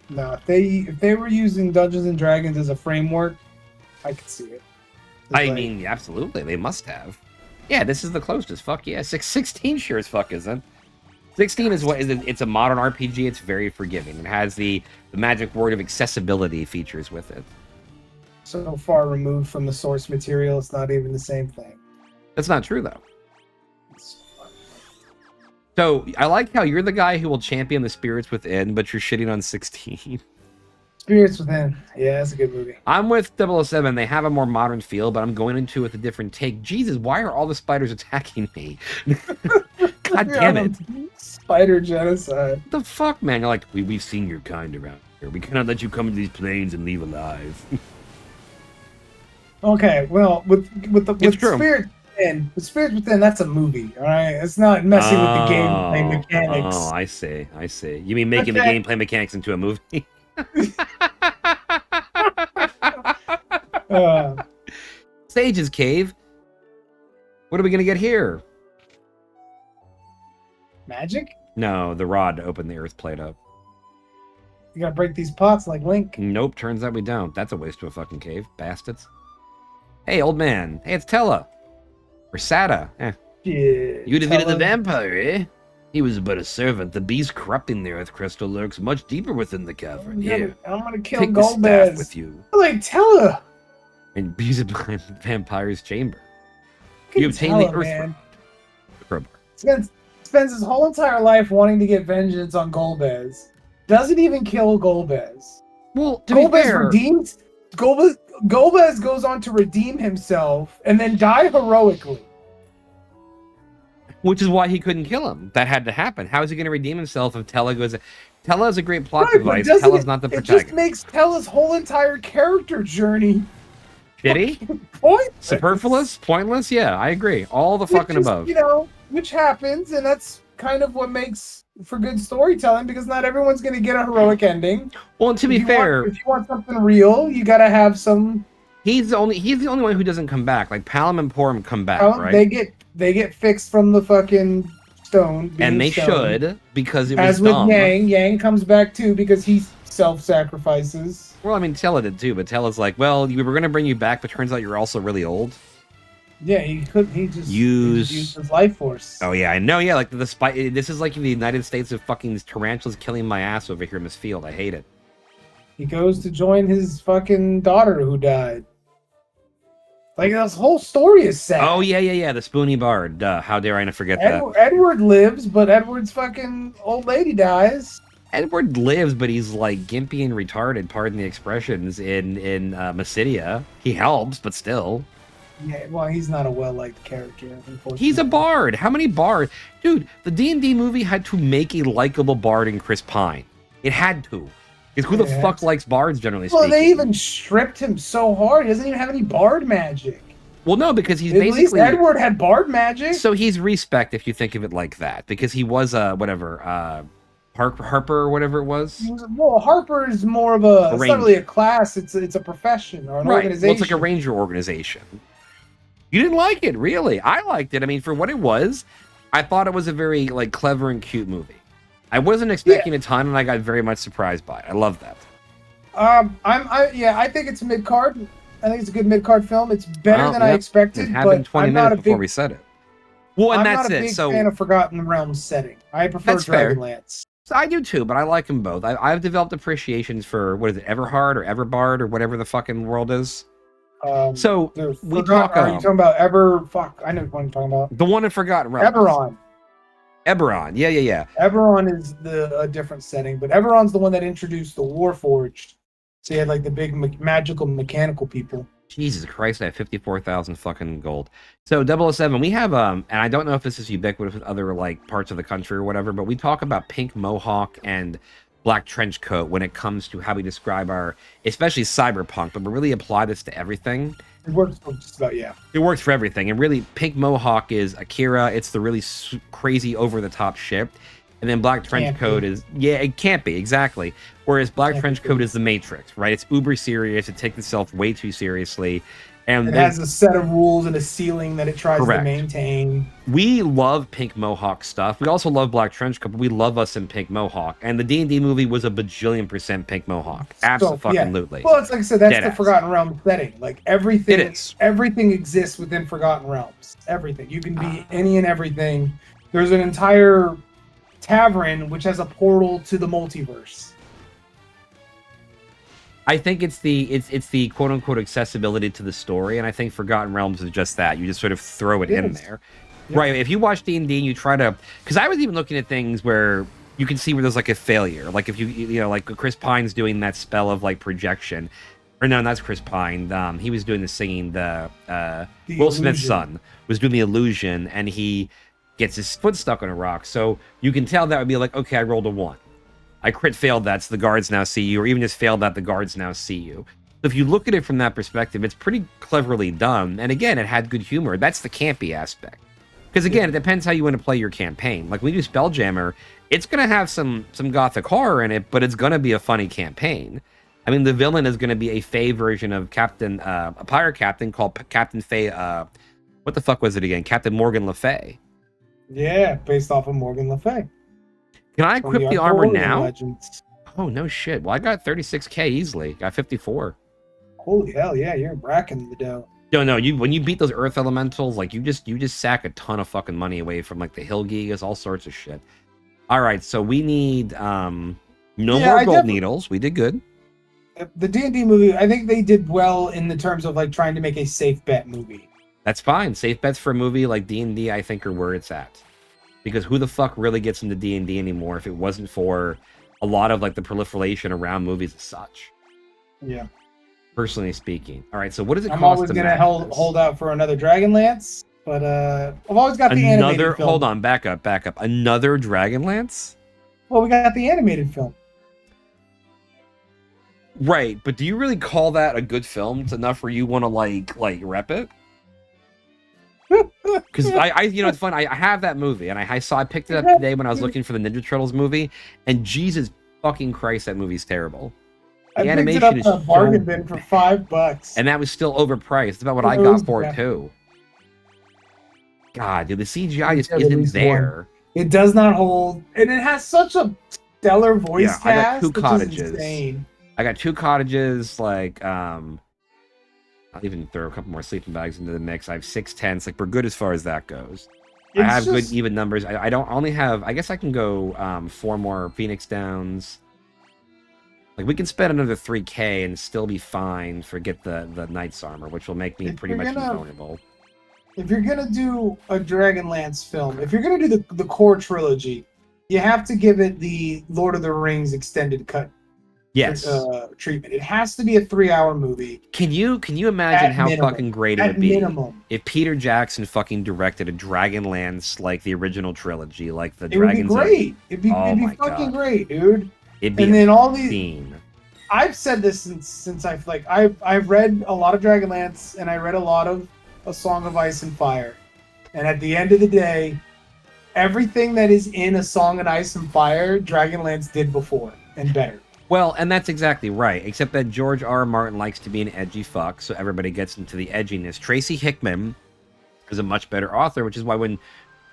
No, if they were using Dungeons and Dragons as a framework, I could see it. I mean, absolutely, they must have. Yeah, this is the closest. Fuck yeah, 16 sure as fuck isn't. 16 is what is it? It's a modern RPG. It's very forgiving. It has the magic word of accessibility features with it. So far removed from the source material, it's not even the same thing. That's not true though. So I like how you're the guy who will champion the spirits within, but you're shitting on 16. Spirits Within. Yeah, that's a good movie. I'm with 007. They have a more modern feel, but I'm going into it with a different take. Jesus, why are all the spiders attacking me? God damn it. Spider genocide. What the fuck, man? You're like, we've seen your kind around here. We cannot let you come into these planes and leave alive. Okay, well, with Spirits Within, that's a movie, all right? It's not messing with the gameplay mechanics. Oh, I see. You mean making the gameplay mechanics into a movie? Sage's Cave. What are we gonna get here? Magic? No, the rod to open the earth plate up. You gotta break these pots like Link. Nope, turns out we don't. That's a waste of a fucking cave, bastards. Hey, old man. Hey, it's Tella. Or Sada. Eh. Yeah, You defeated the vampire, eh? He was but a servant. The beast corrupting the earth crystal lurks much deeper within the cavern. Here, I'm gonna kill take the staff with you. Like Tella. And use it behind the vampire's chamber. You You obtain the earth man. crowbar. Spends his whole entire life wanting to get vengeance on Golbez. Doesn't even kill Golbez. Well, to be Golbez fair, redeems. Golbez goes on to redeem himself and then die heroically. which is why he couldn't kill him. That had to happen. How is he going to redeem himself if Tella goes? Tella is a great plot device. Tella's not the It protagonist. just makes Tella's whole entire character journey Shitty? pointless. Superfluous? Pointless? Yeah, I agree. All the fucking above. You know, which happens, and that's kind of what makes for good storytelling, because not everyone's going to get a heroic ending. Well, and to be fair, if you want something real, you got to have some. he's the only one who doesn't come back. Like Palom and Porum come back, right? They get fixed from the fucking stoned. And they stoned. should, because it was As with dumb. Yang comes back too because he self-sacrifices. Well, I mean, Tella did too, but Tella's like, well, we were going to bring you back, but turns out you're also really old. Yeah, he just used his life force. Oh, yeah, I know, yeah, like, this is like the United States of fucking tarantulas killing my ass over here in this field. I hate it. He goes to join his fucking daughter who died. Like, this whole story is sad. Oh, yeah, the Spoony Bard. How dare I not forget that? Edward lives, but Edward's fucking old lady dies. Edward lives, but he's like gimpy and retarded, pardon the expressions, in Mysidia. He helps, but still. Yeah, well, he's not a well-liked character, unfortunately. He's a bard. How many bards? Dude, the D&D movie had to make a likable bard in Chris Pine. It had to. Because who the fuck likes bards, generally speaking? Well, they even stripped him so hard. He doesn't even have any bard magic. Well, no, because he's At basically... least Edward had bard magic. So he's respect if you think of it like that. Because he was, Harper or whatever it was. Well, Harper is more of a... It's not really a class. It's a profession or an organization. Well, it's like a ranger organization. You didn't like it, really. I liked it. I mean, for what it was, I thought it was a very, like, clever and cute movie. I wasn't expecting a ton, and I got very much surprised by it. I love that. I think it's mid-card. I think it's a good mid-card film. It's better than I expected, it happened 20 minutes before we said it. Well, and I'm that's not a big fan of Forgotten Realms setting. I prefer Dragonlance. So I do too, but I like them both. I've developed appreciations for, what is it, Everhard or Everbard or whatever the fucking world is. So we talk. Are you talking about Fuck, I know what you're talking about. The one in Forgotten Realms. Eberron, yeah. Eberron is a different setting, but Eberron's the one that introduced the Warforged. So you had like the big magical mechanical people. Jesus Christ, I have 54,000 fucking gold. So 007, we have and I don't know if this is ubiquitous with other like parts of the country or whatever, but we talk about pink mohawk and black trench coat when it comes to how we describe our, especially cyberpunk, but we really apply this to everything. It works for just about, It works for everything. And really, pink mohawk is Akira. It's the really crazy over-the-top shit. And then black trench coat is, it can't be, exactly. Whereas black trench coat is the Matrix, right? It's uber serious. It takes itself way too seriously. And it has a set of rules and a ceiling that it tries to maintain. We love pink mohawk stuff. We also love black trench coat, but we love us in pink mohawk. And the D&D movie was a bajillion% pink mohawk. Absolutely. Well, it's like I said, that's the Forgotten Realms setting. Like everything, everything exists within Forgotten Realms. Everything. You can be any and everything. There's an entire tavern which has a portal to the multiverse. I think it's the quote unquote accessibility to the story, and I think Forgotten Realms is just that. You just sort of throw it in there, right? If you watch D&D and you try to, because I was even looking at things where you can see where there's like a failure, like if you know, like Chris Pine's doing that spell of like projection, or no, that's Chris Pine. He was doing the singing. The Will Smith's son was doing the illusion, and he gets his foot stuck on a rock. So you can tell that would be like, okay, I rolled a 1. I crit failed that, so the guards now see you, or even just failed that, the guards now see you. So if you look at it from that perspective, it's pretty cleverly done. And again, it had good humor. That's the campy aspect. Because again, it depends how you want to play your campaign. Like when you do Spelljammer, it's going to have some gothic horror in it, but it's going to be a funny campaign. I mean, the villain is going to be a Fey version of a pirate captain called Captain Fey. What the fuck was it again? Captain Morgan Le Fay. Yeah, based off of Morgan Le Fay. Can I equip the armor now? Legends. Oh, no shit. Well, I got 36k easily. Got 54. Holy hell, yeah, you're bracking the dough. No, when you beat those earth elementals, like you just sack a ton of fucking money away from like the hill gigas, all sorts of shit. All right, so we need no more gold needles. We did good. The D&D movie, I think they did well in the terms of like trying to make a safe bet movie. That's fine. Safe bets for a movie like D&D, I think, are where it's at. Because who the fuck really gets into D&D anymore if it wasn't for a lot of like the proliferation around movies as such? Yeah. Personally speaking. All right, so what does it cost? I'm always going to hold out for another Dragonlance, but I've always got the animated film. Hold on, back up. Another Dragonlance? Well, we got the animated film. Right, but do you really call that a good film? It's enough where you want to like rep it? Because I you know, it's fun. I have that movie, and I picked it up today when I was looking for the Ninja Turtles movie, and Jesus fucking Christ, that movie's terrible. The animation picked it up in a bargain bin for $5, and that was still overpriced. It's about what I got for it too. God, dude, the CGI just isn't there. It does not hold, and it has such a stellar voice cast. I got two which is cottages. insane. I got 2 cottages. Like, I'll even throw a couple more sleeping bags into the mix. I have 6 tents. Like, we're good as far as that goes. I have good even numbers. I don't only have. I guess I can go 4 more Phoenix Downs. Like, we can spend another 3K and still be fine. Forget the Knight's Armor, which will make me pretty much invulnerable. If you're gonna do a Dragonlance film, if you're gonna do the core trilogy, you have to give it the Lord of the Rings extended cut. Yes. Treatment. It has to be a 3-hour movie. Can you imagine how fucking great it would be if Peter Jackson fucking directed a Dragonlance like the original trilogy, like the Dragons? It would be great. It'd be fucking great, dude. It'd be and then all these. Scene. I've said this since I've read a lot of Dragonlance and I read a lot of A Song of Ice and Fire, and at the end of the day, everything that is in A Song of Ice and Fire, Dragonlance did before and better. Well, and that's exactly right, except that George R. R. Martin likes to be an edgy fuck, so everybody gets into the edginess. Tracy Hickman is a much better author, which is why when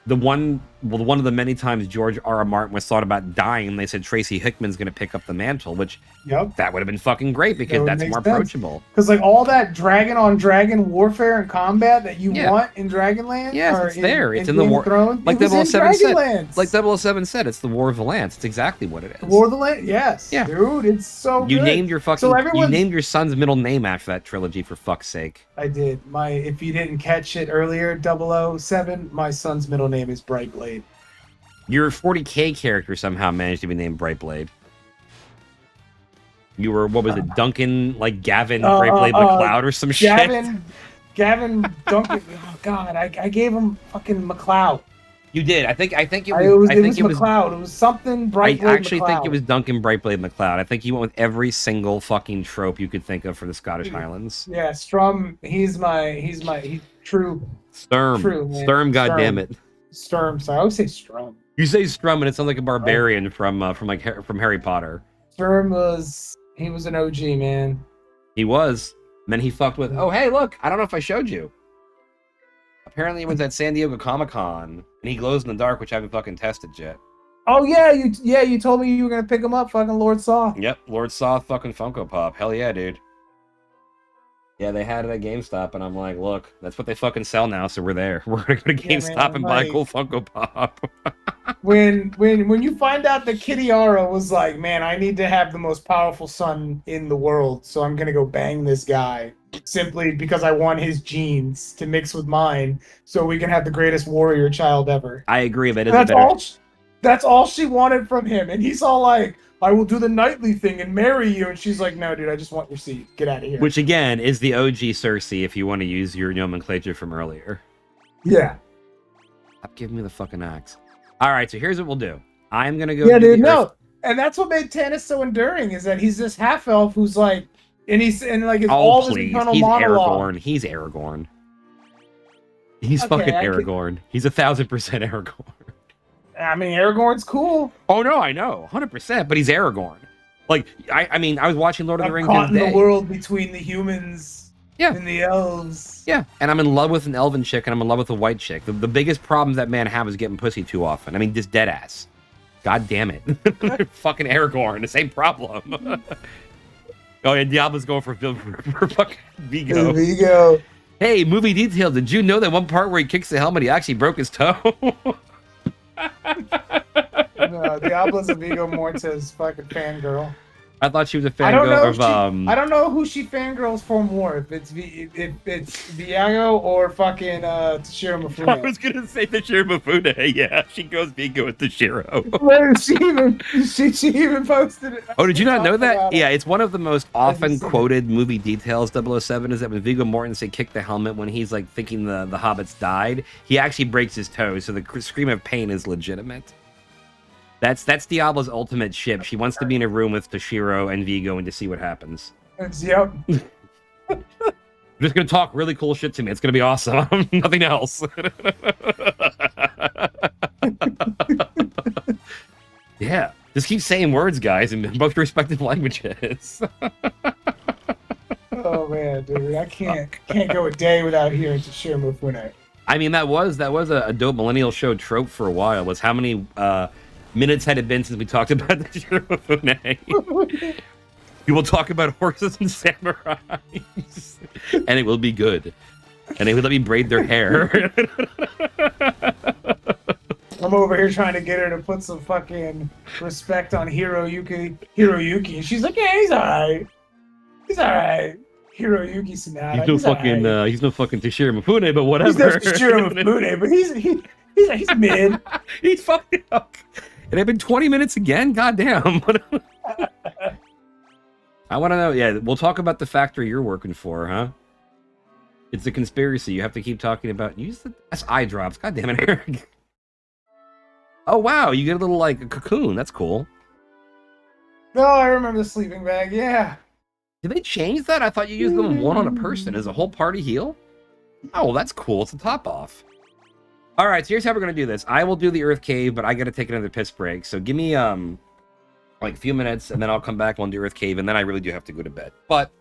one of the many times George R. R. Martin was thought about dying, they said Tracy Hickman's going to pick up the mantle, which that would have been fucking great because that's more approachable. Because like all that dragon on dragon warfare and combat that you want in Dragonlance, it's there. It's in the War Thrones. Like 007 said. Like 007 said, it's the War of the Lance. It's exactly what it is. The War of the Lance. Yes. Yeah. Dude, it's so you good. Named your fucking. You named your son's middle name after that trilogy, for fuck's sake. I did. If you didn't catch it earlier, 007, my son's middle name is Brightblade. Your 40K character somehow managed to be named Brightblade. You were, what was it, Duncan, like Gavin Brightblade McLeod or some shit? Gavin Duncan. Oh God, I gave him fucking McLeod. You did. I think it was McLeod. It was something Brightblade. I actually McLeod. think it was Duncan Brightblade McLeod. I think you went with every single fucking trope you could think of for the Scottish Highlands. Yeah, Strum. He's true. Sturm. True, man. Sturm. Goddammit. Sturm. Sorry, I would say Strum. You say Strum, and it sounds like a barbarian from Harry Potter. Sturm was an OG, man. He was. And then he fucked with. Oh, hey, look! I don't know if I showed you. Apparently, it was at San Diego Comic-Con, and he glows in the dark, which I haven't fucking tested yet. Oh yeah, you told me you were gonna pick him up, fucking Lord Soth. Yep, Lord Soth, fucking Funko Pop. Hell yeah, dude. Yeah, they had it at GameStop, and I'm like, look, that's what they fucking sell now, so we're there. We're gonna go to GameStop and buy a cool Funko Pop. when you find out that Kitiara was like, man, I need to have the most powerful son in the world, so I'm gonna go bang this guy simply because I want his genes to mix with mine, so we can have the greatest warrior child ever. I agree, but that's all she wanted from him, and he's all like, I will do the knightly thing and marry you. And she's like, no, dude, I just want your seed. Get out of here. Which, again, is the OG Cersei, if you want to use your nomenclature from earlier. Yeah. Stop giving me the fucking axe. All right, so here's what we'll do. I'm going to go... Yeah, dude, no. And that's what made Tannis so enduring, is that he's this half-elf who's like... it's all this internal monologue. He's Aragorn. He's fucking Aragorn. He's 1,000% Aragorn. I mean, Aragorn's cool. Oh no, I know, 100%. But he's Aragorn. Like, I mean, I was watching Lord of the Rings caught in the world between the humans and the elves. Yeah, and I'm in love with an elven chick, and I'm in love with a white chick. The biggest problem that man have is getting pussy too often. I mean, just dead ass. God damn it, fucking Aragorn, the same problem. Oh yeah, Diablo's going for fucking Vigo. Vigo. Hey, movie detail. Did you know that one part where he kicks the helmet, he actually broke his toe? No, Diablo's a Viggo Mortensen fucking fangirl. I thought she was a fangirl of I don't know who she fangirls for more. If it's Viago or fucking Toshiro Mifune. I was gonna say Toshiro Mifune. Yeah, she goes Vigo with Toshiro. she even posted it. Oh, did you not know that? Yeah, it's one of the most often quoted movie details. 007 is that when Viggo Mortensen kicked the helmet when he's like thinking the hobbits died, he actually breaks his toe, so the scream of pain is legitimate. That's Diablo's ultimate ship. She wants to be in a room with Toshiro and Vigo and to see what happens. Yep. You're just gonna talk really cool shit to me. It's gonna be awesome. Nothing else. Yeah. Just keep saying words, guys, in both respective languages. Oh man, dude, I can't go a day without hearing Toshiro Mifune. I mean, that was a dope millennial show trope for a while. Was how many minutes had it been since we talked about the Shirofune? We will talk about horses and samurais, and it will be good. And they would let me braid their hair. I'm over here trying to get her to put some fucking respect on Hiroyuki. And she's like, yeah, he's alright. He's alright. Hiroyuki Sanada. He's no fucking Toshiro Mifune, but whatever. He's no Toshiro Mifune, but he's mid. He's fucking up. And it's been 20 minutes again? Goddamn. I want to know, yeah, we'll talk about the factory you're working for, huh? It's a conspiracy. You have to keep talking about... That's eye drops. God damn it, Eric. Oh, wow. You get a little, like, a cocoon. That's cool. No, I remember the sleeping bag. Yeah. Did they change that? I thought you used them one on a person. Is a whole party heal? Oh, well, that's cool. It's a top off. All right, so here's how we're going to do this. I will do the Earth Cave, but I got to take another piss break. So give me, like, a few minutes, and then I'll come back and we'll do Earth Cave, and then I really do have to go to bed. But...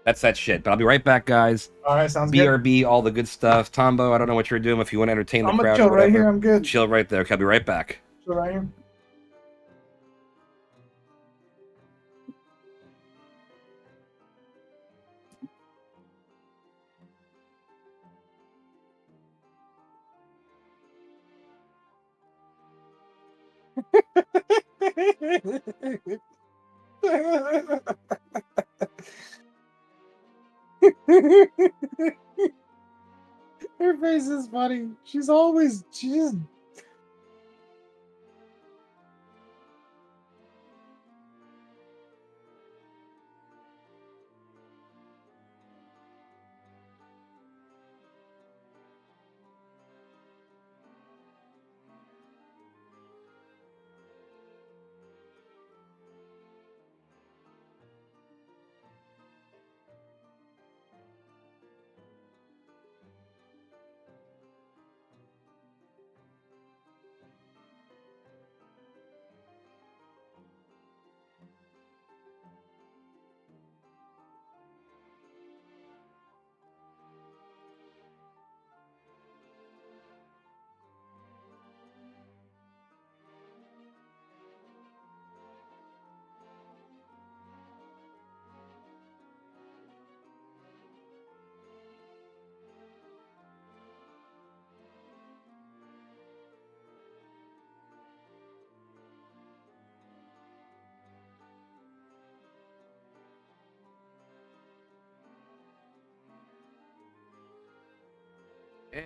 that's that shit. But I'll be right back, guys. All right, sounds BRB, all the good stuff. Tombo, I don't know what you're doing. If you want to entertain the crowd, chill right here. I'm good. Chill right there. Okay, I'll be right back. Chill right here. Her face is funny. She just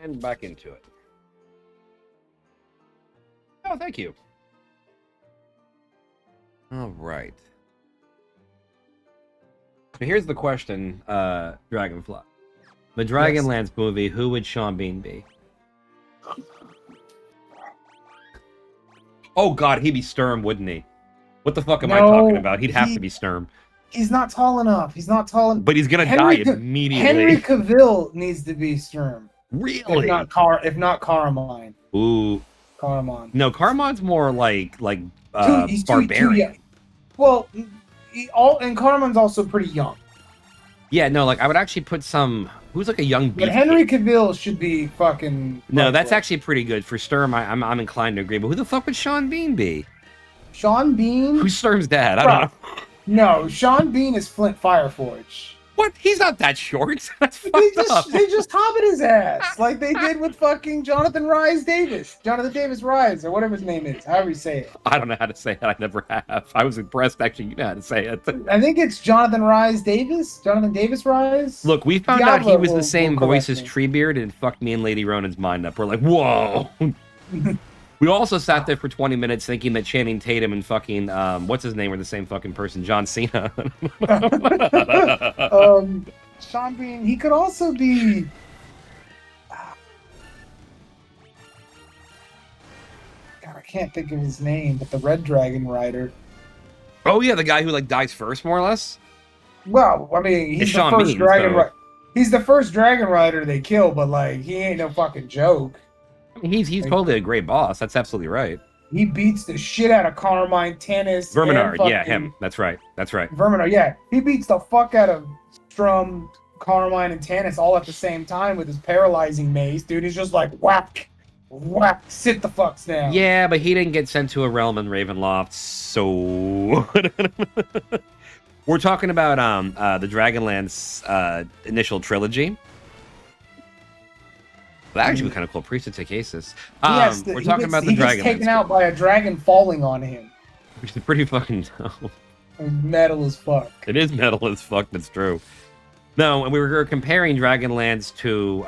And back into it. Oh, thank you. All right. So here's the question, Dragonfly. The Dragonlance movie, who would Sean Bean be? Oh god, he'd be Sturm, wouldn't he? What the fuck am I talking about? He'd have to be Sturm. He's not tall enough. He's not tall enough. But he's gonna die immediately. Henry Cavill needs to be Sturm. Really? If not Caramine. Ooh. Caramon. No, Caramon's more like barbarian. Well, and Caramon's also pretty young. Yeah, no, like I would actually put some who's like a young beefcake. But Henry Cavill should be fucking. No, that's actually pretty good for Sturm. I'm inclined to agree. But who the fuck would Sean Bean be? Sean Bean? Who's Sturm's dad? I don't know. No, Sean Bean is Flint Fireforge. What? He's not that short. That's fucked up. They just hobbit his ass like they did with fucking Jonathan Davis, Rhys, or whatever his name is. However you say it. I don't know how to say it. I never have. I was impressed. Actually, you know how to say it. I think it's Jonathan Davis Rhys. Look, we found out he was the same voice as Treebeard, and it fucked me and Lady Ronan's mind up. We're like, whoa. We also sat there for 20 minutes thinking that Channing Tatum and fucking, what's his name, were the same fucking person, John Cena. Sean Bean, he could also be... God, I can't think of his name, but the Red Dragon Rider. Oh yeah, the guy who like dies first, more or less? Well, I mean, he's the first Dragon Rider. He's the first Dragon Rider they kill, but like, he ain't no fucking joke. I mean, he's totally a great boss. That's absolutely right. He beats the shit out of Carmine, Tennis, Verminard. Yeah, him. That's right. That's right. Verminard. Yeah, he beats the fuck out of Strum, Carmine and Tannis all at the same time with his paralyzing maze, dude. He's just like whack, whack, sit the fucks down. Yeah, but he didn't get sent to a realm in Ravenloft, so we're talking about the Dragonlance initial trilogy. That actually would be kind of cool. Priest to take Aces. We're talking about the Dragonlance. He gets taken out by a dragon falling on him. Which is pretty fucking dope. Metal as fuck. It is metal as fuck. That's true. No, and we were comparing Dragonlance to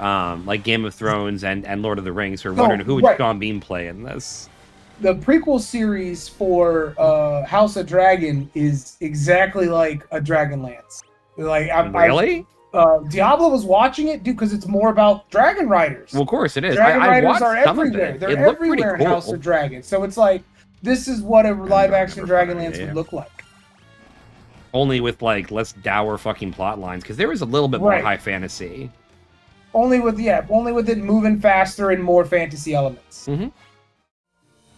like Game of Thrones and Lord of the Rings. We're wondering who would Sean Bean play in this. The prequel series for House of Dragon is exactly like a Dragonlance. Like, Really? Diablo was watching it, dude, because it's more about Dragon Riders. Well, of course it is. Dragon I Riders watched are some everywhere. of it. They're It looked pretty everywhere in House cool. of Dragon. So it's like, this is what a live-action Dragonlance would look like. Only with like less dour fucking plot lines, because there was a little bit more high fantasy. Only with it moving faster and more fantasy elements. Mm-hmm.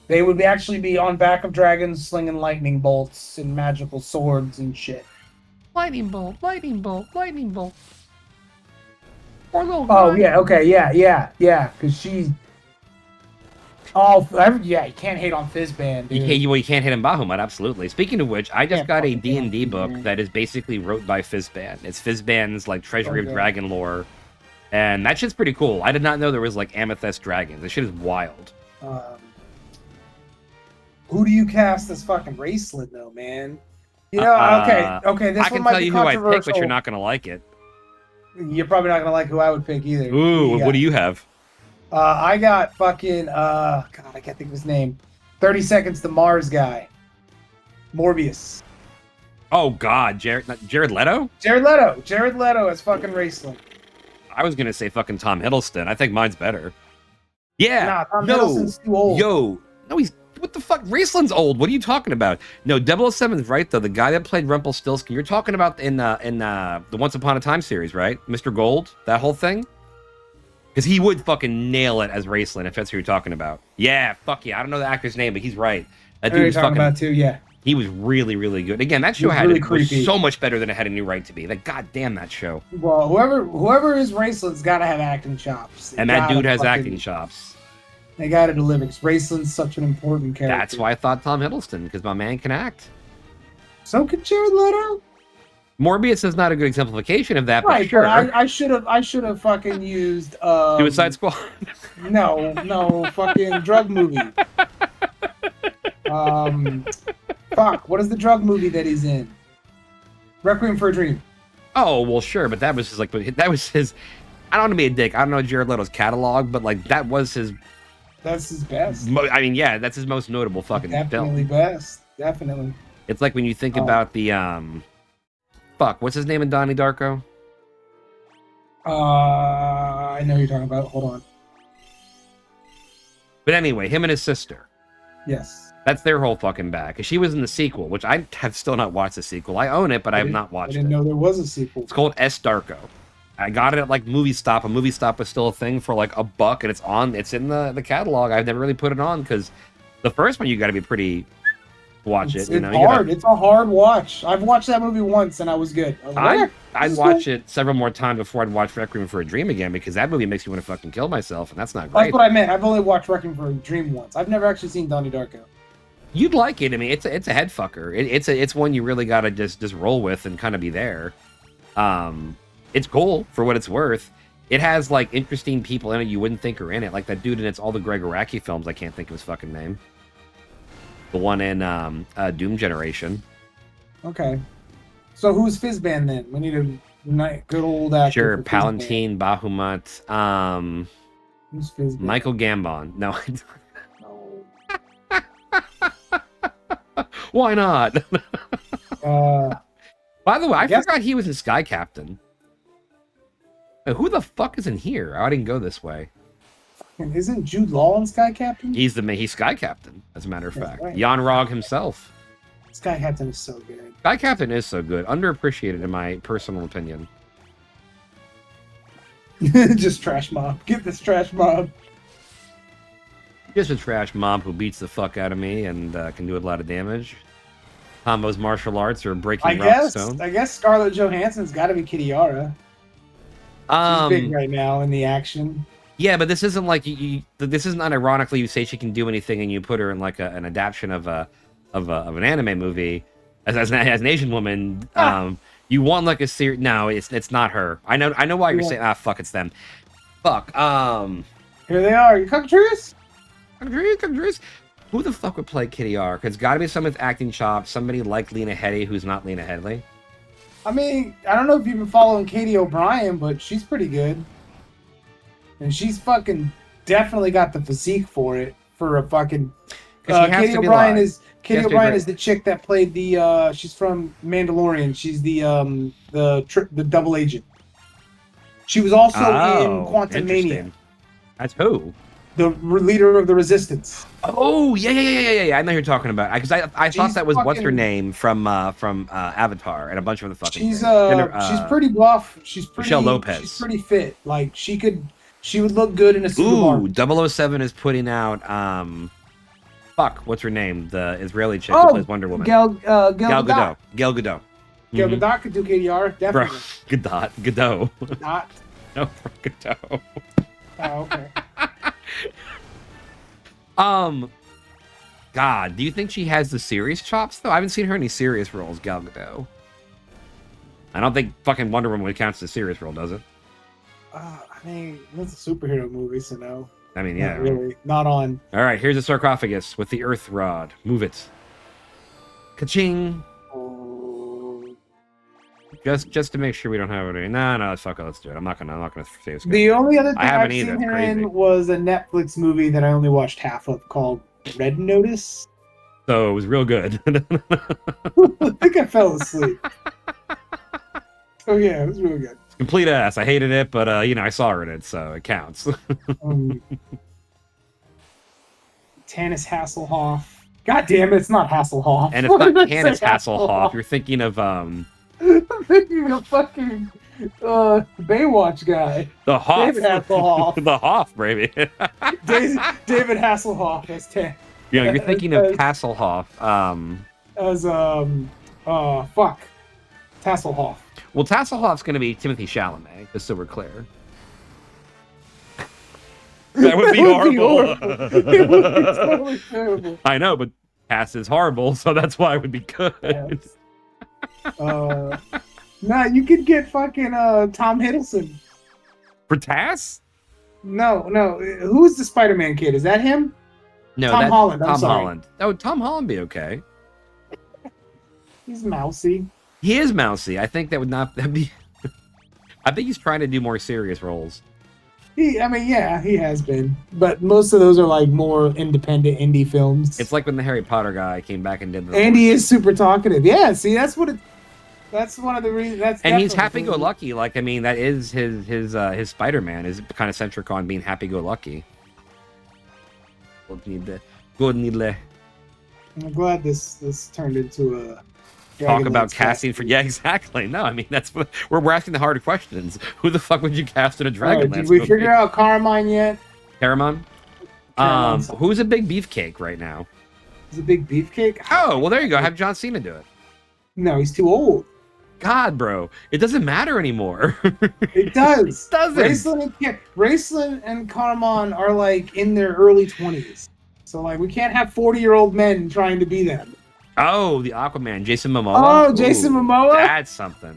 They would actually be on back of dragons, slinging lightning bolts and magical swords and shit. Lightning bolt, lightning bolt, lightning bolt. Poor little Oh guy. yeah, okay, yeah. Because she. Oh yeah, you can't hate on Fizzband, dude. You can't hit him Bahamut, absolutely. Speaking of which, I just got a fucking D&D book that is basically wrote by Fizzband. It's Fizzband's like Treasury of Dragon lore, and that shit's pretty cool. I did not know there was like Amethyst dragons. This shit is wild. Who do you cast as fucking Raceland though, man? You know, okay. This I can one might tell be you who I'd pick, but you're controversial. not gonna like it. You're probably not gonna like who I would pick either. Ooh, what do you have? I got fucking God, I can't think of his name. 30 Seconds to Mars guy. Morbius. Oh God, Jared Leto? Jared Leto as fucking Raceland. I was gonna say fucking Tom Hiddleston. I think mine's better. Yeah. Nah, Tom Hiddleston's too old. No, he's what the fuck? Raceland's old. What are you talking about? No, 007's right though. The guy that played Rumpelstiltskin. You're talking about in the Once Upon a Time series, right? Mr. Gold, that whole thing. Because he would fucking nail it as Raceland if that's who you're talking about. Yeah, fuck yeah. I don't know the actor's name, but he's right. That dude was fucking. About too, yeah. He was really, really good. Again, that show was so much better than it had any right to be. Like, goddamn, that show. Well, whoever is Raceland's got to have acting chops. And that dude has acting chops. They got to deliver. Because Raceland's such an important character. That's why I thought Tom Hiddleston, because my man can act. So could Jared Leto. Morbius is not a good exemplification of that, right, but sure. But I should have fucking used Suicide Squad. No, fucking drug movie. Fuck, what is the drug movie that he's in? Requiem for a Dream. Oh well, sure, but that was his I don't want to be a dick. I don't know Jared Leto's catalog, but like that was his. That's his best. I mean, yeah, that's his most notable fucking Definitely film. Best. Definitely. It's like when you think about the fuck, what's his name in Donnie Darko? I know who you're talking about. Hold on. But anyway, him and his sister. Yes. That's their whole fucking bag. Because she was in the sequel, which I have still not watched the sequel. I own it, but I have not watched it. I didn't know there was a sequel. It's called S. Darko. I got it at like Movie Stop. A Movie Stop is still a thing for like $1, and it's in the catalog. I've never really put it on because the first one you got to be pretty watch it. You know, hard. It's a hard watch. I've watched that movie once and I was good. I'd watch it several more times before I'd watch Requiem for a Dream again because that movie makes me want to fucking kill myself, and that's not great. That's what I meant. I've only watched Requiem for a Dream once. I've never actually seen Donnie Darko. You'd like it. I mean, it's a head fucker. It's one you really gotta just roll with and kind of be there. It's cool for what it's worth. It has like interesting people in it you wouldn't think are in it, like that dude in It's All the Greg Araki films. I can't think of his fucking name. The one in Doom Generation. Okay. So who's Fizzband then? We need a good old actor. Sure, Palantine, Bahamut, who's Fizzband? Michael Gambon. No. No. Why not? By the way, I forgot he was a Sky Captain. Who the fuck is in here? I didn't go this way. Isn't Jude Law in Sky Captain? He's Sky Captain, as a matter of fact. Right. Jan Rog himself. Sky Captain is so good. Sky Captain is so good. Underappreciated in my personal opinion. Just trash mob. Get this trash mob. Just a trash mob who beats the fuck out of me and can do a lot of damage. Combos martial arts or breaking rock stone. I guess Scarlett Johansson's got to be Kitty Yara. She's big right now in the action. Yeah, but this isn't like this isn't unironically you say she can do anything and you put her in like an adaptation of an anime movie as an Asian woman. You want like a series? No, it's not her. I know why you're saying fuck, it's them. Fuck. Here they are. You cockatrice? Cockatrice. Who the fuck would play Kitty R? Cause it's got to be someone with acting chops. Somebody like Lena Headey who's not Lena Headey. I mean, I don't know if you've been following Katie O'Brien, but she's pretty good. And she's fucking definitely got the physique for it. For a fucking Katie O'Brien is the chick that played the she's from Mandalorian. She's the double agent. She was also in Quantum Mania. That's who? The leader of the Resistance. Oh yeah. I know who you're talking about. Because I thought that was what's her name from Avatar and a bunch of other fucking. She's pretty buff. She's pretty. Michelle Lopez. She's pretty fit. Like she would look good in a suit of armor. 007 is putting out fuck, what's her name? The Israeli chick who plays Wonder Woman. Gal Gadot. Gal Gadot. Gal Gadot could do KDR, definitely. Bro, Gadot. Gadot. No, Gadot. Oh, okay. God, do you think she has the serious chops though? I haven't seen her in any serious roles, Gal Gadot. I don't think fucking Wonder Woman would count as a serious role, does it? I mean, that's a superhero movie, so no. I mean, yeah. Not really. Not on. All right, here's a sarcophagus with the earth rod. Move it. Ka-ching. Just to make sure we don't have any. No, fuck it. Let's do it. I'm not gonna say this. The only other thing I've seen her in was a Netflix movie that I only watched half of called Red Notice. So it was real good. I think I fell asleep. Oh yeah, it was real good. Complete ass. I hated it, but I saw her in it, so it counts. Tanis Hasselhoff. God damn it, it's not Hasselhoff. And it's not Tanis Hasselhoff. You're thinking of I'm thinking of fucking Baywatch guy. The Hoff. David Hasselhoff. The Hoff, baby. David Hasselhoff as Tan. Yeah, you're thinking of Hasselhoff. Fuck. Hasselhoff. Well, Hasselhoff's going to be Timothy Chalamet, just so we're clear. That would be horrible. It would be totally terrible. I know, but Tass is horrible, so that's why it would be good. Yes. Nah, you could get fucking Tom Hiddleston. For Tass? No. Who's the Spider-Man kid? Is that him? No, Tom Holland. Tom Holland. Oh, Tom Holland be okay. He's mousy. He is mousy. I think that'd be. I think he's trying to do more serious roles. He has been, but most of those are like more independent indie films. It's like when the Harry Potter guy came back and did. Andy is super talkative. Yeah, see, that's what it. That's one of the reasons. And he's happy-go-lucky. Like, I mean, that is his Spider-Man is kind of centric on being happy-go-lucky. Good. I'm glad this turned into a. Talk about casting for exactly. No, I mean that's what we're asking the harder questions. Who the fuck would you cast in a Dragonlance? Did we figure out Carmine yet? Caramon? Who's a big beefcake right now? He's a big beefcake. Oh, well there you go. Have John Cena do it. No, he's too old. God, bro, it doesn't matter anymore. It does. It doesn't. Raceland and Carmine are like in their early 20s, so like we can't have 40-year-old men trying to be them. Oh, the Aquaman, Jason Momoa. Oh, Jason Momoa. That's something.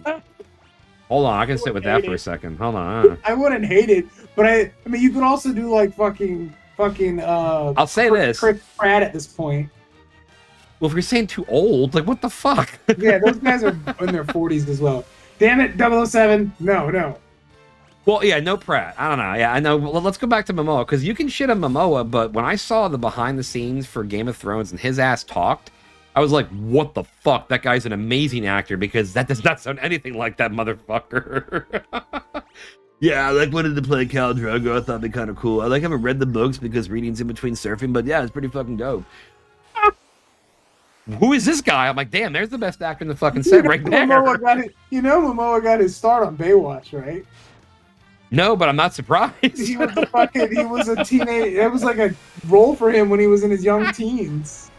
Hold on, I can sit with that for a second. Hold on. I wouldn't hate it, but I mean, you could also do like fucking. I'll say this. Chris Pratt at this point. Well, if you're saying too old, like what the fuck? Yeah, those guys are in their 40s as well. Damn it, 007. No. Well, yeah, no Pratt. I don't know. Yeah, I know. Well, let's go back to Momoa because you can shit on Momoa, but when I saw the behind the scenes for Game of Thrones and his ass talked. I was like, what the fuck? That guy's an amazing actor because that does not sound anything like that motherfucker. Yeah, I wanted to play Khal Drogo. I thought it'd be kind of cool. I haven't read the books because reading's in between surfing, but yeah, it's pretty fucking dope. Who is this guy? I'm like, damn, there's the best actor in the fucking set right there. Momoa got his start on Baywatch, right? No, but I'm not surprised. He was a teenage. It was like a role for him when he was in his young teens.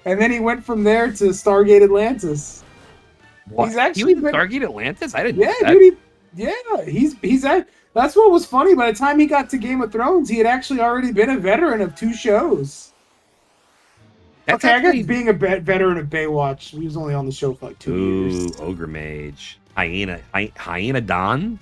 And then he went from there to Stargate Atlantis. What? He's actually Stargate Atlantis? I didn't. Yeah, dude. Yeah, that's what was funny. By the time he got to Game of Thrones, he had actually already been a veteran of 2 shows. That's okay, actually... I guess being a veteran of Baywatch, he was only on the show for like 2 years. Ogre Mage. Hyena Don?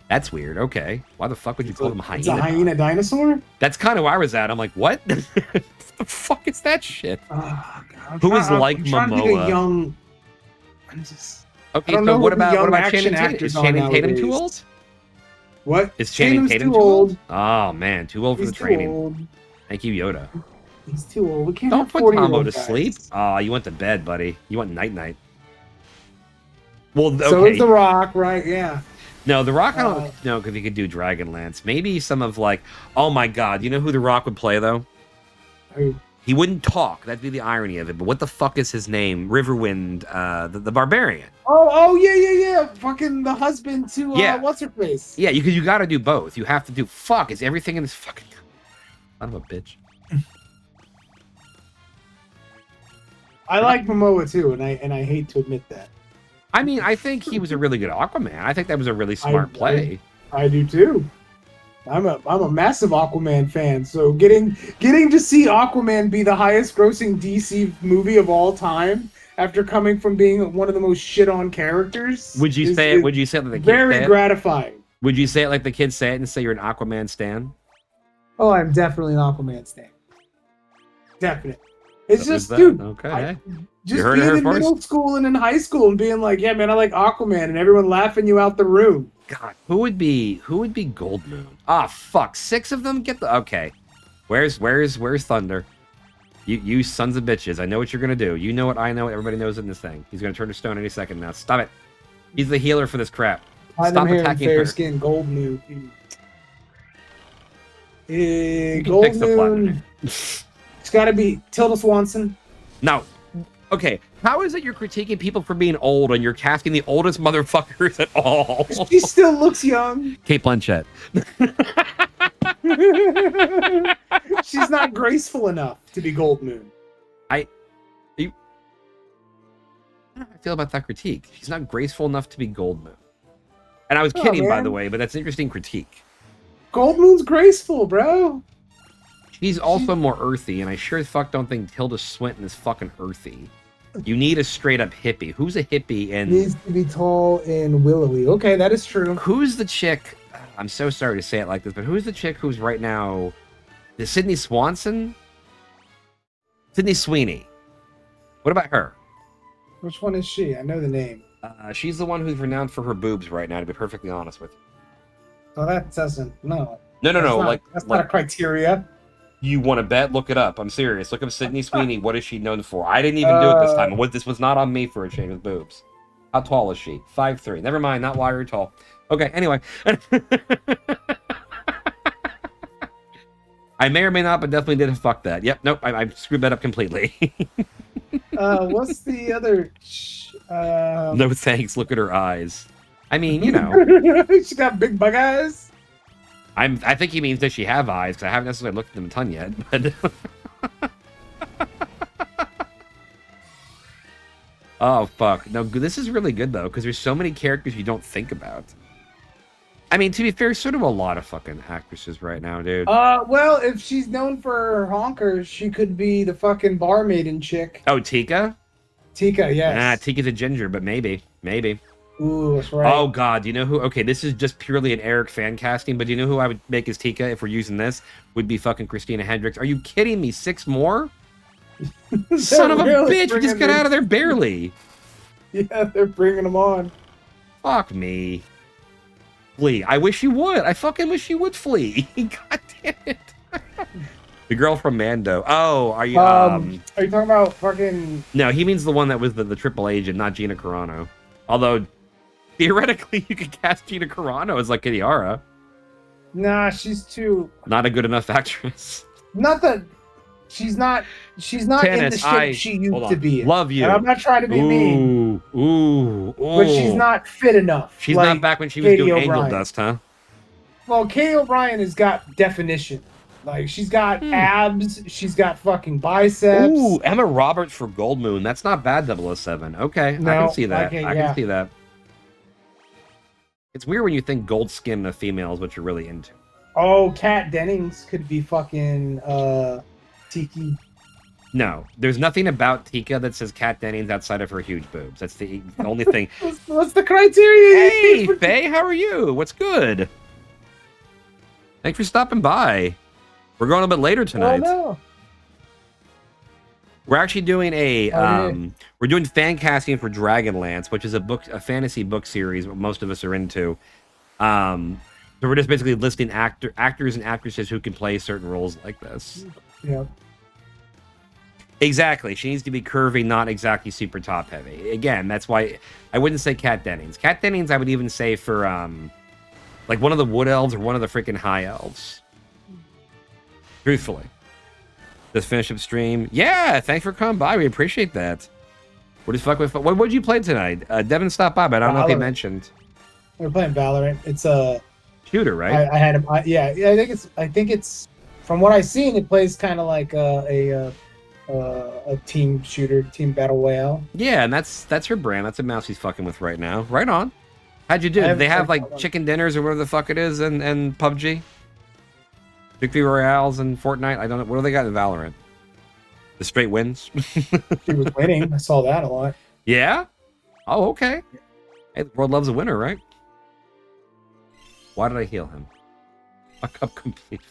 That's weird. Okay. Why the fuck would you call him Hyena? It's a hyena dinosaur? That's kind of where I was at. I'm like, what? What the fuck is that shit? Oh, God. Who is like I'm trying to think of Momoa? young... I'm just... Okay, I don't so know what who the about young Channing action Tatum? actors Is are Channing Tatum too nowadays. old? What? Is Channing Tatum's Tatum too old. Oh man, too old for He's the too training. old. Thank you, Yoda. He's too old. We can't Don't have put 40-year-old Tombo to guys. sleep. Oh, you went to bed, buddy. You went night night. Well, okay. So is The Rock, right? Yeah. No, The Rock, I don't know if he could do Dragonlance. Maybe some of like, oh my god, you know who The Rock would play though? Who? He wouldn't talk. That'd be the irony of it. But what the fuck is his name? Riverwind, the Barbarian. Oh, yeah. Fucking the husband to what's her face? Yeah, you got to do both. You have to do. Fuck, is everything in this fucking son of a bitch? I like Momoa too, and I hate to admit that. I mean, I think he was a really good Aquaman. I think that was a really smart play. I do too. I'm a massive Aquaman fan, so getting to see Aquaman be the highest grossing DC movie of all time after coming from being one of the most shit on characters. Would you say it? Would you say it like the kids very say it? gratifying? Would you say it like the kids say it and say you're an Aquaman stan? Oh, I'm definitely an Aquaman stan. Definite. It's So just, dude. Okay. Just heard it being here in first. middle school and in high school and being like, yeah, man, I like Aquaman, and everyone laughing you out the room. God, who would be Gold Moon? Ah, fuck, 6 of them. Get the okay. Where's Thunder? You sons of bitches! I know what you're gonna do. You know what I know. Everybody knows in this thing. He's gonna turn to stone any second now. Stop it. He's the healer for this crap. Stop here in attacking fair her. skin, Gold Moon. You can Gold fix the Moon. platinum. It's got to be Tilda Swanson. No. Okay, how is it you're critiquing people for being old and you're casting the oldest motherfuckers at all? She still looks young. Kate Blanchett. She's not graceful enough to be Gold Moon. I don't know how I feel about that critique. She's not graceful enough to be Gold Moon. And I was kidding, by man. the way, but that's an interesting critique. Gold Moon's graceful, bro. She's also more earthy, and I sure as fuck don't think Tilda Swinton is fucking earthy. You need a straight up hippie. Who's a hippie and Needs to be tall and willowy. Okay, that is true. who's the chick? I'm so sorry to say it like this, but who's the chick who's right now? Is Sydney Swanson? Sydney Sweeney. What about her? Which one is she? I know the name. She's the one who's renowned for her boobs right now, to be perfectly honest with you. Oh, that doesn't. No. No, That's not- like, that's like not a criteria. you want to bet? Look it up. I'm serious. Look up Sydney Sweeney. What is she known for? I didn't even do it this time. This was not on me for a change with boobs. How tall is she? 5'3". Never mind. Not wiry tall. Okay. Anyway. I may or may not, but definitely didn't fuck that. Yep. Nope. I screwed that up completely. What's the other? No thanks. Look at her eyes. I mean, you know. She got big bug eyes. I think he means does she have eyes? Because I haven't necessarily looked at them a ton yet. But oh fuck! No, this is really good though because there's so many characters you don't think about. I mean, to be fair, sort of a lot of fucking actresses right now, dude. Well, if she's known for her honkers, she could be the fucking barmaiden chick. Oh, Tika? Tika, yes. Nah, Tika's a ginger, but maybe. Ooh, that's right. Oh god, do you know who? Okay, this is just purely an Eric fan casting, but do you know who I would make as Tika if we're using this? Would be fucking Christina Hendricks. Are you kidding me? 6 more? Son of a bitch! We just got out of there barely. Yeah, they're bringing them on. Fuck me. Flea. I wish you would. I fucking wish you would flee. God damn it. The girl from Mando. Oh, are you? Are you talking about fucking? No, he means the one that was the triple agent, not Gina Carano. Although, theoretically, you could cast Gina Carano as like Kiara. Nah, she's too. Not a good enough actress. Not that. She's not in the shape she used to be in. Love you. And I'm not trying to be mean. Ooh. But she's not fit enough. She's like not back when she was Katie doing O'Brien. Angel Dust, huh? Well, Katie O'Brien has got definition. Like, she's got abs. She's got fucking biceps. Ooh, Emma Roberts for Gold Moon. That's not bad, 007. Okay, No, I can see that. okay, I yeah. can see that. It's weird when you think gold skin of female is what you're really into. Oh, Kat Dennings could be fucking Tiki. No, there's nothing about Tika that says Kat Dennings outside of her huge boobs. That's the only thing. What's the criteria? Hey, Faye, how are you? What's good? Thanks for stopping by. We're going a bit later tonight. Oh, no. We're actually doing a yeah. we're doing fan casting for Dragonlance, which is a fantasy book series what most of us are into. So we're just basically listing actors and actresses who can play certain roles like this. Yeah. Exactly. She needs to be curvy, not exactly super top heavy. Again, that's why I wouldn't say Kat Dennings. Kat Dennings I would even say for like one of the wood elves or one of the freaking high elves. Truthfully. Just finish up stream. Yeah, thanks for coming by. We appreciate that. What is fuck with what did you play tonight? Devin stopped by, but I don't know if he mentioned. We're playing Valorant. It's a shooter, right? I had him. Yeah, I think it's from what I've seen, it plays kind of like a team shooter, team battle royale. Yeah, and that's her brand. That's a mouse he's fucking with right now. Right on. How'd you do? They have like chicken dinners or whatever the fuck it is, and PUBG. Victory Royales and Fortnite. I don't know. What do they got in Valorant? The straight wins. He was winning. I saw that a lot. Yeah. Oh, okay. Hey, the world loves a winner, right? Why did I heal him? Fuck up complete.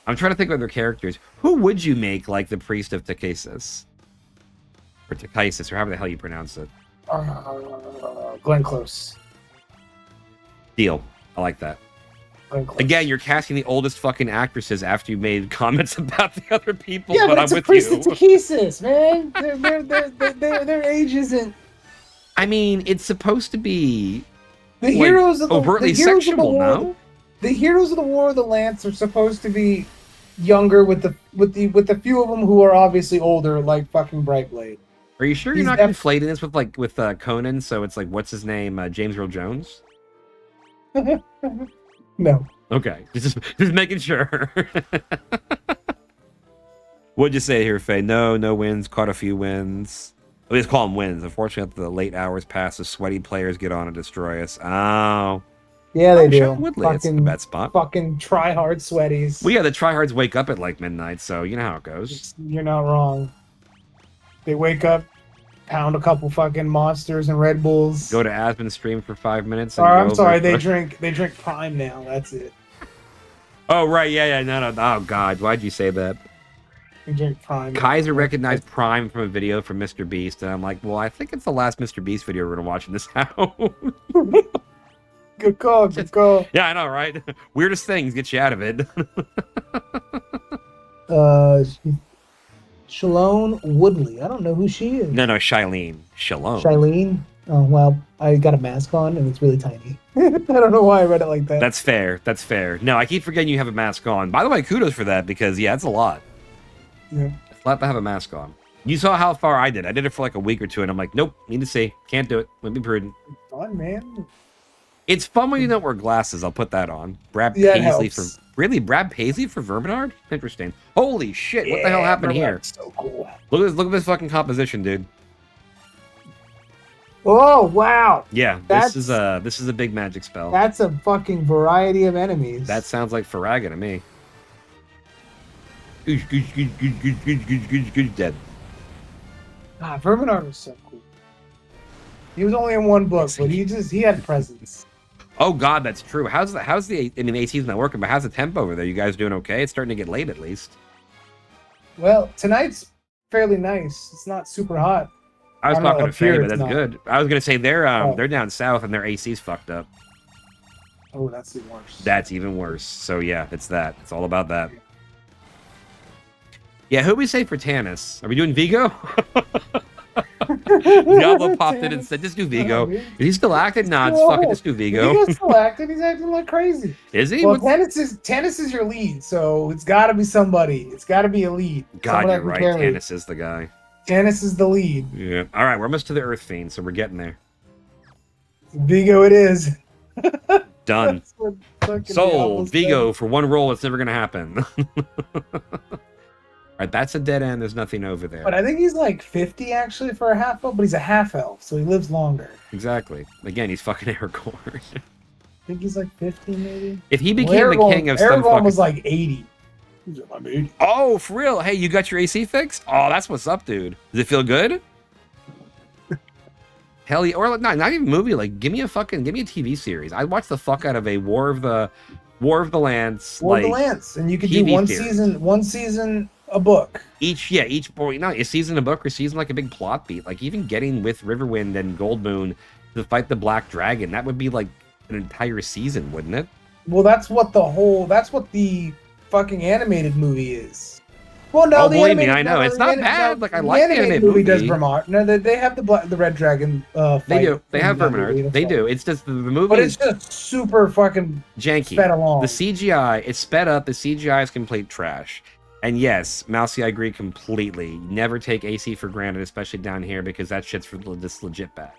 I'm trying to think of other characters. Who would you make like the priest of Takhisis? Or Takhisis, or however the hell you pronounce it. Glenn Close. Deal. I like that. Again, you're casting the oldest fucking actresses after you made comments about the other people, yeah, but I'm with you. Takhisis, man. Their age isn't. I mean, it's supposed to be the heroes of the overtly sexual, no? The heroes of the War of the Lance are supposed to be younger, with the few of them who are obviously older, like fucking Brightblade. Are you sure you're not conflating this with Conan? So it's like, what's his name? James Earl Jones? No. Okay, just making sure. What'd you say here, Faye? No wins. Caught a few wins. We just call them wins. Unfortunately, after the late hours pass, the sweaty players get on and destroy us. Oh. Yeah, they do. Woodley, it's a bad spot. Fucking try-hard sweaties. Well, yeah, the tryhards wake up at like midnight, so you know how it goes. You're not wrong. They wake up, pound a couple fucking monsters and Red Bulls. Go to Aspen stream for 5 minutes. I'm sorry, they drink Prime now. That's it. Oh right, yeah, no. Oh god, why'd you say that? They drink Prime. Kaiser recognized Prime from a video from Mr. Beast, and I'm like, well, I think it's the last Mr. Beast video we're gonna watch in this house. Good call, good call. Yeah, I know, right? Weirdest things get you out of it. Shalone Woodley. I don't know who she is. No, Shailene. Shailene? Oh, well, I got a mask on and it's really tiny. I don't know why I read it like that. That's fair. No, I keep forgetting you have a mask on. By the way, kudos for that, because, yeah, it's a lot. Yeah. It's a lot to have a mask on. You saw how far I did. I did it for like a week or two, and I'm like, nope, need to see. Can't do it. Let me be prudent. Fun, man. It's fun when you don't wear glasses. I'll put that on. Brad Paisley for Verminard? Interesting. Holy shit! What the hell happened here? So cool. Look at this fucking composition, dude. Oh wow! Yeah, this is a big magic spell. That's a fucking variety of enemies. That sounds like Faraga to me. Dead. Ah, Verminard was so cool. He was only in one book, but he had presence. Oh god, that's true. How's the AC's not working, but how's the temp over there? You guys doing okay? It's starting to get late at least. Well, tonight's fairly nice. It's not super hot. I was talking to Faye, but that's good. I was gonna say they're down south and their AC's fucked up. Oh, that's even worse. That's even worse. So yeah, it's that. It's all about that. Yeah, who'd we say for Tannis? Are we doing Vigo? Diablo popped in and said, just do Vigo. Is he still active? Nah, just do Vigo. Vigo's still active. He's acting like crazy. Is he? Well, Tannis is your lead, so it's got to be somebody. It's got to be a lead. God, you're right. Tannis is the guy. Tannis is the lead. Yeah. All right, we're almost to the Earth Fiend, so we're getting there. Vigo it is. Done. Sold. Vigo for one roll. It's never going to happen. Right, that's a dead end. There's nothing over there. But I think he's like 50 actually for a half elf, but he's a half elf, so he lives longer. Exactly. Again, he's fucking Aragorn. I think he's like 50 maybe. If he became the king of some Aragorn fucking... was like 80. He's like, I'm 80. Oh, for real? Hey, you got your AC fixed? Oh, that's what's up, dude. Does it feel good? Hell yeah. Or not even a movie. Like, give me a TV series. I'd watch the fuck out of a War of the Lance. War of the Lance. And you could do TV one season a book. Each boy, a season a book or season like a big plot beat. Like even getting with Riverwind and Goldmoon to fight the Black Dragon, that would be like an entire season, wouldn't it? Well, that's what the fucking animated movie is. Well, no, oh, believe me, I know it's not bad. Like I like the animated movie. Does Vermont? No, they have the Red Dragon. Fight they do. They have Vermont. They do. It's just the movie. But it's just super fucking janky. Sped along. The CGI, it's sped up. The CGI is complete trash. And yes, Mousy, I agree completely. Never take AC for granted, especially down here, because that shit's for this legit bad.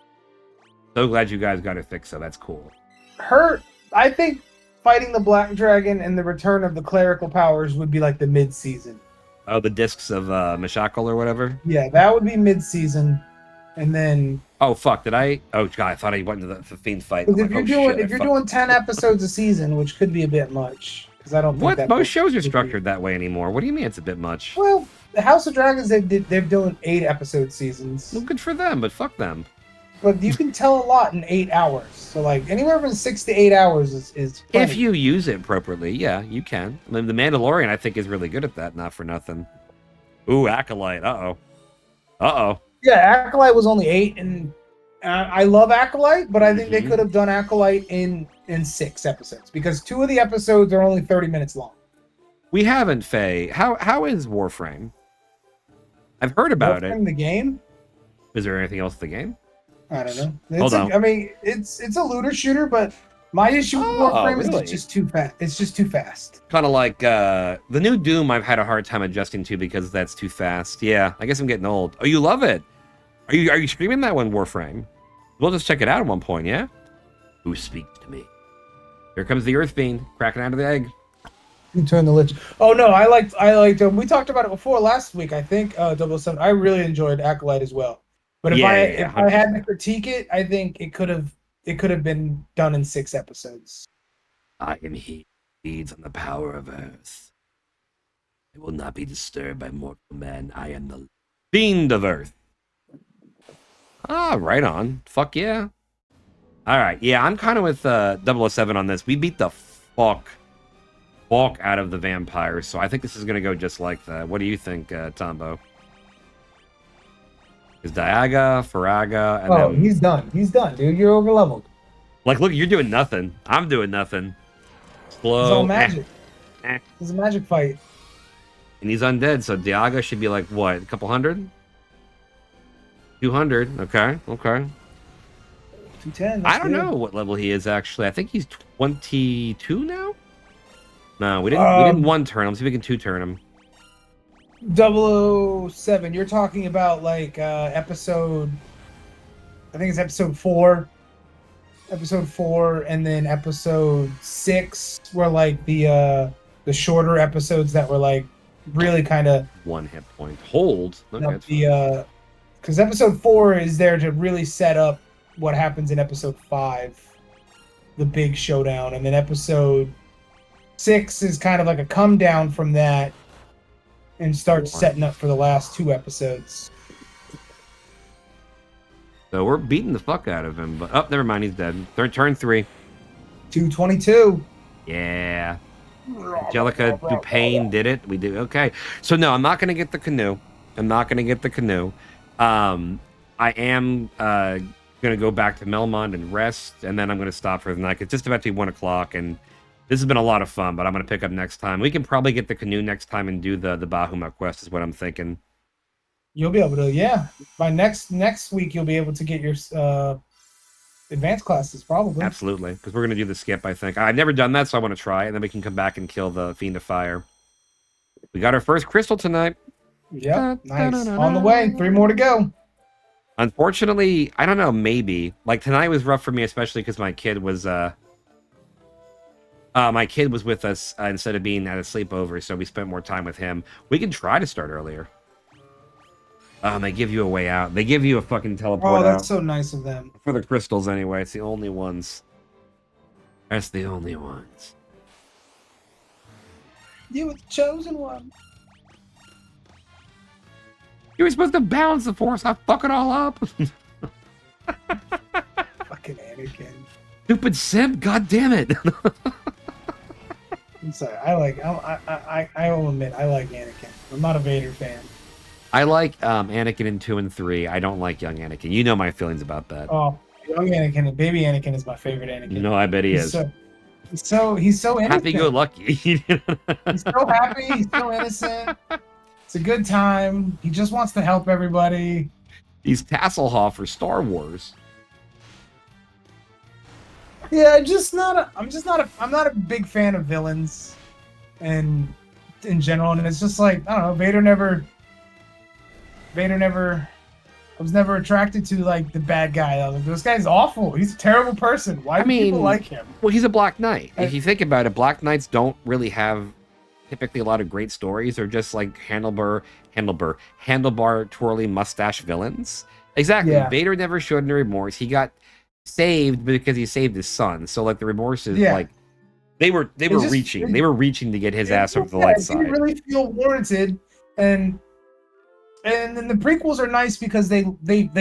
So glad you guys got it fixed, so that's cool. I think fighting the Black Dragon and the return of the clerical powers would be like the mid-season. Oh, the discs of Mashakal or whatever? Yeah, that would be mid-season. And then... Oh, fuck, did I? Oh, God, I thought I went into the Fiends fight. If you're doing 10 episodes a season, which could be a bit much... I don't think that most shows are structured that way anymore. What do you mean it's a bit much? Well, the House of Dragons, they're doing 8 episode seasons. Well, good for them, but fuck them. But you can tell a lot in 8 hours. So like anywhere from 6 to 8 hours is plenty. If you use it appropriately, yeah, you can. I mean, the Mandalorian, I think, is really good at that. Not for nothing. Ooh, Acolyte. Uh-oh. Yeah, Acolyte was only 8, and I love Acolyte, but I think they could have done Acolyte in 6 episodes because 2 of the episodes are only 30 minutes long. We haven't, Faye. How is Warframe? I've heard about Warframe, the game? Is there anything else in the game? I don't know. Hold on. I mean, it's a looter shooter, but my issue with Warframe is it's just too fast. It's just too fast. Kind of like the new Doom I've had a hard time adjusting to because that's too fast. Yeah, I guess I'm getting old. Oh, you love it? Are you streaming that one, Warframe? We'll just check it out at one point, yeah? Who speaks to me? Here comes the Earth Fiend, cracking out of the egg. You turn the lich. Oh no, I liked. We talked about it before last week. I think 007. I really enjoyed Acolyte as well. But if I had to critique it, I think it could have been done in 6 episodes. I am he who feeds on the power of Earth. I will not be disturbed by mortal men. I am the Fiend of Earth. Ah, right on. Fuck yeah. All right, yeah, I'm kind of with 007 on this. We beat the fuck out of the vampires, so I think this is going to go just like that. What do you think, Tombo? Is Diaga, Faraga, and then... he's done. He's done, dude. You're over leveled. Like, look, you're doing nothing. I'm doing nothing. Slow. It's all magic. It's a magic fight. And he's undead, so Diaga should be like, what, a couple hundred? 200. Okay. 210. I don't know what level he is, actually. I think he's 22 now? No, we didn't one turn him. See if we can 2 turn him. 007. You're talking about like episode. I think it's episode 4. Episode 4, and then episode 6 were like the shorter episodes that were like really kind of 1 hit point. Hold. Okay, because episode 4 is there to really set up what happens in episode 5, the big showdown, and then episode 6 is kind of like a come down from that and starts setting up for the last 2 episodes. So we're beating the fuck out of him, but oh, never mind, he's dead. Turn 3. 222. Yeah. Angelica Dupain did it. We do. Okay. So no, I'm not gonna get the canoe. I am gonna go back to Melmond and rest, and then I'm gonna stop for the night. It's just about to be 1 o'clock, and this has been a lot of fun, but I'm gonna pick up next time. We can probably get the canoe next time and do the Bahuma quest is what I'm thinking. You'll be able to, yeah. By next week, you'll be able to get your advanced classes, probably. Absolutely, because we're gonna do the skip. I think I've never done that, so I want to try, and then we can come back and kill the Fiend of Fire. We got our first crystal tonight. Yep, nice. On the way. 3 more to go. Unfortunately, I don't know. Maybe like tonight was rough for me, especially because my kid was My kid was with us instead of being at a sleepover, so we spent more time with him. We can try to start earlier. They give you a way out. They give you a fucking teleport Oh, that's out. so nice of them. For the crystals, anyway. It's the only ones. That's the only ones. You were the chosen one. You were supposed to balance the force, not fuck it all up. Fucking Anakin. Stupid simp, god damn it. I'm sorry. I will admit, I like Anakin. I'm not a Vader fan. I like Anakin in 2 and 3. I don't like young Anakin. You know my feelings about that. Oh, young Anakin and baby Anakin is my favorite Anakin. You know, I bet he is. He's so innocent. Happy-go-lucky. He's so happy. He's so innocent. It's a good time. He just wants to help everybody. He's Tasselhoff for Star Wars. Yeah, I'm not a big fan of villains, and in general, and it's just like I don't know. I was never attracted to like the bad guy. I was like, this guy's awful. He's a terrible person. Why do people like him? Well, he's a Black Knight. If you think about it, Black Knights don't really have typically a lot of great stories. They're just like handlebar twirly mustache villains. Exactly. Yeah. Vader never showed any remorse. He got saved because he saved his son. So like the remorse is like they were reaching. They were reaching to get his ass over the light side. It didn't really feel warranted, and then the prequels are nice because they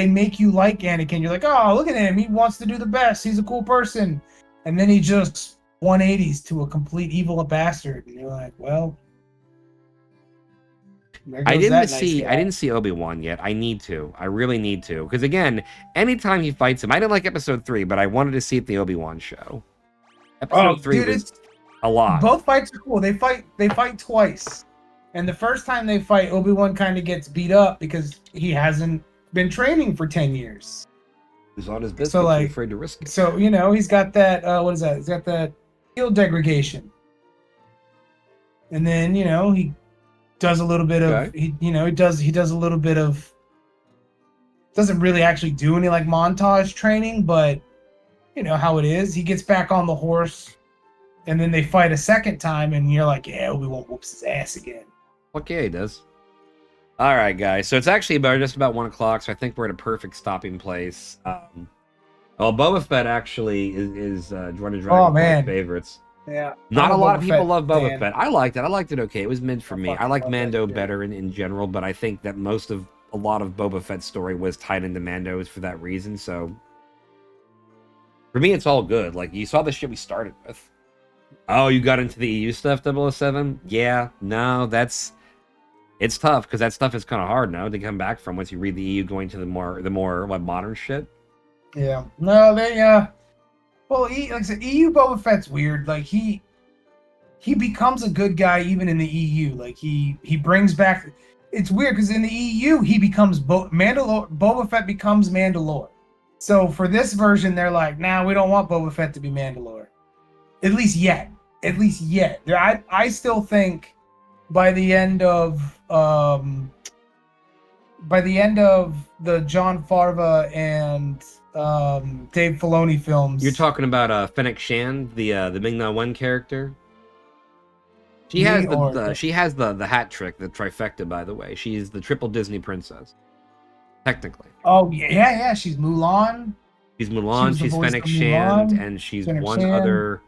make you like Anakin. You're like, oh, look at him. He wants to do the best. He's a cool person. And then he just 180s to a complete evil bastard. And you're like, well, I didn't see Obi-Wan yet. I need to. I really need to. Because again, anytime he fights him, I didn't like episode 3, but I wanted to see it the Obi-Wan show. Episode 3 was a lot. Both fights are cool. They fight twice. And the first time they fight, Obi-Wan kind of gets beat up because he hasn't been training for 10 years. He's on his business, so, like, afraid to risk it. So, you know, he's got that, what is that? He's got that field degradation. And then, you know, he does a little bit of, he does a little bit of, doesn't really actually do any, like, montage training, but, you know how it is. He gets back on the horse, and then they fight a second time, and you're like, yeah, Obi-Wan whoops his ass again. Fuck yeah, he does. All right, guys. So it's actually just about 1 o'clock, so I think we're at a perfect stopping place. Boba Fett actually is Jordan Dragon's favorites. Yeah. Not a lot of people love Boba Fett. I liked it. I liked it okay. It was mid for me. I like Mando better in general, but I think that a lot of Boba Fett's story was tied into Mando's for that reason. So for me, it's all good. Like, you saw the shit we started with. Oh, you got into the EU stuff, 007? Yeah. No, it's tough because that stuff is kind of hard now to come back from once you read the EU going to the more like modern shit. Yeah. No, well, like I said, EU Boba Fett's weird. Like he becomes a good guy even in the EU. Like he brings back. It's weird because in the EU he becomes Boba Fett becomes Mandalore. So for this version, they're like, nah, we don't want Boba Fett to be Mandalore. At least yet. I still think by the end of the Jon Favreau and Dave Filoni films. You're talking about Fennec Shand, the Ming-Na Wen character. She has the hat trick, the trifecta. By the way, she's the triple Disney princess, technically. Oh yeah. She's Mulan. She's Mulan. She's Fennec Shand, and she's one other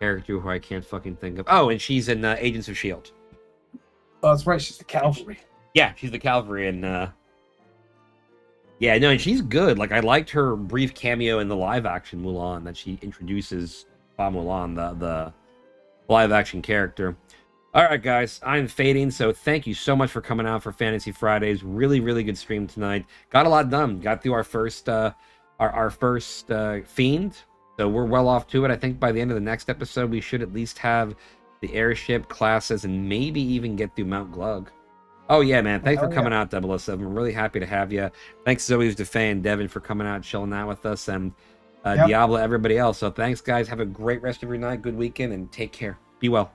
character who I can't fucking think of. Oh, and she's in Agents of S.H.I.E.L.D. Oh, that's right. She's the cavalry. Yeah, she's the cavalry, and yeah, no, and she's good. Like, I liked her brief cameo in the live-action Mulan that she introduces Fa Mulan, the live-action character. All right, guys, I'm fading, so thank you so much for coming out for Fantasy Fridays. Really, really good stream tonight. Got a lot done. Got through our first Fiend, so we're well off to it. I think by the end of the next episode, we should at least have the airship classes and maybe even get through Mount Glug. Oh, yeah, man. Thanks for coming out, 007. I'm really happy to have you. Thanks, as always, to Faye and Devin for coming out, chilling out with us, and Diablo, everybody else. So thanks, guys. Have a great rest of your night. Good weekend, and take care. Be well.